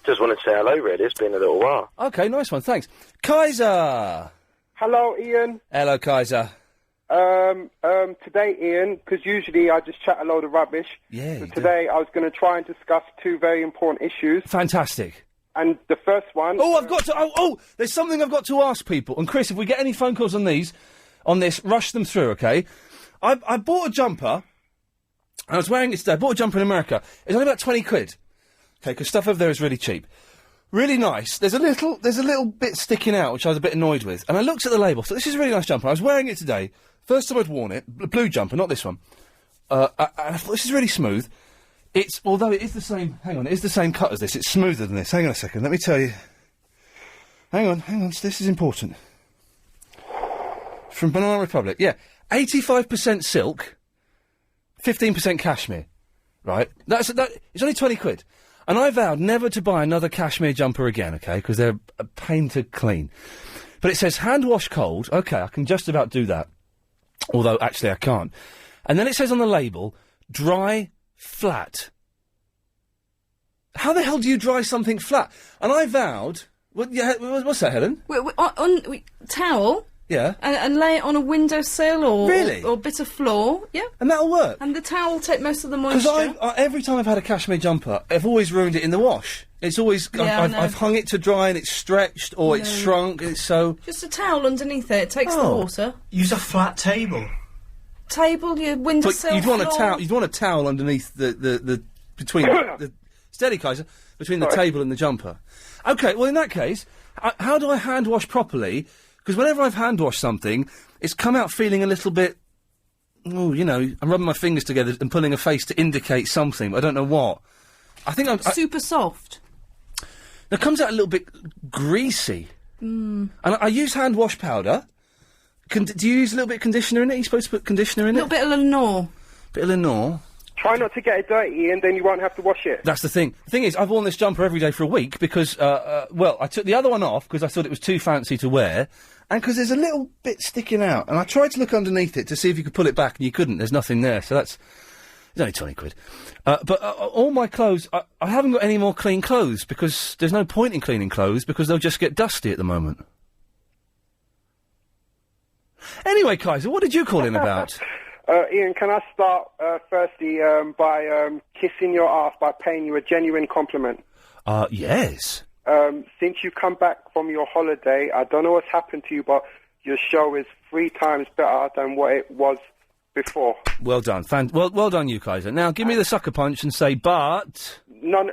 Just wanted to say hello, really. It's been a little while. OK, nice one, thanks. Kaiser! Hello, Ian. Hello, Kaiser. Today, Ian, because usually I just chat a load of rubbish. Yeah. So today I was going to try and discuss two very important issues. Fantastic. And the first one... Oh, I've got to... there's something I've got to ask people. And, Chris, if we get any phone calls on this, rush them through, OK? I bought a jumper, and I was wearing it today. I bought a jumper in America. It's only about 20 quid. OK, because stuff over there is really cheap. Really nice. There's a little bit sticking out, which I was a bit annoyed with. And I looked at the label. So this is a really nice jumper. I was wearing it today. First time I'd worn it. Blue jumper, not this one. And I thought, this is really smooth. Although it is the same... Hang on, it is the same cut as this. It's smoother than this. Hang on a second. Let me tell you. Hang on. This is important. From Banana Republic. Yeah. 85% silk, 15% cashmere. Right? It's only 20 quid. And I vowed never to buy another cashmere jumper again, OK? Because they're a pain to clean. But it says hand wash cold. OK, I can just about do that. Although, actually, I can't. And then it says on the label, dry flat. How the hell do you dry something flat? And I vowed... what's that, Helen? Towel. Yeah. And lay it on a windowsill or... Really? Or bit of floor. Yeah. And that'll work? And the towel will take most of the moisture. Because every time I've had a cashmere jumper, I've always ruined it in the wash. It's always... Yeah, I've hung it to dry and it's stretched or it's shrunk and it's so... Just a towel underneath it. It takes the water. Use a flat table. Table, your windowsill, But you'd want a towel underneath the between the steady, Kaiser, between the table and the jumper. Okay, well in that case, how do I hand wash properly? Because whenever I've hand washed something, it's come out feeling a little bit. Oh, I'm rubbing my fingers together and pulling a face to indicate something. But I don't know what. I think I'm super soft. It comes out a little bit greasy. Mm. And I use hand wash powder. Do you use a little bit of conditioner in it? Are you supposed to put conditioner in it? A little bit of Lenore. Bit of Lenore. Try not to get it dirty, and then you won't have to wash it. That's the thing. The thing is, I've worn this jumper every day for a week because, I took the other one off because I thought it was too fancy to wear, and because there's a little bit sticking out. And I tried to look underneath it to see if you could pull it back, and you couldn't. There's nothing there, so it's only 20 quid. But all my clothes, I haven't got any more clean clothes because there's no point in cleaning clothes because they'll just get dusty at the moment. Anyway, Kaiser, what did you call in about? Ian, can I start firstly by kissing your ass by paying you a genuine compliment? Yes. Since you come back from your holiday, I don't know what's happened to you, but your show is 3 times better than what it was before. Well done. Well done, you, Kaiser. Now, give me the sucker punch and say, but... None,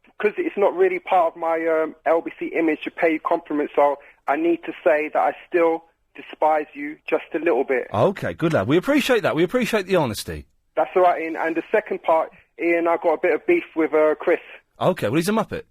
because it's not really part of my LBC image to pay you compliments, so I need to say that I still despise you just a little bit. OK, good lad. We appreciate that. We appreciate the honesty. That's all right, Ian. And the second part, Ian, I've got a bit of beef with Chris. OK, well, he's a muppet.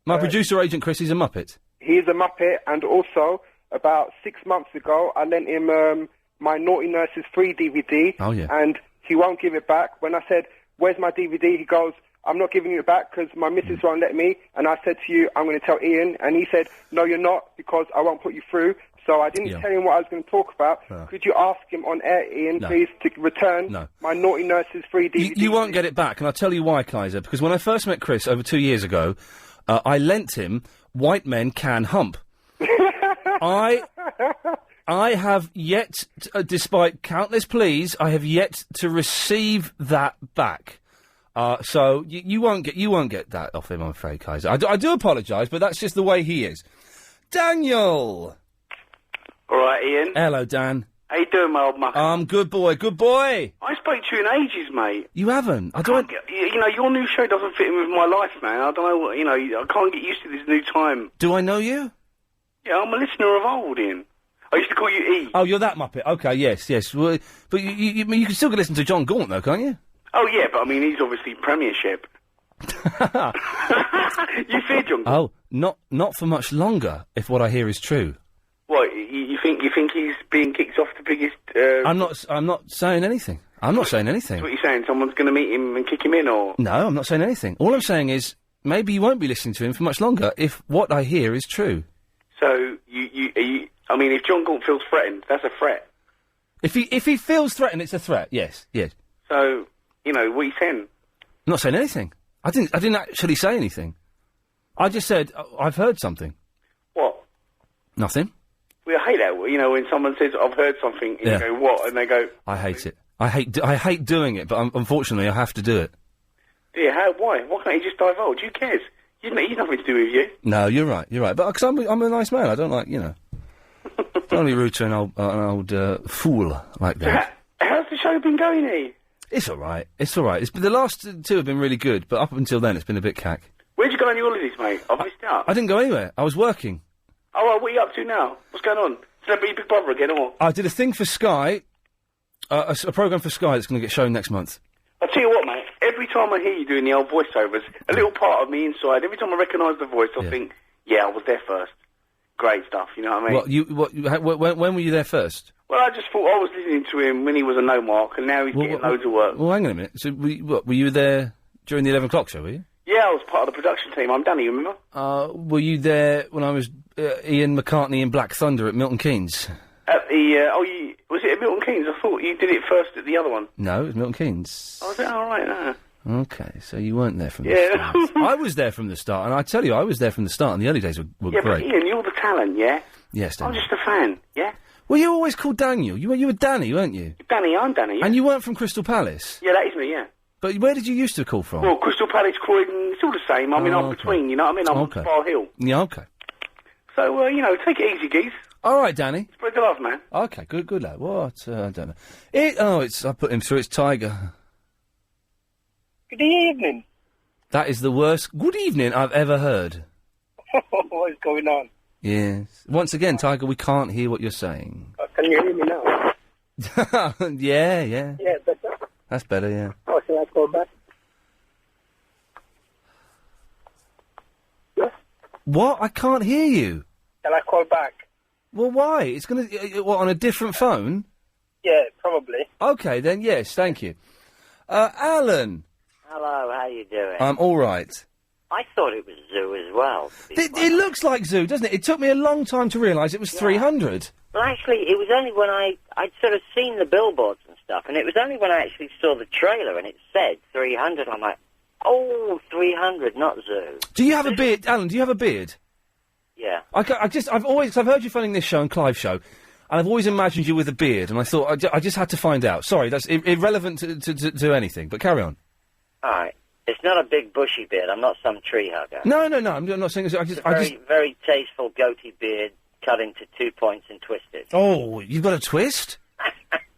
My producer agent, Chris, he's a muppet. He is a muppet, and also, about 6 months ago, I lent him my Naughty Nurses 3 DVD. Oh, yeah. And he won't give it back. When I said, where's my DVD, he goes, I'm not giving it back because my missus won't let me. And I said to you, I'm going to tell Ian. And he said, no, you're not, because I won't put you through. So I didn't tell him what I was going to talk about. Could you ask him on air, Ian, please, to return my Naughty Nurses 3 DVD? You won't get it back, and I'll tell you why, Kaiser. Because when I first met Chris over 2 years ago, I lent him White Men Can Hump. I have yet, despite countless pleas, I have yet to receive that back. So you won't get that off him, I'm afraid, Kaiser. I do apologise, but that's just the way he is. Daniel! All right, Ian. Hello, Dan. How you doing, my old mucker? Good boy, good boy. I spoke to you in ages, mate. You haven't? You know, your new show doesn't fit in with my life, man. I don't know what, I can't get used to this new time. Do I know you? Yeah, I'm a listener of old, Ian. I used to call you E. Oh, you're that Muppet. Okay, yes. Well, but you can still listen to John Gaunt, though, can't you? Oh, yeah, but I mean, he's obviously Premiership. You fear John Gaunt? Oh, not for much longer, if what I hear is true. What, you think he's being kicked off the biggest... I'm not saying anything. I'm not saying anything. That's what you're saying? Someone's going to meet him and kick him in, or...? No, I'm not saying anything. All I'm saying is, maybe you won't be listening to him for much longer, if what I hear is true. So, I mean, if John Gaunt feels threatened, that's a threat. If he feels threatened, it's a threat, yes. So, what are you saying? I'm not saying anything. I didn't actually say anything. I just said, I've heard something. What? Nothing. We hate that, when someone says, I've heard something, and you go, what? And they go... I hate it. I hate doing it, but unfortunately I have to do it. Yeah, why? Why can't you just divulge? Who cares? He's nothing to do with you. No, you're right. But because I'm a nice man, I don't like, don't be rude to an old fool like that. How's the show been going, E? It's all right. The last two have been really good, but up until then it's been a bit cack. Where'd you go on your holidays, mate? I've missed out. I didn't go anywhere. I was working. Oh, well, what are you up to now? What's going on? Celebrity Big Brother again, or...? I did a thing for Sky, a programme for Sky that's going to get shown next month. I'll tell you what, mate, every time I hear you doing the old voiceovers, a little part of me inside, every time I recognise the voice, I think, yeah, I was there first. Great stuff, you know what I mean? When were you there first? Well, I just thought I was listening to him when he was a no mark, and now he's getting loads of work. Well, hang on a minute. So, were you there during the 11 o'clock show, were you? Yeah, I was part of the production team. I'm Danny, remember? Were you there when I was Ian McCartney in Black Thunder at Milton Keynes? At the, was it at Milton Keynes? I thought you did it first at the other one. No, it was Milton Keynes. Oh, was it? All right, no. Okay, so you weren't there from the start. I was there from the start, and I tell you, I was there from the start, and the early days were great. But Ian, you're the talent, yeah? Yes, Danny. I'm just a fan, yeah? Well, you were always called Daniel. You were Danny, weren't you? Danny, I'm Danny, yeah. And you weren't from Crystal Palace? Yeah, that is me, yeah. But where did you used to call from? Well, Crystal Palace, Croydon, it's all the same. I mean, I'm between, you know what I mean? I'm on Spar Hill. Yeah, okay. So, take it easy, geez. All right, Danny. Spread the love, man. Okay, good lad. What? I don't know. I put him through. It's Tiger. Good evening. That is the worst good evening I've ever heard. What is going on? Yes. Once again, Tiger, we can't hear what you're saying. Can you hear me now? Yeah. Yeah, better. That's better, yeah. Oh, shall I call back? Yes? What? I can't hear you. Shall I call back? Well, why? It's going to... on a different phone? Yeah, probably. Okay, then, yes, thank you. Alan. Hello, how you doing? I'm all right. I thought it was Zoo as well. It looks like Zoo, doesn't it? It took me a long time to realise it was 300. Well, actually, it was only when I'd sort of seen the billboards and stuff, and it was only when I actually saw the trailer and it said 300, I'm like, oh, 300, not Zoo. Do you have a beard, Alan? Do you have a beard? Yeah. I've heard you phoning this show and Clive's show, and I've always imagined you with a beard, and I thought I just had to find out. Sorry, that's irrelevant to anything, but carry on. All right. It's not a big bushy beard. I'm not some tree hugger. No, I'm not saying this. Very tasteful goatee beard, cut into 2 points and twisted. Oh, you've got a twist?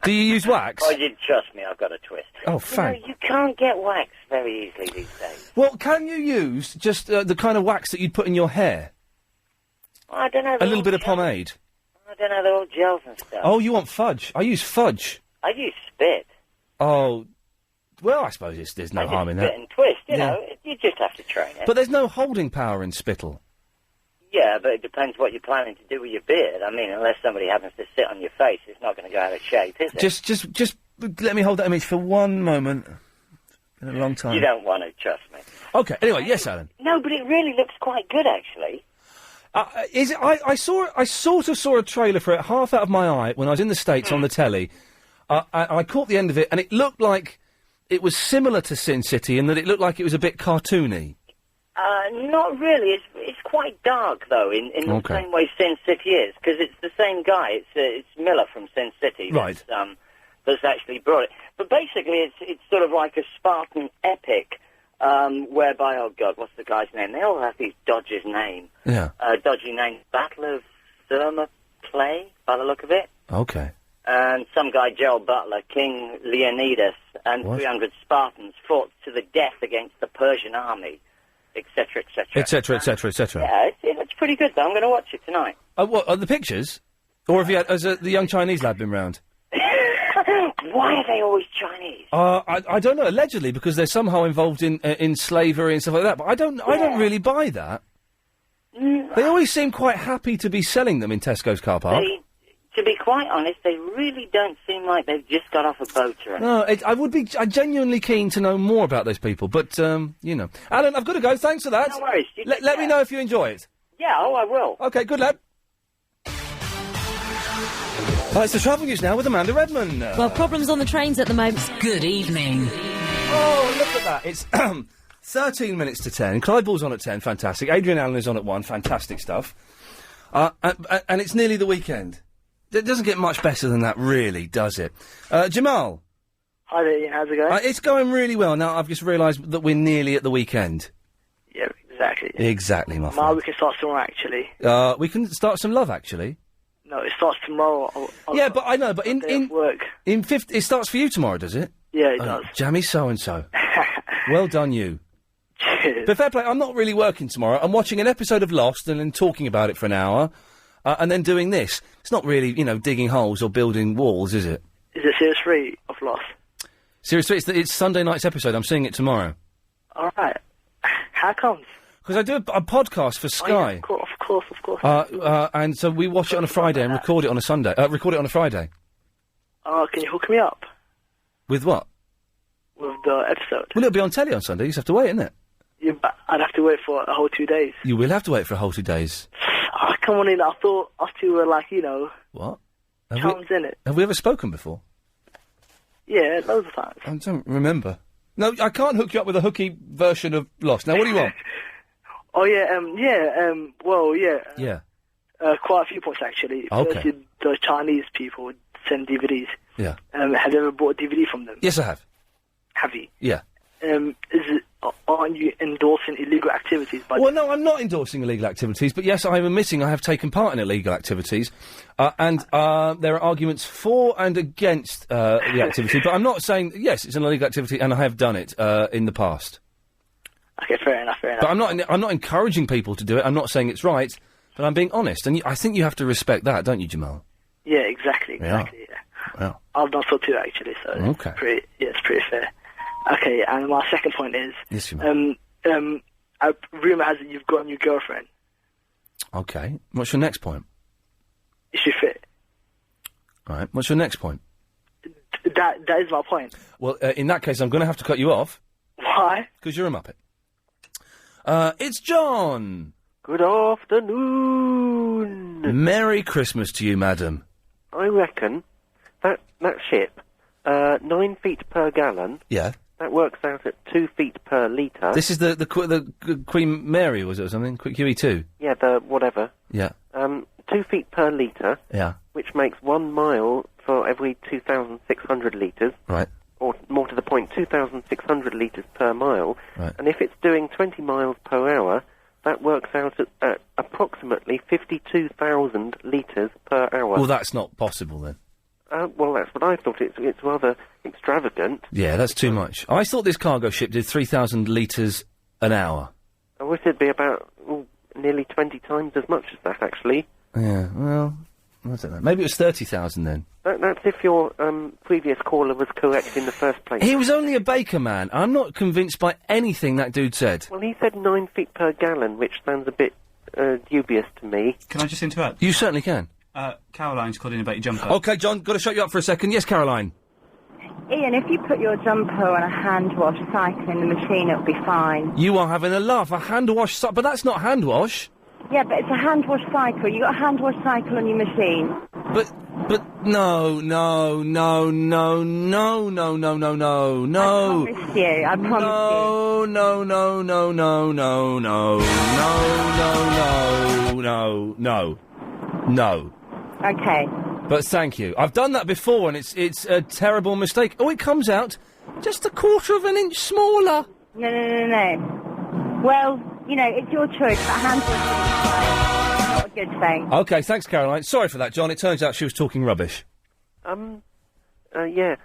Do you use wax? Oh, you'd trust me, I've got a twist. Oh, thank you can't get wax very easily these days. Well, can you use just the kind of wax that you'd put in your hair? I don't know. A little bit of pomade? I don't know, they're all gels and stuff. Oh, you want fudge? I use fudge. I use spit. Oh, well, I suppose there's no harm in that. Spit and twist, you know, you just have to train it. But there's no holding power in spittle. Yeah, but it depends what you're planning to do with your beard. I mean, unless somebody happens to sit on your face, it's not going to go out of shape, is it? Just let me hold that image for one moment. It's been a long time. You don't want to, trust me. Okay, anyway, yes, Alan. No, but it really looks quite good, actually. Is it? I sort of saw a trailer for it half out of my eye when I was in the States on the telly. I caught the end of it, and it looked like it was similar to Sin City in that it looked like it was a bit cartoony. Not really. It's quite dark, though, in the same way Sin City is, because it's the same guy. It's Miller from Sin City that's actually brought it. But basically, it's sort of like a Spartan epic, whereby, oh God, what's the guy's name? They all have these dodgy names. Yeah. Dodgy names. Battle of play, by the look of it. Okay. And some guy, Gerald Butler, King Leonidas, and 300 Spartans fought to the death against the Persian army, etc., etc. Etc., etc., etc. Yeah, it's pretty good, though. I'm going to watch it tonight. What, are the pictures? Or have you had, has the young Chinese lad been round? Why are they always Chinese? I don't know. Allegedly, because they're somehow involved in slavery and stuff like that. But I don't really buy that. They always seem quite happy to be selling them in Tesco's car park. To be quite honest, they really don't seem like they've just got off a boat or anything. No, I'm genuinely keen to know more about those people. But Alan, I've got to go. Thanks for that. No worries. Let me know if you enjoy it. Yeah, I will. Okay, good lad. It's the travel news now with Amanda Redman. Well, problems on the trains at the moment. Good evening. Oh, look at that. It's 13 minutes to 10. Clive Ball's on at 10. Fantastic. Adrian Allen is on at 1. Fantastic stuff. And it's nearly the weekend. It doesn't get much better than that, really, does it? Jamal. Hi there, Ian. How's it going? It's going really well. Now, I've just realised that we're nearly at the weekend. Yeah, exactly. Exactly, my friend. Tomorrow we can start tomorrow, actually. We can start some love, actually. No, it starts tomorrow. Yeah, but I know, but in work. It starts for you tomorrow, does it? Yeah, it does. Jammy so-and-so. Well done, you. Cheers. But fair play, I'm not really working tomorrow. I'm watching an episode of Lost and then talking about it for an hour, and then doing this. It's not really, digging holes or building walls, is it? Is it Series 3 of Lost? Series 3, it's Sunday night's episode. I'm seeing it tomorrow. All right. How comes? Because I do a podcast for Sky. Oh, yeah, of course. And so we watch it on a Friday and record it on a Sunday. Record it on a Friday. Oh, can you hook me up? With what? With the episode. Well, it'll be on telly on Sunday. You just have to wait, innit? Yeah, but I'd have to wait for a whole 2 days. You will have to wait for a whole 2 days. Oh, come on in. I thought us two were like, What? chums in it. Have we ever spoken before? Yeah, loads of times. I don't remember. No, I can't hook you up with a hooky version of Lost. Now, what do you want? Oh, yeah, well, yeah. Yeah. Quite a few points, actually. Okay. First, the Chinese people send DVDs. Yeah. Have you ever bought a DVD from them? Yes, I have. Have you? Yeah. Aren't you endorsing illegal activities? Well, no, I'm not endorsing illegal activities, but yes, I'm admitting I have taken part in illegal activities, and there are arguments for and against the activity, but I'm not saying, yes, it's an illegal activity, and I have done it in the past. Okay, fair enough. But I'm not encouraging people to do it, I'm not saying it's right, but I'm being honest, and I think you have to respect that, don't you, Jamal? Yeah, exactly. Yeah. I've done so too, actually, so Okay. it's pretty fair. Okay, and my second point is, yes, rumour has it you've got a new girlfriend. Okay, what's your next point? Is she fit? All right, what's your next point? That is my point. Well, in that case, I'm going to have to cut you off. Why? Because you're a muppet. It's John. Good afternoon. Merry Christmas to you, madam. I reckon that ship, 9 feet per gallon. Yeah. That works out at 2 feet per litre. This is the Queen Mary, was it, or something? QE2? Yeah, the whatever. Yeah. 2 feet per litre. Yeah. Which makes 1 mile for every 2,600 litres. Right. Or, more to the point, 2,600 litres per mile. Right. And if it's doing 20 miles per hour, that works out at approximately 52,000 litres per hour. Well, that's not possible, then. Well, that's what I thought. It's rather extravagant. Yeah, that's too much. I thought this cargo ship did 3,000 litres an hour. I wish it'd be about nearly 20 times as much as that, actually. Yeah, well, I don't know. Maybe it was 30,000 then. That's if your previous caller was correct in the first place. He was only a baker man. I'm not convinced by anything that dude said. Well, he said 9 feet per gallon, which sounds a bit dubious to me. Can I just interrupt? You certainly can. Caroline's called in about your jumper. OK, John, got to shut you up for a second. Yes, Caroline? Ian, if you put your jumper on a hand wash cycle in the machine, it'll be fine. You are having a laugh. A hand wash cycle? But that's not hand wash. Yeah, but it's a hand wash cycle. You got a hand wash cycle on your machine. But no. I promise you. I promise No. Okay. But thank you. I've done that before, and it's a terrible mistake. Oh, it comes out just a quarter of an inch smaller. No. Well, it's your choice, but hand wash is fine. Not a Good, thanks. Okay, thanks, Caroline. Sorry for that, John. It turns out she was talking rubbish. Yeah.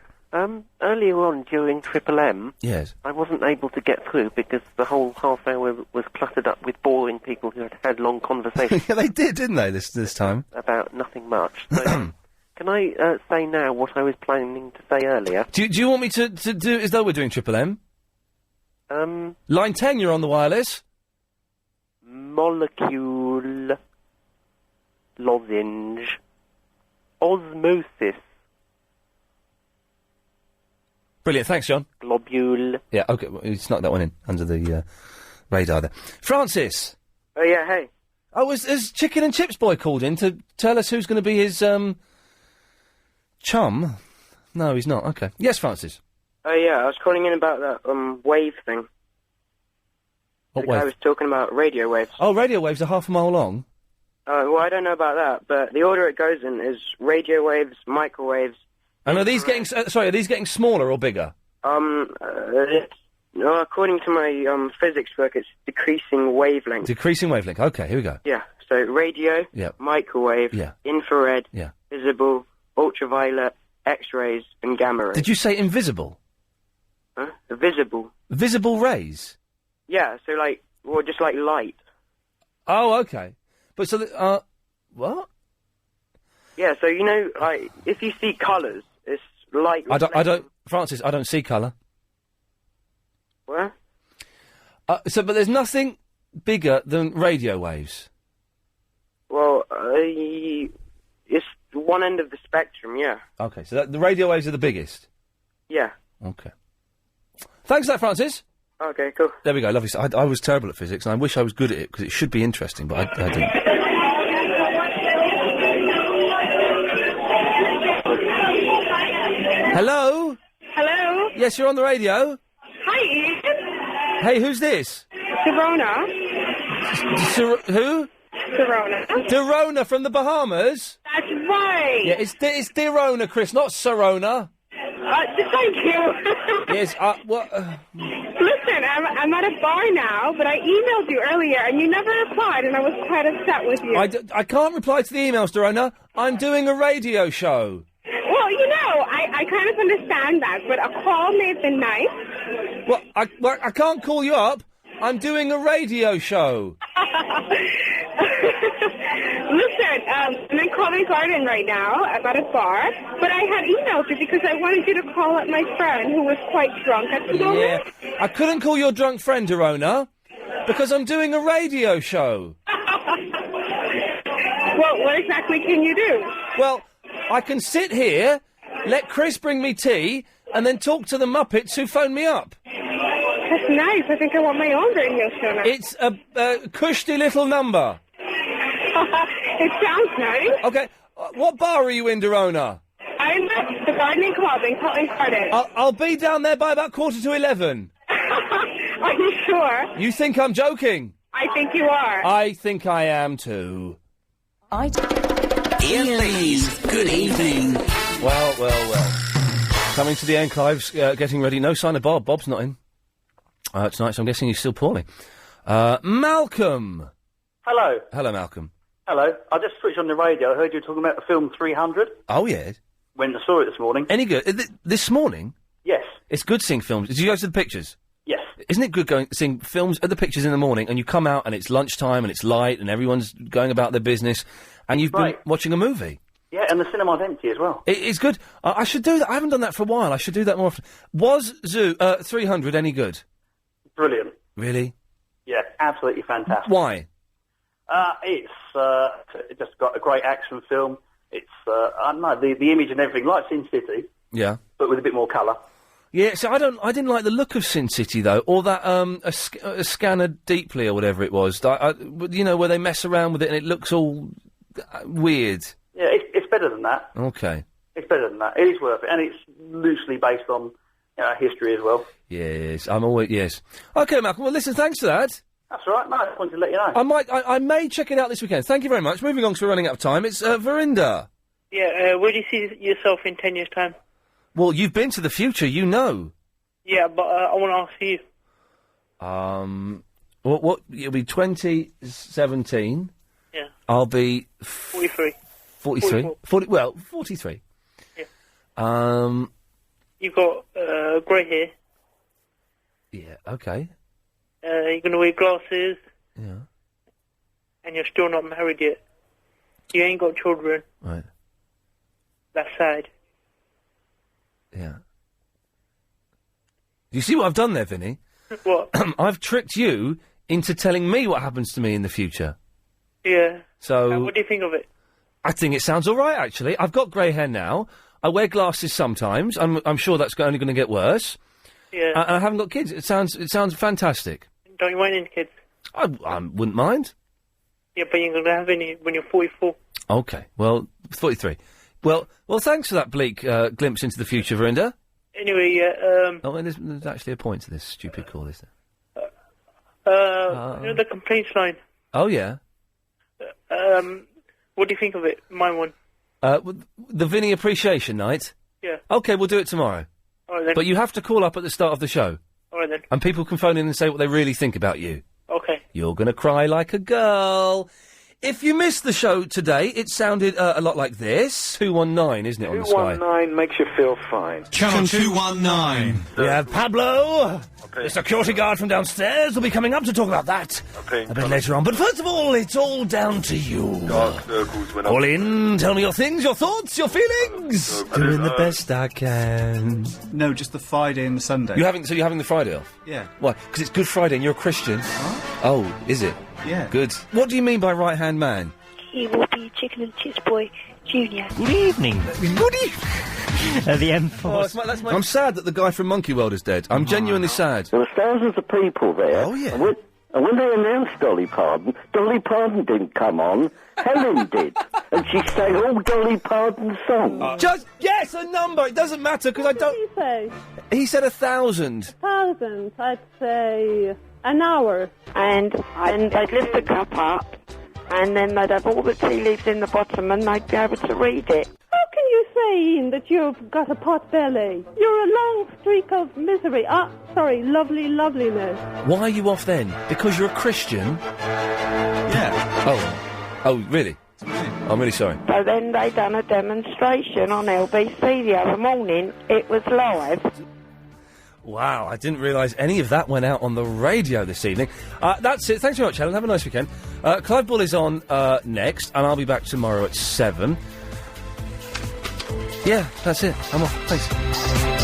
Earlier on during Triple M, Yes. I wasn't able to get through because the whole half hour was cluttered up with boring people who had long conversations. Yeah, they did, didn't they, this time? About nothing much. So, can I say now what I was planning to say earlier? Do you want me to do as though we're doing Triple M? Line 10, you're on the wireless. Molecule, lozenge, osmosis. Brilliant, thanks, John. Globule. Yeah, okay, well, you snuck that one in under the radar there. Francis! Oh, yeah, hey. Oh, has Chicken and Chips Boy called in to tell us who's going to be his, chum? No, he's not, okay. Yes, Francis? Oh, yeah, I was calling in about that, wave thing. What the wave? guy was talking about radio waves. Oh, radio waves are half a mile long? Well, I don't know about that, but the order it goes in is radio waves, microwaves. And are these getting, are these getting smaller or bigger? According to my, physics book, it's decreasing wavelength. Decreasing wavelength, okay, here we go. Yeah, so radio, microwave, infrared, visible, ultraviolet, X-rays, and gamma rays. Did you say invisible? Huh? Visible. Visible rays? Yeah, so just like light. Oh, okay. But so, what? Yeah, so if you see colours, it's light. Francis, I don't see colour. What? But there's nothing bigger than radio waves. Well, it's one end of the spectrum, yeah. Okay, so the radio waves are the biggest? Yeah. Okay. Thanks for that, Francis. Okay, cool. There we go, lovely. I was terrible at physics, and I wish I was good at it, because it should be interesting, but I didn't. Hello? Hello? Yes, you're on the radio. Hi, Ian. Hey, who's this? Serona. Who? Serona. Derona from the Bahamas? That's right. Yeah, it's Derona, Chris, not Serona. Thank you. Yes, what? Listen, I'm at a bar now, but I emailed you earlier, and you never replied, and I was quite upset with you. I can't reply to the emails, Derona. I'm doing a radio show. Well, I kind of understand that, but a call may have been nice. Well, I can't call you up. I'm doing a radio show. Listen, I'm in Covent Garden right now. I'm at a bar, but I had emailed you because I wanted you to call up my friend who was quite drunk at the moment. Yeah, I couldn't call your drunk friend, Derona, because I'm doing a radio show. Well, what exactly can you do? Well, I can sit here, let Chris bring me tea, and then talk to the Muppets who phoned me up. That's nice. I think I want my own radio show now. It's a cushy little number. It sounds nice. Okay, what bar are you in, Derona? I'm at the Gardening Club in Covent Garden. I'll be down there by about 11:15. Are you sure? You think I'm joking? I think you are. I think I am too. Iain Lee's Good Evening. Well. Coming to the archives, getting ready. No sign of Bob. Bob's not in tonight, so I'm guessing he's still poorly. Malcolm. Hello. Hello, Malcolm. Hello. I just switched on the radio. I heard you talking about the film 300. Oh, yeah. Went and saw it this morning. Any good? This morning? Yes. It's good seeing films. Did you go to the pictures? Yes. Isn't it good seeing films at the pictures in the morning, and you come out and it's lunchtime and it's light and everyone's going about their business, and you've been watching a movie? Yeah, and the cinema's empty as well. It's good. I should do that. I haven't done that for a while. I should do that more often. Was 300 any good? Brilliant. Really? Yeah, absolutely fantastic. Why? It's just got a great action film. It's, I don't know, the image and everything, like Sin City. Yeah. But with a bit more colour. Yeah, so I didn't like the look of Sin City, though, or that, a Scanner Deeply, or whatever it was. Where they mess around with it and it looks all weird. Yeah, it's better than that. Okay. It's better than that. It is worth it, and it's loosely based on history as well. Yes, yes. Okay, Malcolm, well, listen, thanks for that. That's all right. No, I just wanted to let you know. I may check it out this weekend. Thank you very much. Moving on, because we're running out of time. It's Verinda. Yeah, where do you see yourself in 10 years' time? Well, you've been to the future, you know. Yeah, but I want to ask you. What? It'll be 2017. Yeah. I'll be... 43. 43? 43. Yeah. You've got grey hair. Yeah, okay. You're going to wear glasses. Yeah. And you're still not married yet. You ain't got children. Right. That's sad. Yeah. You see what I've done there, Vinny? What? I've tricked you into telling me what happens to me in the future. Yeah. So... what do you think of it? I think it sounds all right, actually. I've got grey hair now. I wear glasses sometimes. I'm sure that's only going to get worse. Yeah. And I haven't got kids. It sounds fantastic. Don't you want any kids? I wouldn't mind. Yeah, but you're going to have any when you're 44. Okay. Well, 43. Well, thanks for that bleak glimpse into the future, Verinda. Anyway, yeah, Oh, and there's actually a point to this stupid call, is there? you know the complaints line? Oh, yeah. What do you think of it? My one. The Vinny Appreciation Night? Yeah. Okay, we'll do it tomorrow. All right, then. But you have to call up at the start of the show. All right, then. And people can phone in and say what they really think about you. Okay. You're going to cry like a girl. If you missed the show today, it sounded a lot like this. 219, isn't it, on the Sky? 219 makes you feel fine. Channel 219. We have Pablo, the security guard from downstairs, will be coming up to talk about that a bit later on. But first of all, it's all down to you. Dark circles when Call in, tell me your things, your thoughts, your feelings. Doing the best I can. No, just the Friday and the Sunday. You're having the Friday off? Yeah. Why? Because it's Good Friday and you're a Christian. Huh? Oh, is it? Yeah. Good. What do you mean by right-hand man? He will be Chicken and Chips Boy Junior. Good evening. Good evening. The M4. I'm sad that the guy from Monkey World is dead. I'm genuinely sad. There were thousands of people there. Oh, yeah. And when they announced Dolly Parton didn't come on. Helen did. And she sang all Dolly Parton's songs. Just guess a number. It doesn't matter because I don't... What did he say? He said 1,000. 1,000. I'd say an hour. And they'd lift the cup up, and then they'd have all the tea leaves in the bottom, and they'd be able to read it. How can you say, Ian, that you've got a pot belly? You're a long streak of misery. Lovely loveliness. Why are you off then? Because you're a Christian? Yeah. Oh, really? I'm really sorry. So then they done a demonstration on LBC the other morning. It was live. Wow, I didn't realise any of that went out on the radio this evening. That's it. Thanks very much, Helen. Have a nice weekend. Clive Bull is on next, and I'll be back tomorrow at 7. Yeah, that's it. I'm off. Thanks.